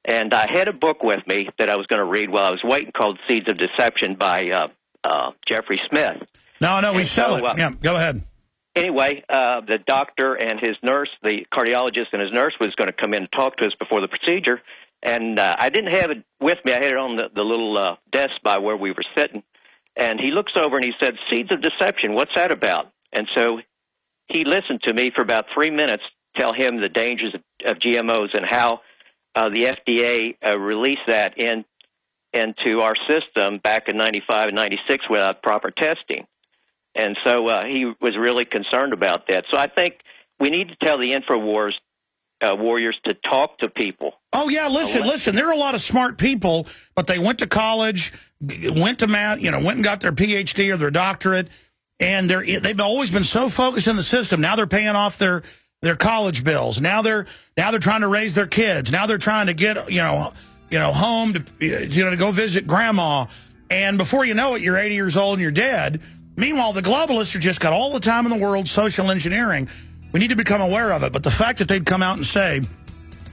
And I had a book with me that I was going to read while I was waiting called Seeds of Deception by Jeffrey Smith. No, we sell it. Yeah, go ahead. Anyway, the doctor and his nurse, the cardiologist and his nurse was going to come in and talk to us before the procedure. And I didn't have it with me. I had it on the little desk by where we were sitting. And he looks over and he said, Seeds of Deception, what's that about? And so he listened to me for about 3 minutes, tell him the dangers of GMOs and how the FDA released that into our system back in 95 and 96 without proper testing. And so he was really concerned about that. So I think we need to tell the InfoWars warriors to talk to people. Oh, yeah, listen, there are a lot of smart people, but they went to college, went to went and got their PhD or their doctorate, and they've always been so focused in the system. Now they're paying off their college bills. Now they're trying to raise their kids. Now they're trying to get home to go visit grandma. And before you know it, you're 80 years old and you're dead. Meanwhile, the globalists have just got all the time in the world social engineering. We need to become aware of it. But the fact that they'd come out and say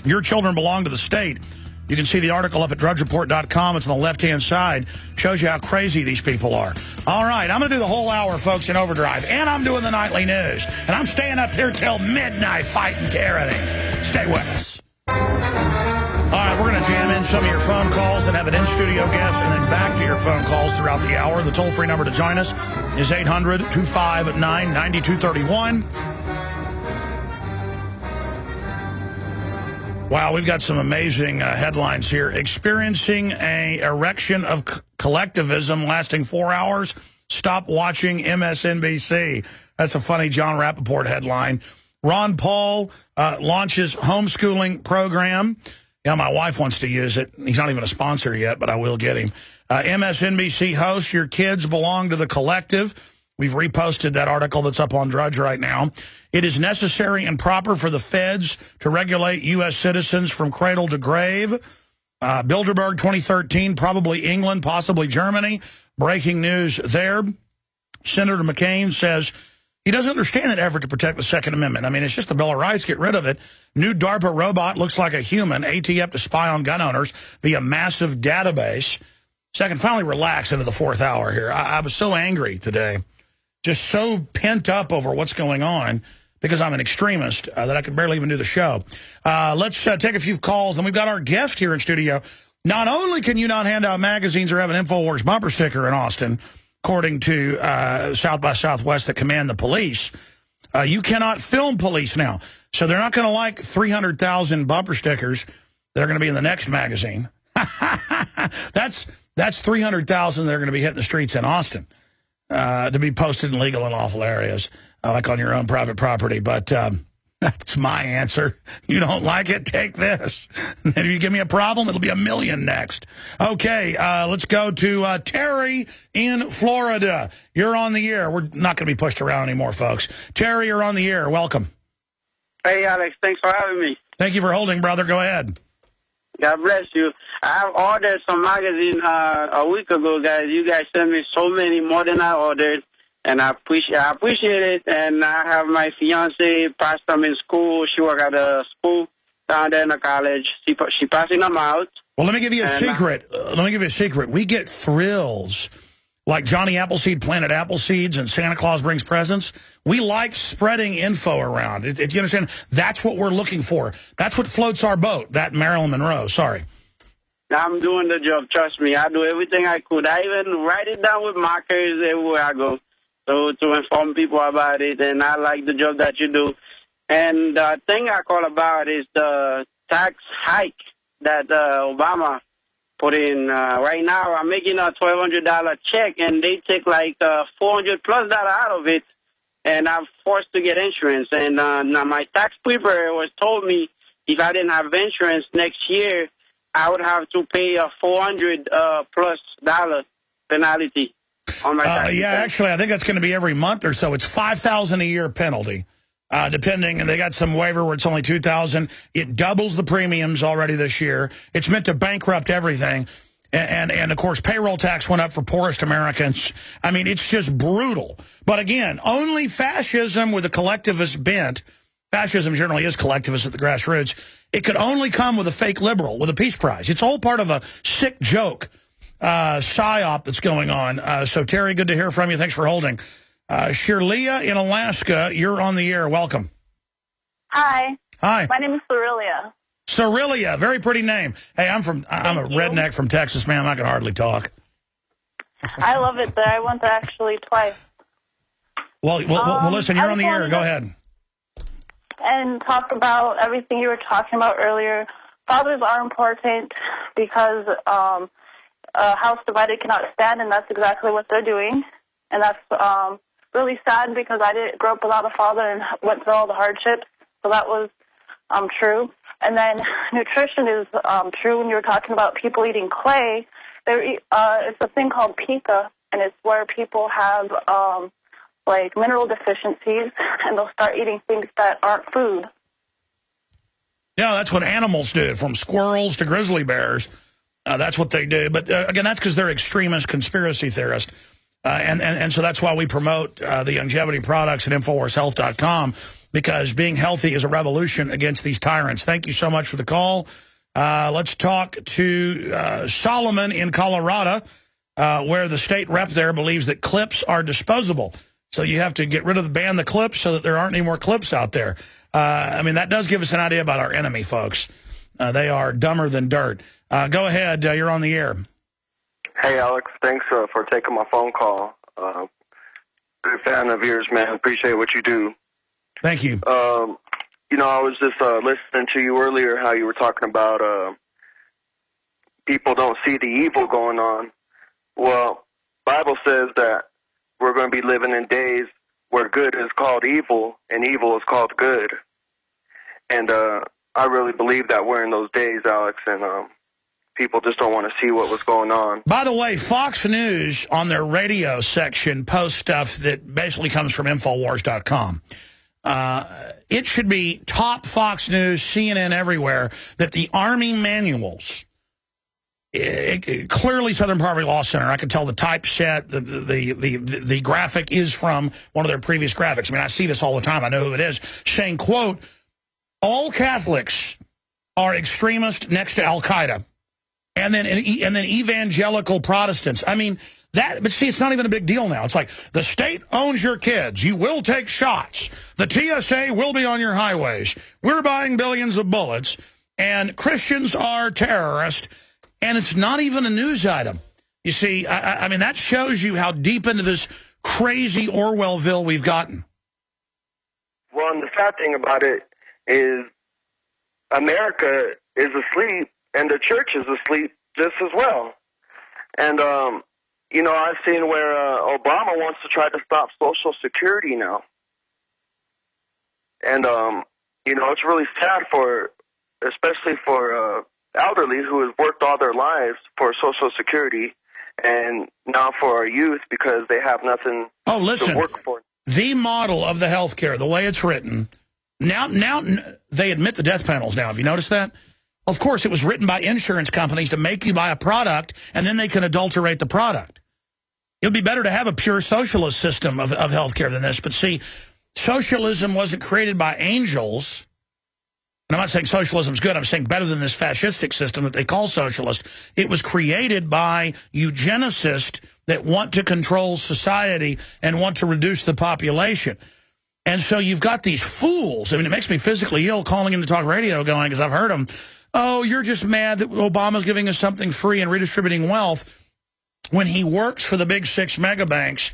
your children belong to the state. You can see the article up at drudgereport.com. It's on the left-hand side. Shows you how crazy these people are. All right, I'm going to do the whole hour, folks, in Overdrive. And I'm doing the nightly news. And I'm staying up here till midnight fighting tyranny. Stay with us. All right, we're going to jam in. in some of your phone calls and have an in-studio guest and then back to your phone calls throughout the hour. The toll-free number to join us is 800-259-9231. Wow, we've got some amazing headlines here. Experiencing an erection of collectivism lasting 4 hours. Stop watching MSNBC. That's a funny John Rappaport headline. Ron Paul launches homeschooling program. Yeah, my wife wants to use it. He's not even a sponsor yet, but I will get him. MSNBC host, your kids belong to the collective. We've reposted that article that's up on Drudge right now. It is necessary and proper for the feds to regulate U.S. citizens from cradle to grave. Bilderberg 2013, probably England, possibly Germany. Breaking news there. Senator McCain says he doesn't understand an effort to protect the Second Amendment. I mean, it's just the Bill of Rights. Get rid of it. New DARPA robot looks like a human. ATF to spy on gun owners via massive database. So I can finally relax into the fourth hour here. I was so angry today. Just so pent up over what's going on because I'm an extremist that I could barely even do the show. Let's take a few calls. And we've got our guest here in studio. Not only can you not hand out magazines or have an InfoWars bumper sticker in Austin, according to South by Southwest that command the police, you cannot film police now. So they're not going to like 300,000 bumper stickers that are going to be in the next magazine. That's 300,000 that are going to be hitting the streets in Austin. To be posted in legal and lawful areas, like on your own private property. But that's my answer. You don't like it? Take this. And if you give me a problem, it'll be 1 million next. Okay, let's go to Terry in Florida. You're on the air. We're not going to be pushed around anymore, folks. Terry, you're on the air. Welcome. Hey, Alex. Thanks for having me. Thank you for holding, brother. Go ahead. God bless you. I have ordered some magazine a week ago, guys. You guys sent me so many, more than I ordered, and I appreciate it. And I have my fiance passed them in school. She work at a school down there in the college. She passing them out. Well, let me give you a secret. Let me give you a secret. We get thrills like Johnny Appleseed planted apple seeds and Santa Claus brings presents. We like spreading info around. You understand? That's what we're looking for. That's what floats our boat, that Marilyn Monroe. Sorry. I'm doing the job. Trust me. I do everything I could. I even write it down with markers everywhere I go to inform people about it, and I like the job that you do. And the thing I call about is the tax hike that Obama put in. Right now, I'm making a $1,200 check, and they take like $400+ out of it, and I'm forced to get insurance. And now my tax preparer was told me if I didn't have insurance next year, I would have to pay a $400+ penalty on my tax. Yeah, actually, I think that's going to be every month or so. It's $5,000 a year penalty. Depending, and they got some waiver where it's only $2,000. It doubles the premiums already this year. It's meant to bankrupt everything. And of course, payroll tax went up for poorest Americans. I mean, it's just brutal. But again, only fascism with a collectivist bent, fascism generally is collectivist at the grassroots, it could only come with a fake liberal, with a peace prize. It's all part of a sick joke, psyop that's going on. So, Terry, good to hear from you. Thanks for holding. Shirlea in Alaska, you're on the air. Welcome. Hi. Hi. My name is Cerilia. Cerilia, very pretty name. Hey, I'm a redneck from Texas, man. I can hardly talk. I love it there. I went there actually twice. Well, listen, you're on the air. Go ahead. And talk about everything you were talking about earlier. Fathers are important because a house divided cannot stand, and that's exactly what they're doing. And that's really sad because I didn't grow up without a father and went through all the hardships. So that was true. And then nutrition is true when you were talking about people eating clay. It's a thing called pica, and it's where people have like mineral deficiencies, and they'll start eating things that aren't food. Yeah, that's what animals do, from squirrels to grizzly bears. That's what they do. But again, that's because they're extremist conspiracy theorists. And so that's why we promote the longevity products at InfoWarsHealth.com, because being healthy is a revolution against these tyrants. Thank you so much for the call. Let's talk to Solomon in Colorado, where the state rep there believes that clips are disposable. So you have to get rid of ban the clips so that there aren't any more clips out there. I mean, that does give us an idea about our enemy, folks. They are dumber than dirt. Go ahead. You're on the air. Hey, Alex. Thanks for taking my phone call. Good fan of yours, man. Appreciate what you do. Thank you. You know, I was just listening to you earlier, how you were talking about people don't see the evil going on. Well, Bible says that we're going to be living in days where good is called evil and evil is called good. And I really believe that we're in those days, Alex, and people just don't want to see what was going on. By the way, Fox News on their radio section posts stuff that basically comes from Infowars.com. It should be top Fox News, CNN, everywhere, that the Army manuals, clearly Southern Poverty Law Center, I can tell the typeset, the graphic is from one of their previous graphics. I mean, I see this all the time. I know who it is, saying, quote, all Catholics are extremists next to Al-Qaeda. And then evangelical Protestants. I mean, but see, it's not even a big deal now. It's like, the state owns your kids. You will take shots. The TSA will be on your highways. We're buying billions of bullets. And Christians are terrorists. And it's not even a news item. You see, I mean, that shows you how deep into this crazy Orwellville we've gotten. Well, and the sad thing about it is America is asleep, and the church is asleep just as well. And, you know, I've seen where Obama wants to try to stop Social Security now. And, you know, it's really sad especially for elderly who have worked all their lives for Social Security, and now for our youth because they have nothing to work for. The model of the health care, the way it's written, now they admit the death panels now. Have you noticed that? Of course, it was written by insurance companies to make you buy a product, and then they can adulterate the product. It would be better to have a pure socialist system of health care than this. But see, socialism wasn't created by angels. And I'm not saying socialism's good. I'm saying better than this fascistic system that they call socialist. It was created by eugenicists that want to control society and want to reduce the population. And so you've got these fools. I mean, it makes me physically ill calling into talk radio going, because I've heard them, oh, you're just mad that Obama's giving us something free and redistributing wealth when he works for the big 6 mega banks,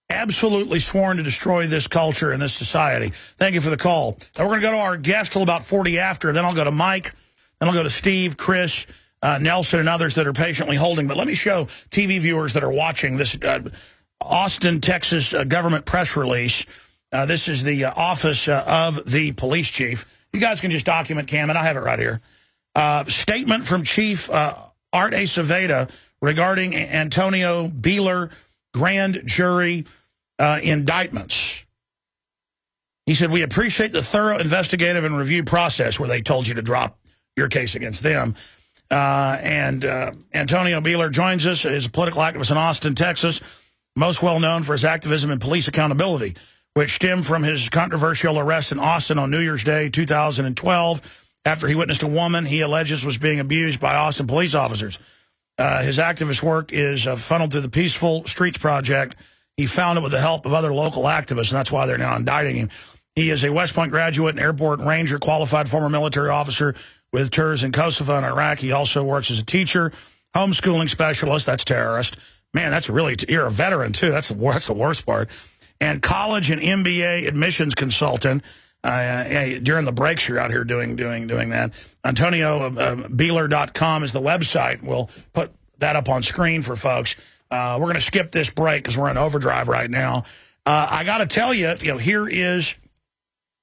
absolutely sworn to destroy this culture and this society. Thank you for the call. Now we're going to go to our guest till about 40 after. Then I'll go to Mike. Then I'll go to Steve, Chris, Nelson, and others that are patiently holding. But let me show TV viewers that are watching this Austin, Texas government press release. This is the office of the police chief. You guys can just document cam, and I have it right here. Statement from Chief Art Aceveda regarding Antonio Beeler grand jury indictments. He said, we appreciate the thorough investigative and review process where they told you to drop your case against them. Antonio Beeler joins us as a political activist in Austin, Texas, most well known for his activism in police accountability, which stemmed from his controversial arrest in Austin on New Year's Day 2012 after he witnessed a woman he alleges was being abused by Austin police officers. His activist work is funneled through the Peaceful Streets Project. He found it with the help of other local activists, and that's why they're now indicting him. He is a West Point graduate and airport ranger, qualified former military officer with tours in Kosovo and Iraq. He also works as a teacher, homeschooling specialist. That's terrorist. Man, that's really, you're a veteran, too. That's the worst part. And college and MBA admissions consultant. During the breaks, you're out here doing that. AntonioBeeler.com is the website. We'll put that up on screen for folks. We're going to skip this break because we're in overdrive right now. I got to tell you, here is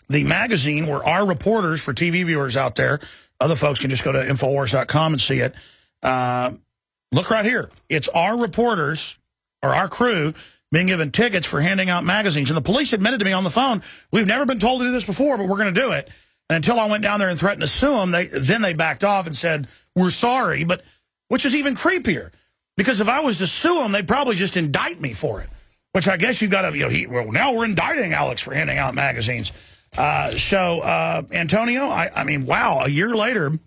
the magazine where our reporters, for TV viewers out there, other folks can just go to Infowars.com and see it. Look right here. It's our reporters, or our crew, being given tickets for handing out magazines. And the police admitted to me on the phone, we've never been told to do this before, but we're going to do it. And until I went down there and threatened to sue them, then they backed off and said, we're sorry, which is even creepier. Because if I was to sue them, they'd probably just indict me for it, which I guess you've got to, well, now we're indicting Alex for handing out magazines. Antonio, I mean, wow, a year later,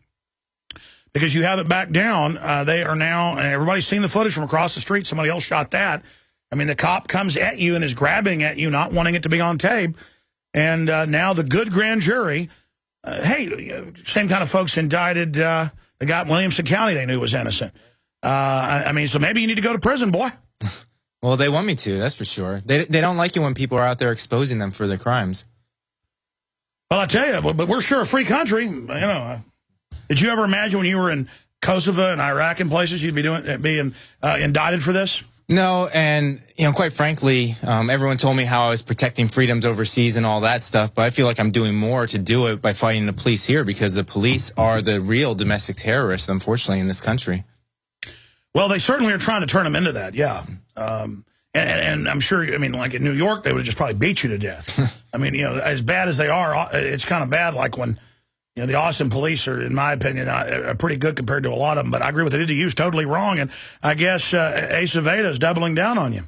because you have it back down, they are now, and everybody's seen the footage from across the street. Somebody else shot that. I mean, the cop comes at you and is grabbing at you, not wanting it to be on tape. And now the good grand jury hey, same kind of folks indicted the guy in Williamson County they knew was innocent. I mean, so maybe you need to go to prison, boy. Well, they want me to, that's for sure. They don't like it when people are out there exposing them for their crimes. Well, I tell you, but we're sure a free country. You know, did you ever imagine when you were in Kosovo and Iraq and places you'd be being indicted for this? No, and quite frankly, everyone told me how I was protecting freedoms overseas and all that stuff, but I feel like I'm doing more to do it by fighting the police here, because the police are the real domestic terrorists, unfortunately, in this country. Well, they certainly are trying to turn them into that, yeah. And I'm sure, I mean, like in New York, they would just probably beat you to death. I mean, as bad as they are, it's kind of bad, like when the Austin police are, in my opinion, are pretty good compared to a lot of them. But I agree with it. You's totally wrong. And I guess Ace Aveda is doubling down on you.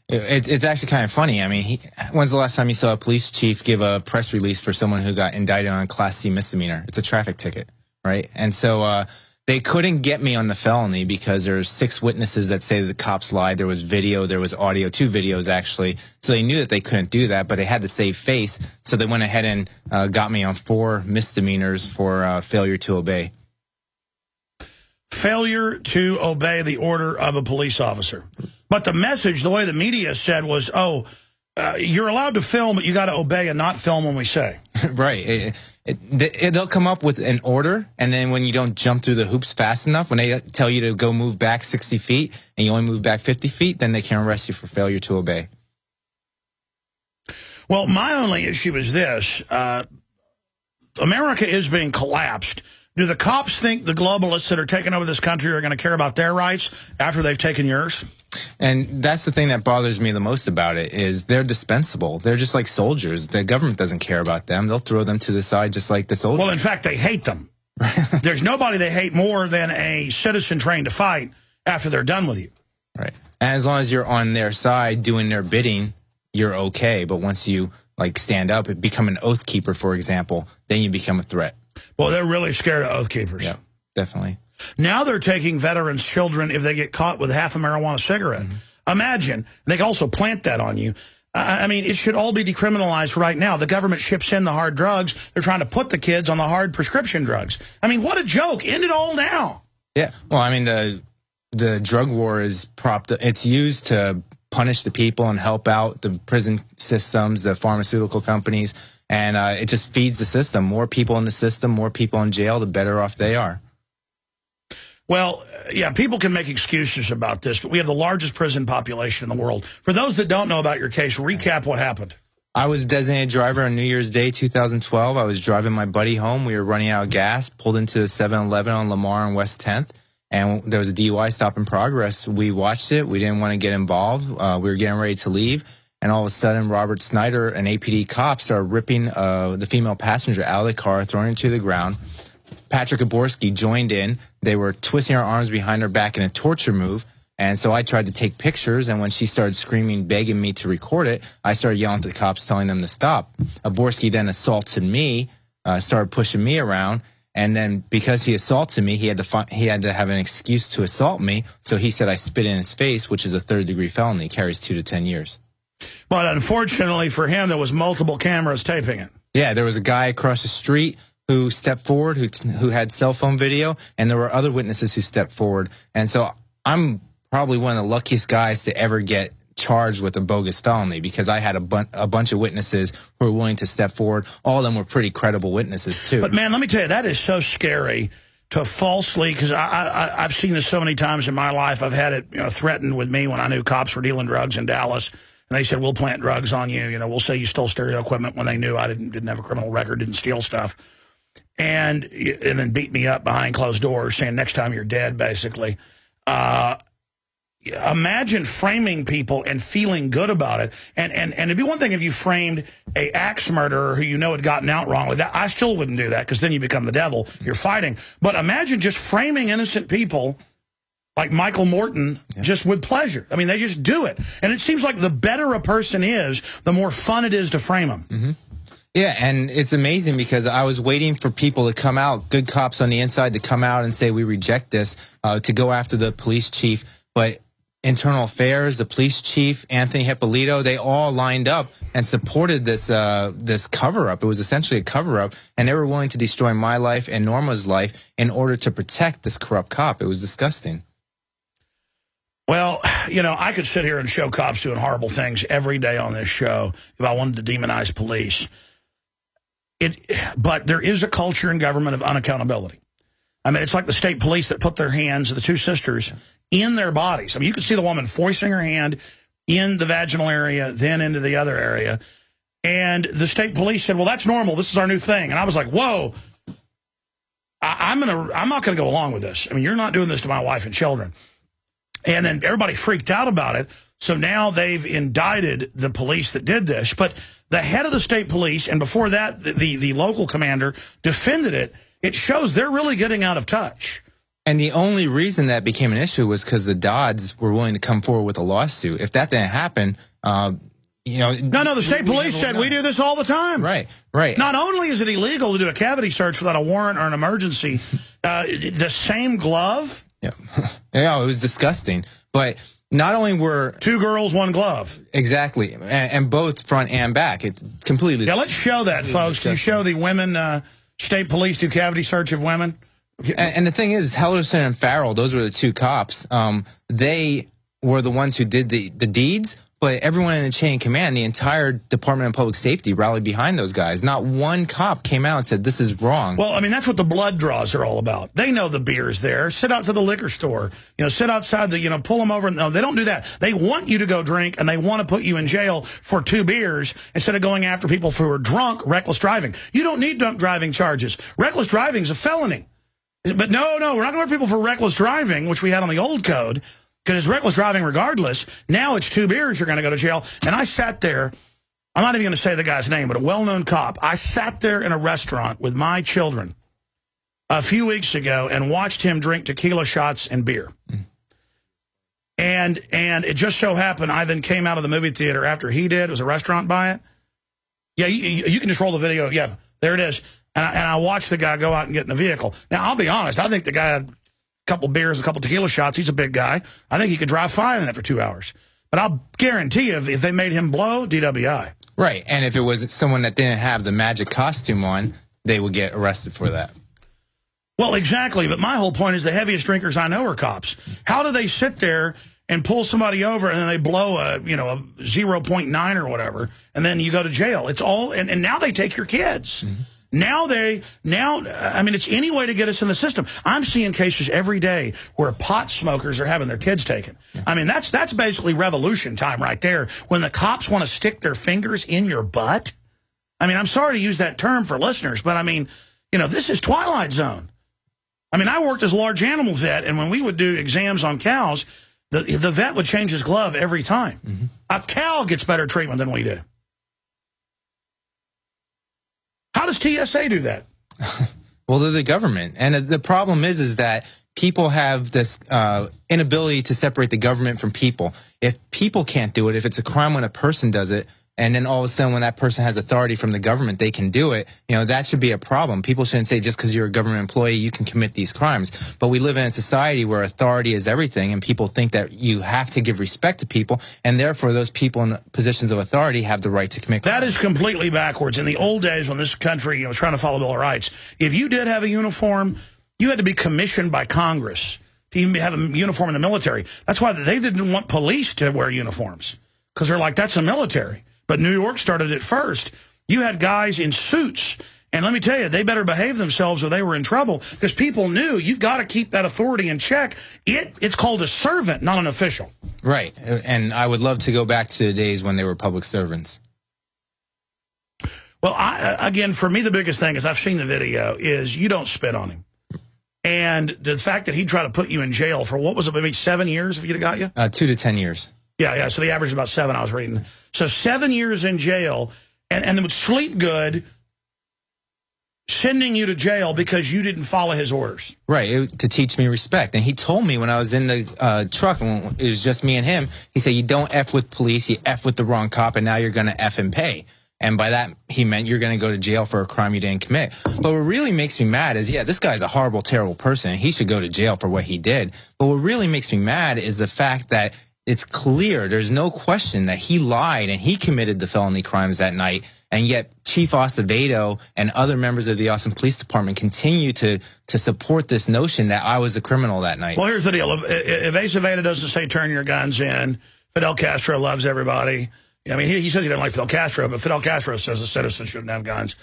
It's actually kind of funny. I mean, when's the last time you saw a police chief give a press release for someone who got indicted on a Class C misdemeanor? It's a traffic ticket, right? And so they couldn't get me on the felony because there's 6 witnesses that say the cops lied. There was video, there was audio, 2 videos actually. So they knew that they couldn't do that, but they had to save face. So they went ahead and got me on 4 misdemeanors for failure to obey. Failure to obey the order of a police officer. But the message, the way the media said was, you're allowed to film, but you got to obey and not film when we say. Right. They'll come up with an order, and then when you don't jump through the hoops fast enough, when they tell you to go move back 60 feet and you only move back 50 feet, then they can arrest you for failure to obey. Well, my only issue is this. America is being collapsed. Do the cops think the globalists that are taking over this country are going to care about their rights after they've taken yours? And that's the thing that bothers me the most about it, is they're dispensable. They're just like soldiers. The government doesn't care about them. They'll throw them to the side just like the soldiers. Well, in fact, they hate them. There's nobody they hate more than a citizen trained to fight after they're done with you. Right. And as long as you're on their side doing their bidding, you're okay. But once you stand up and become an oath keeper, for example, then you become a threat. Well, they're really scared of oath keepers. Yeah, definitely. Now they're taking veterans' children if they get caught with half a marijuana cigarette. Mm-hmm. Imagine. They can also plant that on you. I mean, it should all be decriminalized right now. The government ships in the hard drugs. They're trying to put the kids on the hard prescription drugs. I mean, what a joke. End it all now. Yeah. Well, I mean, the drug war is propped up. It's used to punish the people and help out the prison systems, the pharmaceutical companies. And it just feeds the system. More people in the system, more people in jail, the better off they are. Well, yeah, people can make excuses about this, but we have the largest prison population in the world. For those that don't know about your case, recap what happened. I was designated driver on New Year's Day 2012. I was driving my buddy home. We were running out of gas, pulled into the 7-Eleven on Lamar and West 10th, and there was a DUI stop in progress. We watched it. We didn't want to get involved. We were getting ready to leave. And all of a sudden, Robert Snyder, an APD cop, started ripping the female passenger out of the car, throwing her to the ground. Patrick Aborski joined in. They were twisting her arms behind her back in a torture move. And so I tried to take pictures, and when she started screaming, begging me to record it, I started yelling to the cops, telling them to stop. Aborski then assaulted me, started pushing me around. And then because he assaulted me, he had to have an excuse to assault me. So he said I spit in his face, which is a 3rd-degree felony, carries 2 to 10 years. But unfortunately for him, there was multiple cameras taping it. Yeah, there was a guy across the street who stepped forward, who had cell phone video, and there were other witnesses who stepped forward. And so I'm probably one of the luckiest guys to ever get charged with a bogus felony, because I had a bunch of witnesses who were willing to step forward. All of them were pretty credible witnesses, too. But, man, let me tell you, that is so scary to falsely, because I've seen this so many times in my life. I've had it threatened with me when I knew cops were dealing drugs in Dallas. And they said, we'll plant drugs on you. We'll say you stole stereo equipment when they knew I didn't have a criminal record, didn't steal stuff. And then beat me up behind closed doors, saying next time you're dead, basically. Imagine framing people and feeling good about it. And it'd be one thing if you framed a axe murderer who had gotten out wrongly. I still wouldn't do that, because then you become the devil. You're fighting. But imagine just framing innocent people like Michael Morton, just with pleasure. I mean, they just do it. And it seems like the better a person is, the more fun it is to frame them. Mm-hmm. Yeah, and it's amazing, because I was waiting for people to come out, good cops on the inside, to come out and say we reject this, to go after the police chief. But Internal Affairs, the police chief, Anthony Hippolito, they all lined up and supported this this cover-up. It was essentially a cover-up, and they were willing to destroy my life and Norma's life in order to protect this corrupt cop. It was disgusting. Well, you know, I could sit here and show cops doing horrible things every day on this show if I wanted to demonize police. But there is a culture in government of unaccountability. I mean, it's like the state police that put their hands, the two sisters, in their bodies. I mean, you could see the woman foisting her hand in the vaginal area, then into the other area. And the state police said, well, that's normal. This is our new thing. And I was like, whoa, I'm not going to go along with this. I mean, you're not doing this to my wife and children. And then everybody freaked out about it. So now they've indicted the police that did this. But the head of the state police, and before that, the local commander defended it. It shows they're really getting out of touch. And the only reason that became an issue was because the Dodds were willing to come forward with a lawsuit. If that didn't happen, you know... No, the state police said we do this all the time. Right, right. Not only is it illegal to do a cavity search without a warrant or an emergency, the same glove... Yeah, yeah, it was disgusting. But not only were... 2 girls, 1 glove. Exactly, and both front and back. It completely... Yeah, let's show that, folks. Can you show the women... State police do cavity search of women? And the thing is, Hellerson and Farrell, those were the 2 cops. They were the ones who did the deeds, but everyone in the chain of command, the entire Department of Public Safety rallied behind those guys. Not one cop came out and said, this is wrong. Well, I mean, that's what the blood draws are all about. They know the beer's there. Sit out to the liquor store. You know, sit outside the, you know, pull them over. No, they don't do that. They want you to go drink, and they want to put you in jail for 2 beers instead of going after people who are drunk, reckless driving. You don't need drunk driving charges. Reckless driving is a felony. But no, we're not going to people for reckless driving, which we had on the old code, because it's reckless driving regardless. Now it's 2 beers, you're going to go to jail. And I sat there, I'm not even going to say the guy's name, but a well-known cop. I sat there in a restaurant with my children a few weeks ago and watched him drink tequila shots and beer. And it just so happened I then came out of the movie theater after he did. It was a restaurant by it. Yeah, you can just roll the video. Yeah, there it is. And I watched the guy go out and get in the vehicle. Now, I'll be honest. I think the guy had a couple beers, a couple tequila shots. He's a big guy. I think he could drive fine in it for 2 hours. But I'll guarantee you, if they made him blow, DWI. Right. And if it was someone that didn't have the magic costume on, they would get arrested for that. Well, exactly. But my whole point is the heaviest drinkers I know are cops. How do they sit there and pull somebody over and then they blow a 0.9 or whatever, and then you go to jail? It's all, and now they take your kids. Mm-hmm. Now, I mean, it's any way to get us in the system. I'm seeing cases every day where pot smokers are having their kids taken. Yeah. I mean, that's basically revolution time right there. When the cops want to stick their fingers in your butt. I mean, I'm sorry to use that term for listeners, but I mean, you know, this is Twilight Zone. I mean, I worked as a large animal vet, and when we would do exams on cows, the vet would change his glove every time. Mm-hmm. A cow gets better treatment than we do. How does TSA do that? Well, they're the government. And the problem is that people have this inability to separate the government from people. If people can't do it, if it's a crime when a person does it, and then all of a sudden when that person has authority from the government, they can do it, you know, that should be a problem. People shouldn't say just because you're a government employee, you can commit these crimes. But we live in a society where authority is everything, and people think that you have to give respect to people, and therefore those people in positions of authority have the right to commit crimes. That is completely backwards. In the old days when this country was trying to follow Bill of Rights, if you did have a uniform, you had to be commissioned by Congress to even have a uniform in the military. That's why they didn't want police to wear uniforms, because they're like, that's the military. But New York started it first. You had guys in suits, and let me tell you, they better behave themselves or they were in trouble, because people knew you've got to keep that authority in check. It's called a servant, not an official. Right, and I would love to go back to the days when they were public servants. Well, again, for me, the biggest thing is I've seen the video is you don't spit on him. And the fact that he tried to put you in jail for, what was it, maybe 7 years if he'd have got you? 2 to 10 years. Yeah, so the average is about 7, I was reading. So 7 years in jail, and would sleep good, sending you to jail because you didn't follow his orders. Right, to teach me respect. And he told me when I was in the truck, and it was just me and him, he said, you don't F with police, you F with the wrong cop, and now you're going to F and pay. And by that, he meant you're going to go to jail for a crime you didn't commit. But what really makes me mad is, yeah, this guy's a horrible, terrible person. He should go to jail for what he did. But what really makes me mad is the fact that it's clear, there's no question that he lied and he committed the felony crimes that night. And yet Chief Acevedo and other members of the Austin Police Department continue to support this notion that I was a criminal that night. Well, here's the deal. If Acevedo doesn't say turn your guns in, Fidel Castro loves everybody. I mean, he says he doesn't like Fidel Castro, but Fidel Castro says a citizen shouldn't have guns.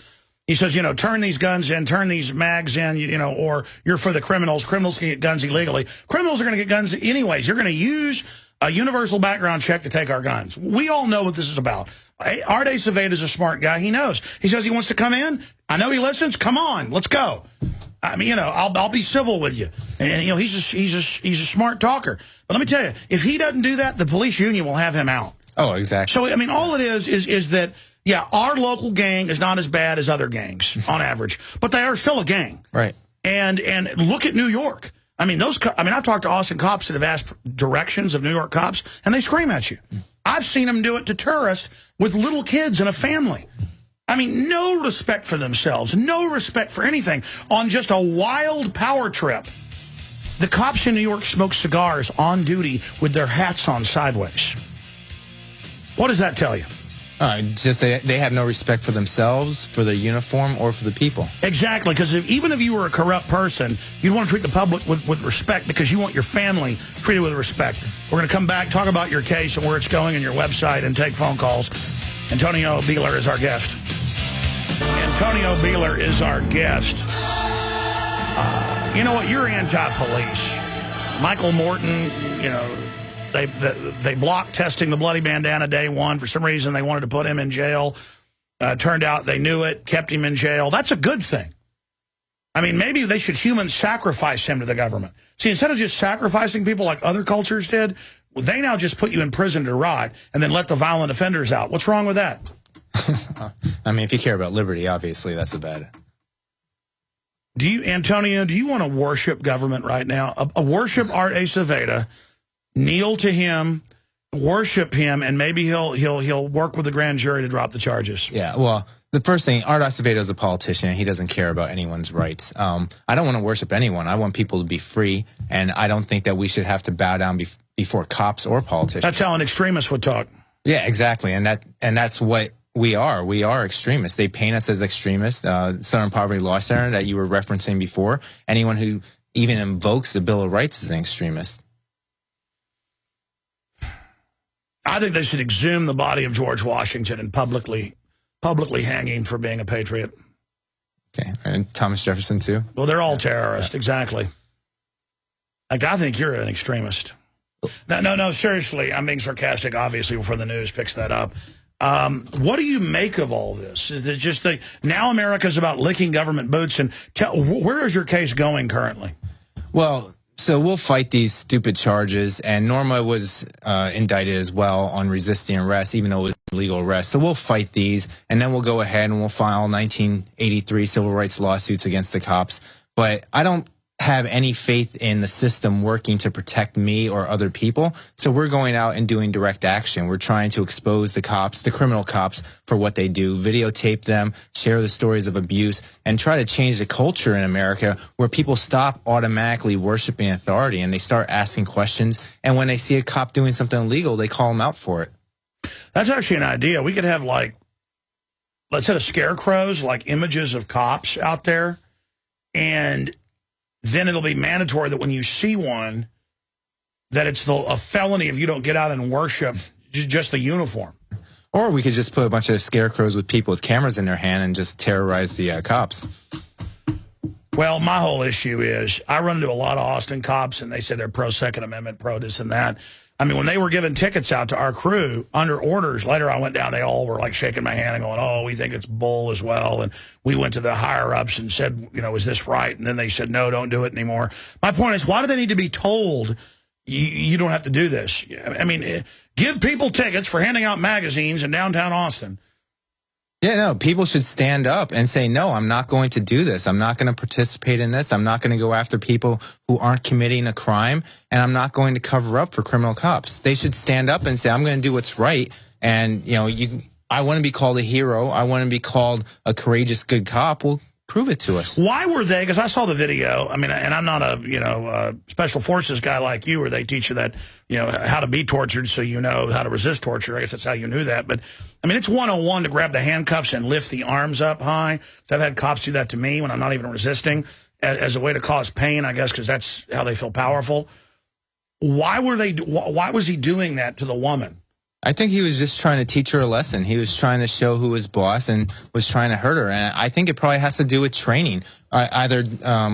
He says, you know, turn these guns in, turn these mags in, you know, or you're for the criminals. Criminals can get guns illegally. Criminals are going to get guns anyways. You're going to use a universal background check to take our guns. We all know what this is about. Art Acevedo is a smart guy. He knows. He says he wants to come in. I know he listens. Come on, let's go. I mean, you know, I'll be civil with you. And, you know, he's a smart talker. But let me tell you, if he doesn't do that, the police union will have him out. Oh, exactly. So, I mean, all it is that, yeah, our local gang is not as bad as other gangs on average, but they are still a gang. Right. And look at New York. I mean, I've talked to Austin cops that have asked directions of New York cops, and they scream at you. I've seen them do it to tourists with little kids and a family. I mean, no respect for themselves, no respect for anything. On just a wild power trip, the cops in New York smoke cigars on duty with their hats on sideways. What does that tell you? Just they have no respect for themselves, for their uniform, or for the people. Exactly, because even if you were a corrupt person, you'd want to treat the public with respect because you want your family treated with respect. We're going to come back, talk about your case and where it's going and your website, and take phone calls. Antonio Beeler is our guest. Antonio Beeler is our guest. You know what? You're anti-police. Michael Morton, you know, they blocked testing the bloody bandana day one. For some reason, they wanted to put him in jail. Turned out they knew it, kept him in jail. That's a good thing. I mean, maybe they should human sacrifice him to the government. See, instead of just sacrificing people like other cultures did, they now just put you in prison to rot and then let the violent offenders out. What's wrong with that? I mean, if you care about liberty, obviously that's a bad. Antonio, do you want to worship government right now? Worship Art Acevedo, kneel to him, worship him, and maybe he'll work with the grand jury to drop the charges. Yeah, well, the first thing, Art Acevedo is a politician, and he doesn't care about anyone's rights. I don't want to worship anyone. I want people to be free, and I don't think that we should have to bow down before cops or politicians. That's how an extremist would talk. Yeah, exactly, and that's what we are. We are extremists. They paint us as extremists. Southern Poverty Law Center that you were referencing before, anyone who even invokes the Bill of Rights is an extremist. I think they should exhume the body of George Washington and publicly hang him for being a patriot. Okay, and Thomas Jefferson too? Well, they're all terrorists, exactly. Like, I think you're an extremist. No, seriously, I'm being sarcastic, obviously, before the news picks that up. What do you make of all this? Is it just now America's about licking government boots? And where is your case going currently? Well, so we'll fight these stupid charges, and Norma was indicted as well on resisting arrest, even though it was illegal arrest. So we'll fight these, and then we'll go ahead and we'll file 1983 civil rights lawsuits against the cops. But I don't have any faith in the system working to protect me or other people. So we're going out and doing direct action. We're trying to expose the cops, the criminal cops, for what they do, videotape them, share the stories of abuse, and try to change the culture in America where people stop automatically worshiping authority and they start asking questions. And when they see a cop doing something illegal, they call them out for it. That's actually an idea. We could have, like, let's say, scarecrows, like images of cops out there, and then it'll be mandatory that when you see one, that it's a felony if you don't get out and worship just the uniform. Or we could just put a bunch of scarecrows with people with cameras in their hand and just terrorize the cops. Well, my whole issue is I run into a lot of Austin cops, and they say they're pro-Second Amendment, pro this and that. I mean, when they were giving tickets out to our crew under orders, later I went down, they all were like shaking my hand and going, oh, we think it's bull as well. And we went to the higher ups and said, you know, is this right? And then they said, no, don't do it anymore. My point is, why do they need to be told you don't have to do this? I mean, give people tickets for handing out magazines in downtown Austin. Yeah, no, people should stand up and say, no, I'm not going to do this. I'm not going to participate in this. I'm not going to go after people who aren't committing a crime, and I'm not going to cover up for criminal cops. They should stand up and say, I'm going to do what's right. And, you know, I want to be called a hero. I want to be called a courageous, good cop. Well, Prove it to us. Why were they, because I saw the video, I mean, and I'm not a, special forces guy like you, where they teach you that, how to be tortured so you know how to resist torture. I guess that's how you knew that. But, I mean, it's 101 to grab the handcuffs and lift the arms up high. So I've had cops do that to me when I'm not even resisting as a way to cause pain, I guess, because that's how they feel powerful. Why was he doing that to the woman? I think he was just trying to teach her a lesson. He was trying to show who was boss and was trying to hurt her. And I think it probably has to do with training, either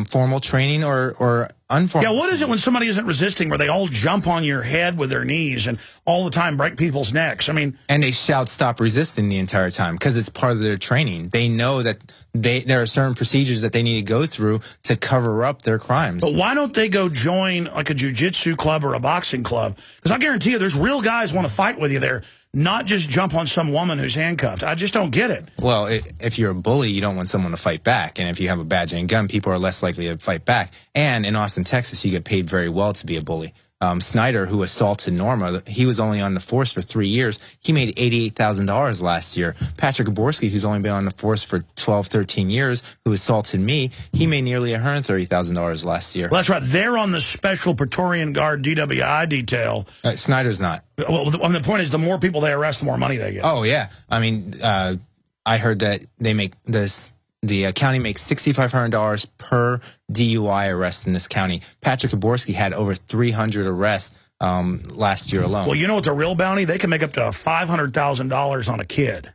formal training or unformal. Yeah, what is it when somebody isn't resisting, where they all jump on your head with their knees and all the time break people's necks? I mean, and they shout "stop resisting" the entire time because it's part of their training. They know that there are certain procedures that they need to go through to cover up their crimes. But why don't they go join like a jiu-jitsu club or a boxing club? Because I guarantee you, there's real guys want to fight with you there, not just jump on some woman who's handcuffed. I just don't get it. Well, if you're a bully, you don't want someone to fight back. And if you have a badge and gun, people are less likely to fight back. And in Austin, Texas, you get paid very well to be a bully. Snyder, who assaulted Norma, he was only on the force for 3 years. He made $88,000 last year. Patrick Gaborski, who's only been on the force for 12, 13 years, who assaulted me, he made nearly $130,000 last year. Well, that's right. They're on the Special Praetorian Guard DWI detail. Snyder's not. Well, the point is, the more people they arrest, the more money they get. Oh, yeah. I mean, I heard that they make this... The county makes $6,500 per DUI arrest in this county. Patrick Gaborski had over 300 arrests last year alone. Well, you know what the real bounty? They can make up to $500,000 on a kid.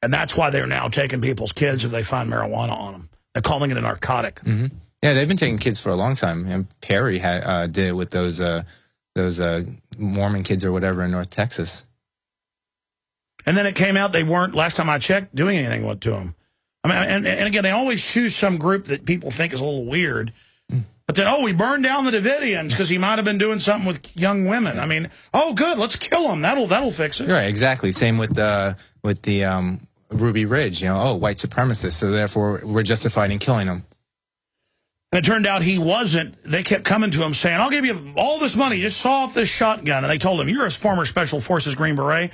And that's why they're now taking people's kids if they find marijuana on them. They're calling it a narcotic. Mm-hmm. Yeah, they've been taking kids for a long time. And Perry did it with those Mormon kids or whatever in North Texas. And then it came out they weren't, last time I checked, doing anything to them. I mean, and again, they always choose some group that people think is a little weird. But then, we burned down the Davidians because he might have been doing something with young women. I mean, good, let's kill him. That'll fix it. Right, exactly. Same with the Ruby Ridge. White supremacists. So therefore, we're justified in killing them. And it turned out he wasn't. They kept coming to him saying, "I'll give you all this money. Just saw off this shotgun." And they told him, "You're a former Special Forces Green Beret."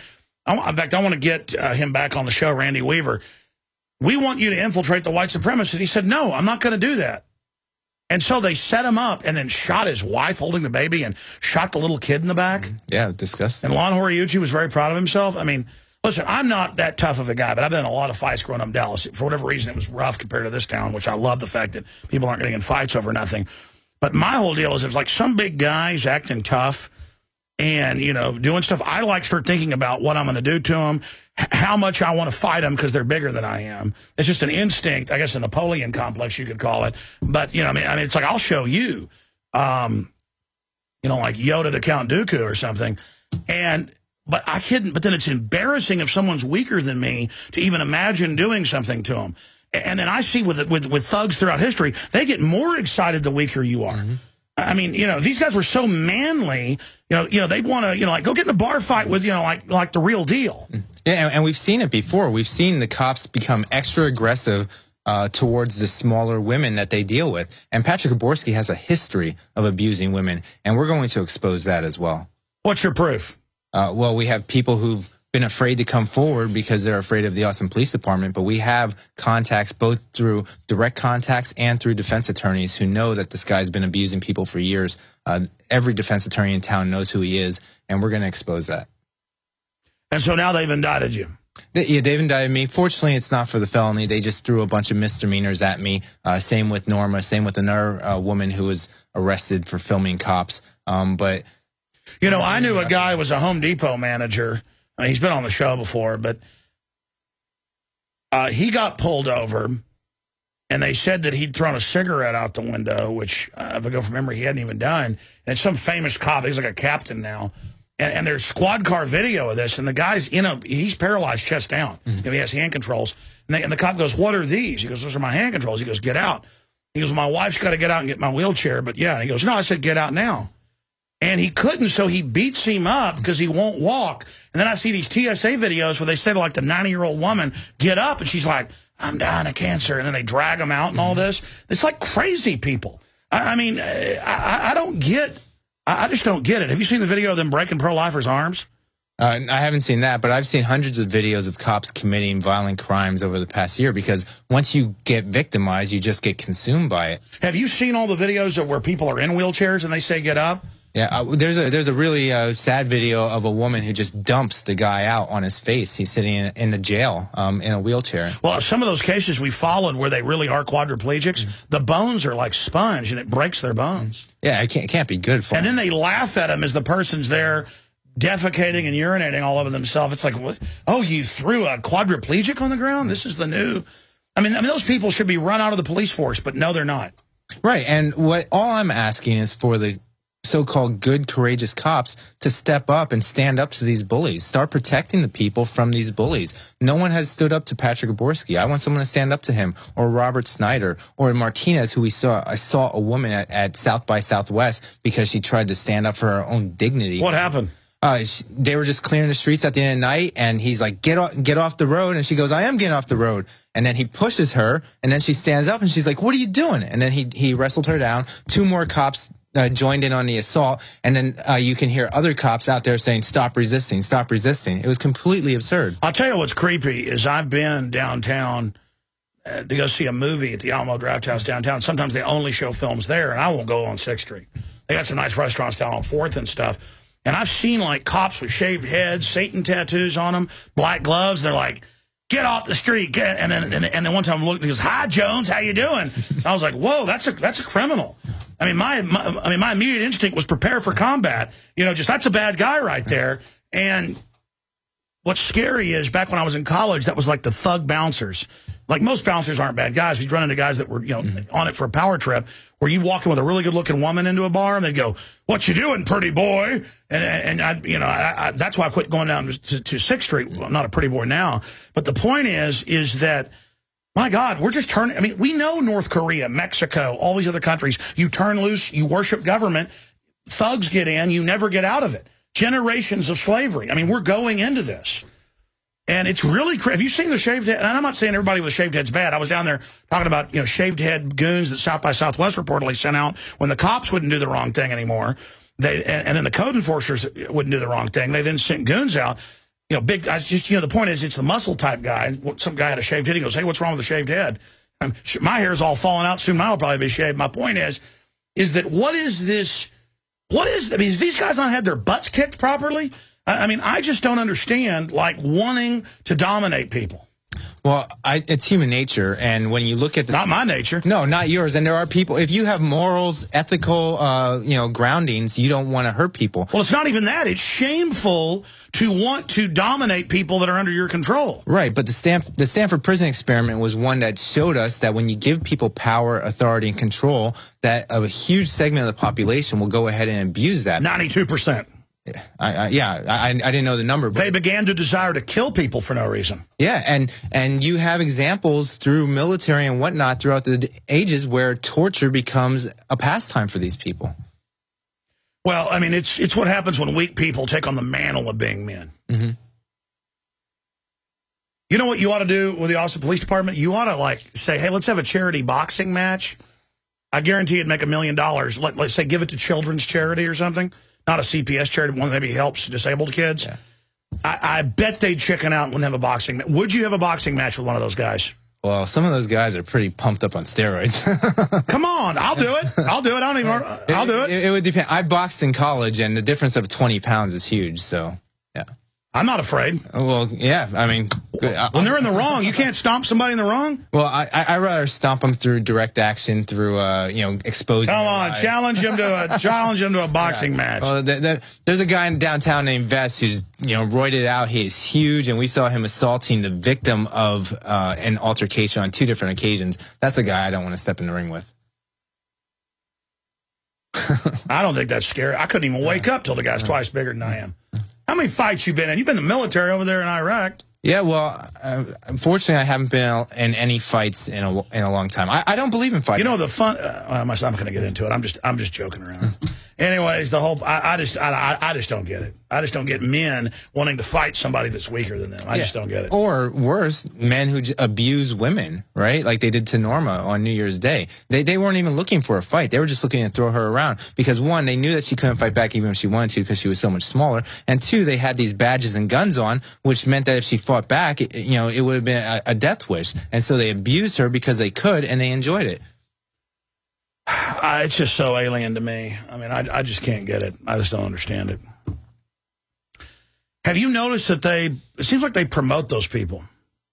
In fact, I want to get him back on the show, Randy Weaver. "We want you to infiltrate the white supremacists." He said, "No, I'm not going to do that." And so they set him up and then shot his wife holding the baby and shot the little kid in the back. Yeah, disgusting. And Lon Horiuchi was very proud of himself. I mean, listen, I'm not that tough of a guy, but I've been in a lot of fights growing up in Dallas. For whatever reason, it was rough compared to this town, which I love the fact that people aren't getting in fights over nothing. But my whole deal is, if like some big guy's acting tough and, doing stuff, I like start thinking about what I'm going to do to him, how much I want to fight them because they're bigger than I am. It's just an instinct, I guess a Napoleon complex you could call it. But, I mean, it's like, I'll show you, like Yoda to Count Dooku or something. But I couldn't, but then it's embarrassing if someone's weaker than me to even imagine doing something to them. And then I see with thugs throughout history, they get more excited the weaker you are. Mm-hmm. I mean, these guys were so manly, they'd want to, like, go get in a bar fight with, like the real deal. Yeah, and we've seen it before. We've seen the cops become extra aggressive towards the smaller women that they deal with. And Patrick Gaborski has a history of abusing women, and we're going to expose that as well. What's your proof? Well, we have people who've been afraid to come forward because they're afraid of the Austin Police Department, but we have contacts both through direct contacts and through defense attorneys who know that this guy's been abusing people for years. Every defense attorney in town knows who he is, and we're going to expose that. And so now they've indicted you. Yeah, they've indicted me. Fortunately, it's not for the felony. They just threw a bunch of misdemeanors at me. Same with Norma. Same with another woman who was arrested for filming cops. But I knew a guy who was a Home Depot manager. I mean, he's been on the show before, but he got pulled over, and they said that he'd thrown a cigarette out the window, which, if I go from memory, he hadn't even done. And it's some famous cop. He's like a captain now. And there's squad car video of this, and the guy's, he's paralyzed chest down. Mm-hmm. He has hand controls. And the cop goes, "What are these?" He goes, "Those are my hand controls." He goes, "Get out." He goes, "My wife's got to get out and get my wheelchair." But yeah, and he goes, "No, I said get out now." And he couldn't, so he beats him up because he won't walk. And then I see these TSA videos where they say to like the 90-year-old woman, "Get up," and she's like, "I'm dying of cancer." And then they drag him out and all this. It's like crazy people. I mean, I don't get. I just don't get it. Have you seen the video of them breaking pro-lifers' arms? I haven't seen that, but I've seen hundreds of videos of cops committing violent crimes over the past year, because once you get victimized, you just get consumed by it. Have you seen all the videos of where people are in wheelchairs and they say get up? Yeah, there's a really sad video of a woman who just dumps the guy out on his face. He's sitting in a jail in a wheelchair. Well, some of those cases we followed where they really are quadriplegics, the bones are like sponge and it breaks their bones. Yeah, it can't be good for them. And then they laugh at them as the person's there defecating and urinating all over themselves. It's like, what? Oh, you threw a quadriplegic on the ground? This is the new... I mean, those people should be run out of the police force, but no, they're not. Right, and all I'm asking is for the so-called good, courageous cops to step up and stand up to these bullies. Start protecting the people from these bullies. No one has stood up to Patrick Gaborski. I want someone to stand up to him, or Robert Snyder, or Martinez, who I saw a woman at South by Southwest because she tried to stand up for her own dignity. What happened? They were just clearing the streets at the end of the night, and he's like, get off the road. And she goes, I am getting off the road. And then he pushes her, and then she stands up, and she's like, what are you doing? And then he wrestled her down. 2 more cops joined in on the assault, and then you can hear other cops out there saying, stop resisting, stop resisting. It was completely absurd. I'll tell you what's creepy is I've been downtown to go see a movie at the Alamo Drafthouse downtown. Sometimes they only show films there, and I won't go on 6th Street. They got some nice restaurants down on 4th and stuff. And I've seen, like, cops with shaved heads, Satan tattoos on them, black gloves. They're like, get off the street. And then one time I looked and he goes, hi, Jones, how you doing? And I was like, whoa, that's a criminal. I mean, my immediate instinct was prepare for combat. You know, just that's a bad guy right there. And what's scary is back when I was in college, that was like the thug bouncers. Like, most bouncers aren't bad guys. You'd run into guys that were, you know, on it for a power trip, where you walk in with a really good-looking woman into a bar, and they'd go, what you doing, pretty boy? And I that's why I quit going down to 6th Street. Well, I'm not a pretty boy now. But the point is that, my God, we're just turning... I mean, we know North Korea, Mexico, all these other countries. You turn loose, you worship government, thugs get in, you never get out of it. Generations of slavery. I mean, we're going into this. And it's really crazy. Have you seen the shaved head? And I'm not saying everybody with shaved head's bad. I was down there talking about, you know, shaved head goons that South by Southwest reportedly sent out when the cops wouldn't do the wrong thing anymore. And then the code enforcers wouldn't do the wrong thing. They then sent goons out. You know, big guys. Just, you know, the point is, it's the muscle type guy. Some guy had a shaved head. He goes, hey, what's wrong with the shaved head? My hair's all falling out. Soon mine will probably be shaved. My point is that what is this? I mean, these guys not had their butts kicked properly? I mean, I just don't understand, like, wanting to dominate people. Well, it's human nature, and when you look at the... Not my nature. No, not yours. And there are people, if you have morals, ethical, groundings, you don't want to hurt people. Well, it's not even that. It's shameful to want to dominate people that are under your control. Right, but the Stanford prison experiment was one that showed us that when you give people power, authority, and control, that a huge segment of the population will go ahead and abuse that. 92%. I didn't know the number. But they began to desire to kill people for no reason. Yeah, and you have examples through military and whatnot throughout the ages where torture becomes a pastime for these people. Well, I mean, it's what happens when weak people take on the mantle of being men. Mm-hmm. You know what you ought to do with the Austin Police Department? You ought to, like, say, hey, let's have a charity boxing match. I guarantee you'd make $1 million. Let's say give it to children's charity or something. Not a CPS charity, one that maybe helps disabled kids. Yeah. I bet they'd chicken out and wouldn't have a boxing match. Would you have a boxing match with one of those guys? Well, some of those guys are pretty pumped up on steroids. Come on, I'll do it. I'll do it. I'll do it. It would depend. I boxed in college, and the difference of 20 pounds is huge, so, yeah. I'm not afraid. Well, yeah, I mean... when they're in the wrong, you can't stomp somebody in the wrong? Well, I'd rather stomp them through direct action, through, exposing... Come on, challenge him to a boxing match. Well, there's a guy in downtown named Vess who's, roided out. He's huge, and we saw him assaulting the victim of an altercation on 2 different occasions. That's a guy I don't want to step in the ring with. I don't think that's scary. I couldn't even wake up till the guy's twice bigger than I am. How many fights you been in? You've been in the military over there in Iraq. Yeah, well, unfortunately, I haven't been in any fights in a long time. I don't believe in fighting. You know, the fun... I'm not going to get into it. I'm just joking around. Anyways, the whole I just don't get it. I just don't get men wanting to fight somebody that's weaker than them. I just don't get it. Or worse, men who abuse women, right? Like they did to Norma on New Year's Day. They weren't even looking for a fight. They were just looking to throw her around because, one, they knew that she couldn't fight back even if she wanted to because she was so much smaller. And two, they had these badges and guns on, which meant that if she fought back, it would have been a death wish. And so they abused her because they could, and they enjoyed it. It's just so alien to me. I mean, I just can't get it. I just don't understand it. Have you noticed that it seems like they promote those people?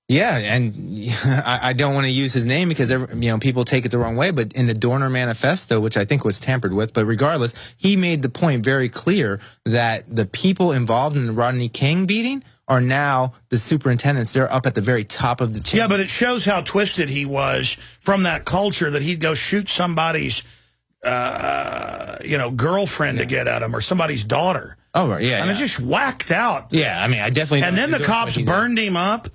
Yeah, and I don't want to use his name because people take it the wrong way, but in the Dorner Manifesto, which I think was tampered with, but regardless, he made the point very clear that the people involved in the Rodney King beating are now the superintendents. They're up at the very top of the chain. Yeah, but it shows how twisted he was from that culture that he'd go shoot somebody's, girlfriend to get at him or somebody's daughter. Oh, right, yeah. I mean, just whacked out. Yeah, I mean, I definitely. And then the cops burned him up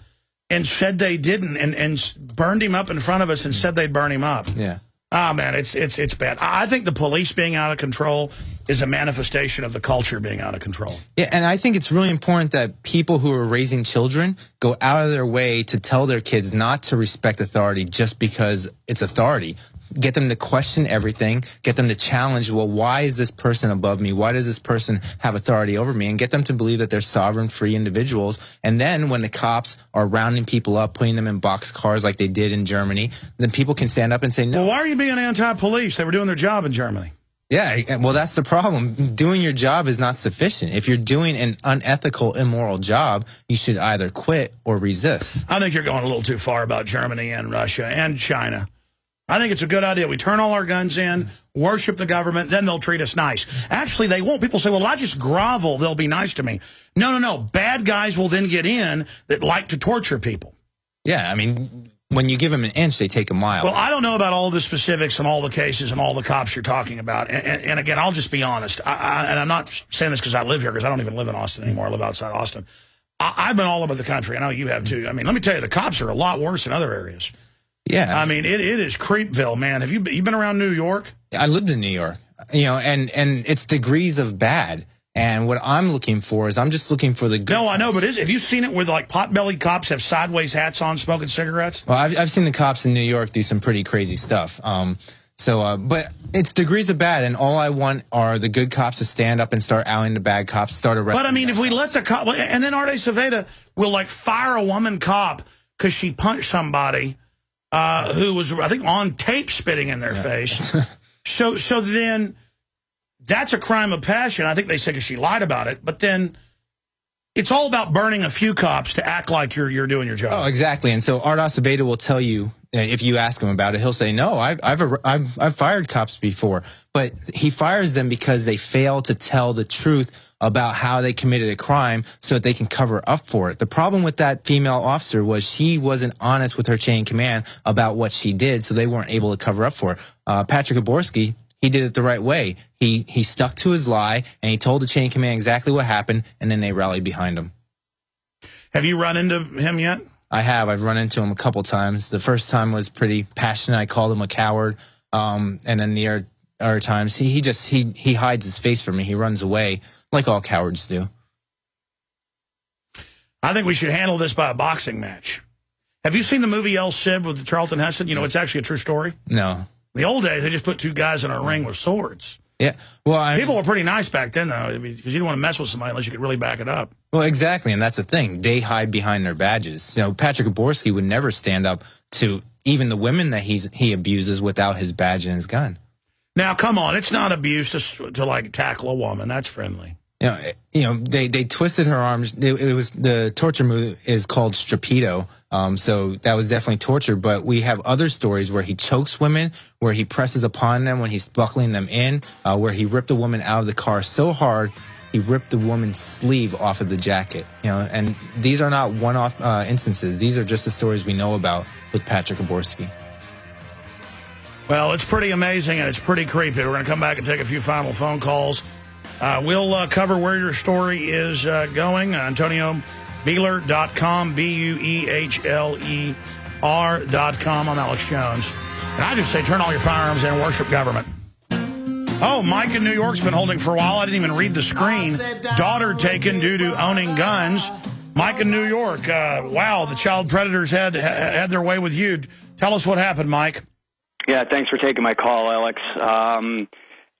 and said they didn't, and burned him up in front of us and said they'd burn him up. Yeah. Oh, man, it's bad. I think the police being out of control is a manifestation of the culture being out of control. Yeah, and I think it's really important that people who are raising children go out of their way to tell their kids not to respect authority just because it's authority. Get them to question everything, get them to challenge, well, why is this person above me? Why does this person have authority over me? And get them to believe that they're sovereign, free individuals. And then when the cops are rounding people up, putting them in boxcars like they did in Germany, then people can stand up and say, no. Well, why are you being anti-police? They were doing their job in Germany. Yeah, well, that's the problem. Doing your job is not sufficient. If you're doing an unethical, immoral job, you should either quit or resist. I think you're going a little too far about Germany and Russia and China. I think it's a good idea. We turn all our guns in, worship the government, then they'll treat us nice. Actually, they won't. People say, well, I just grovel. They'll be nice to me. No. Bad guys will then get in that like to torture people. Yeah, I mean, when you give them an inch, they take a mile. Well, I don't know about all the specifics and all the cases and all the cops you're talking about. And again, I'll just be honest. And I'm not saying this because I live here, because I don't even live in Austin anymore. I live outside Austin. I've been all over the country. I know you have, too. I mean, let me tell you, the cops are a lot worse in other areas. Yeah. I mean, it is Creepville, man. Have you been around New York? I lived in New York, and it's degrees of bad. And what I'm looking for is I'm just looking for the good. No, I know, but have you seen it where like pot-bellied cops have sideways hats on smoking cigarettes? Well, I've seen the cops in New York do some pretty crazy stuff. But it's degrees of bad, and all I want are the good cops to stand up and start outing the bad cops, start arresting. But I mean, if we let the cop, and then Arte Saveda will like fire a woman cop because she punched somebody who was, I think, on tape spitting in their face. So then that's a crime of passion. I think they said because she lied about it. But then it's all about burning a few cops to act like you're doing your job. Oh, exactly. And so Arte Saveda will tell you, if you ask him about it, he'll say, no, I've fired cops before. But he fires them because they fail to tell the truth about how they committed a crime so that they can cover up for it. The problem with that female officer was she wasn't honest with her chain of command about what she did, so they weren't able to cover up for it. Patrick Gaborski, he did it the right way. He stuck to his lie, and he told the chain of command exactly what happened, and then they rallied behind him. Have you run into him yet? I have. I've run into him a couple times. The first time was pretty passionate. I called him a coward. And then the other times, he hides his face from me. He runs away like all cowards do. I think we should handle this by a boxing match. Have you seen the movie El Cid with Charlton Heston? You know, it's actually a true story. No. The old days, they just put two guys in a ring with swords. Yeah. Well, people were pretty nice back then, though, because you didn't want to mess with somebody unless you could really back it up. Well, exactly, and that's the thing. They hide behind their badges. You know, Patrick Gaborski would never stand up to even the women that he abuses without his badge and his gun. Now, come on, it's not abuse to like tackle a woman. That's friendly. You know, they twisted her arms. It was the torture move is called strapido. So that was definitely torture. But we have other stories where he chokes women, where he presses upon them when he's buckling them in, where he ripped a woman out of the car so hard he ripped the woman's sleeve off of the jacket. You know, and these are not one-off instances. These are just the stories we know about with Patrick Gaborski. Well, it's pretty amazing and it's pretty creepy. We're going to come back and take a few final phone calls. We'll cover where your story is going. AntonioBeehler.com, BUEHLER.com. I'm Alex Jones. And I just say turn all your firearms in and worship government. Oh, Mike in New York's been holding for a while. I didn't even read the screen. Daughter taken due to owning guns. Mike in New York. Wow, the child predators had their way with you. Tell us what happened, Mike. Yeah, thanks for taking my call, Alex.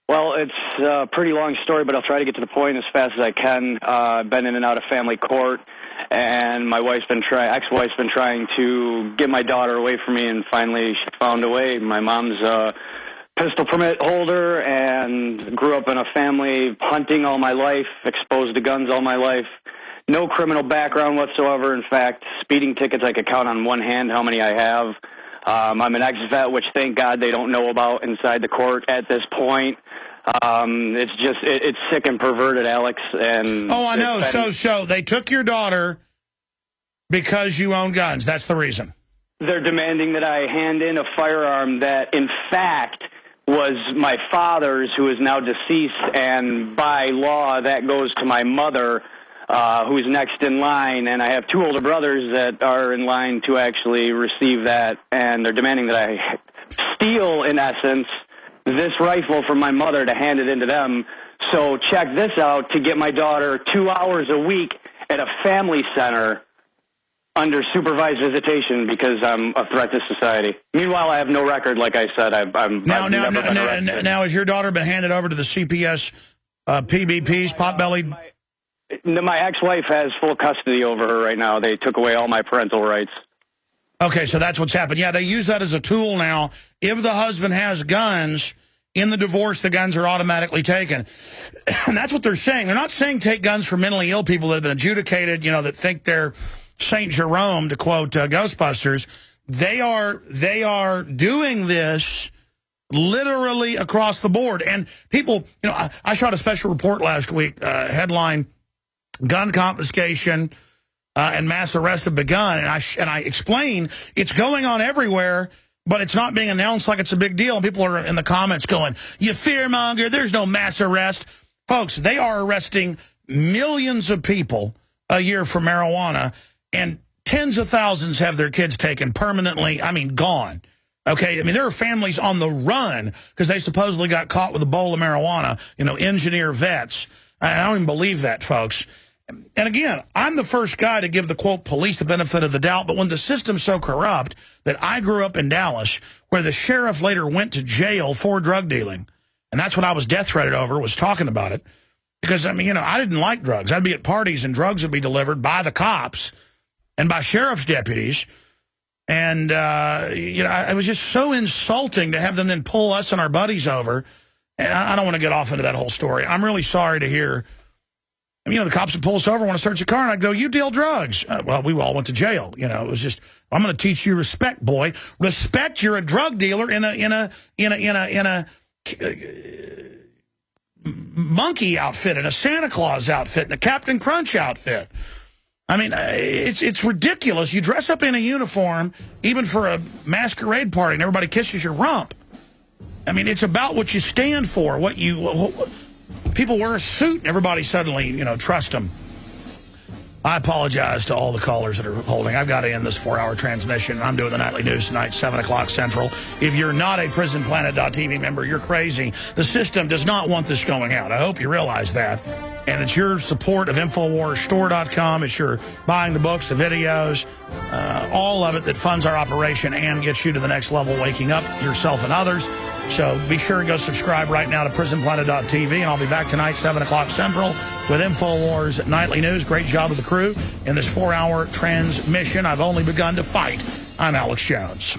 Well, it's a pretty long story, but I'll try to get to the point as fast as I can. I've been in and out of family court, and my ex-wife's been trying to get my daughter away from me, and finally she found a way. My mom's a pistol permit holder and grew up in a family hunting all my life, exposed to guns all my life. No criminal background whatsoever. In fact, speeding tickets I could count on one hand how many I have. I'm an ex-vet, which thank God they don't know about inside the court at this point. It's sick and perverted, Alex. And oh, I know. So they took your daughter because you own guns. That's the reason. They're demanding that I hand in a firearm that, in fact, was my father's, who is now deceased, and by law that goes to my mother, who's next in line, and I have two older brothers that are in line to actually receive that, and they're demanding that I steal, in essence, this rifle from my mother to hand it into them. So check this out, to get my daughter 2 hours a week at a family center under supervised visitation because I'm a threat to society. Meanwhile, I have no record, like I said. Now, has your daughter been handed over to the CPS PBPs, pot-bellied? My ex-wife has full custody over her right now. They took away all my parental rights. Okay, so that's what's happened. Yeah, they use that as a tool now. If the husband has guns, in the divorce, the guns are automatically taken. And that's what they're saying. They're not saying take guns from mentally ill people that have been adjudicated, that think they're St. Jerome, to quote Ghostbusters. They are doing this literally across the board. And people, I shot a special report last week, headline, gun confiscation and mass arrests have begun. And I explain it's going on everywhere, but it's not being announced like it's a big deal. And people are in the comments going, you fearmonger, there's no mass arrest. Folks, they are arresting millions of people a year for marijuana, and tens of thousands have their kids taken permanently, gone. Okay, there are families on the run because they supposedly got caught with a bowl of marijuana, engineer vets. I don't even believe that, folks. And again, I'm the first guy to give the, quote, police the benefit of the doubt, but when the system's so corrupt that I grew up in Dallas, where the sheriff later went to jail for drug dealing, and that's what I was death threatened over, was talking about it, because, I didn't like drugs. I'd be at parties and drugs would be delivered by the cops and by sheriff's deputies, and, it was just so insulting to have them then pull us and our buddies over, and I don't want to get off into that whole story. I'm really sorry to hear... the cops would pull us over, want to search the car, and I'd go, you deal drugs. Well, we all went to jail. It was just, I'm going to teach you respect, boy. Respect, you're a drug dealer in a monkey outfit, in a Santa Claus outfit, in a Captain Crunch outfit. It's ridiculous. You dress up in a uniform, even for a masquerade party, and everybody kisses your rump. It's about what you stand for, people wear a suit and everybody suddenly, trust them. I apologize to all the callers that are holding. I've got to end this 4-hour transmission. I'm doing the nightly news tonight, 7 o'clock Central. If you're not a PrisonPlanet.tv member, you're crazy. The system does not want this going out. I hope you realize that. And it's your support of InfoWarsStore.com. It's your buying the books, the videos, all of it that funds our operation and gets you to the next level, waking up yourself and others. So be sure to go subscribe right now to PrisonPlanet.tv, and I'll be back tonight, 7 o'clock Central, with InfoWars Nightly News. Great job with the crew in this 4-hour transmission. I've only begun to fight. I'm Alex Jones.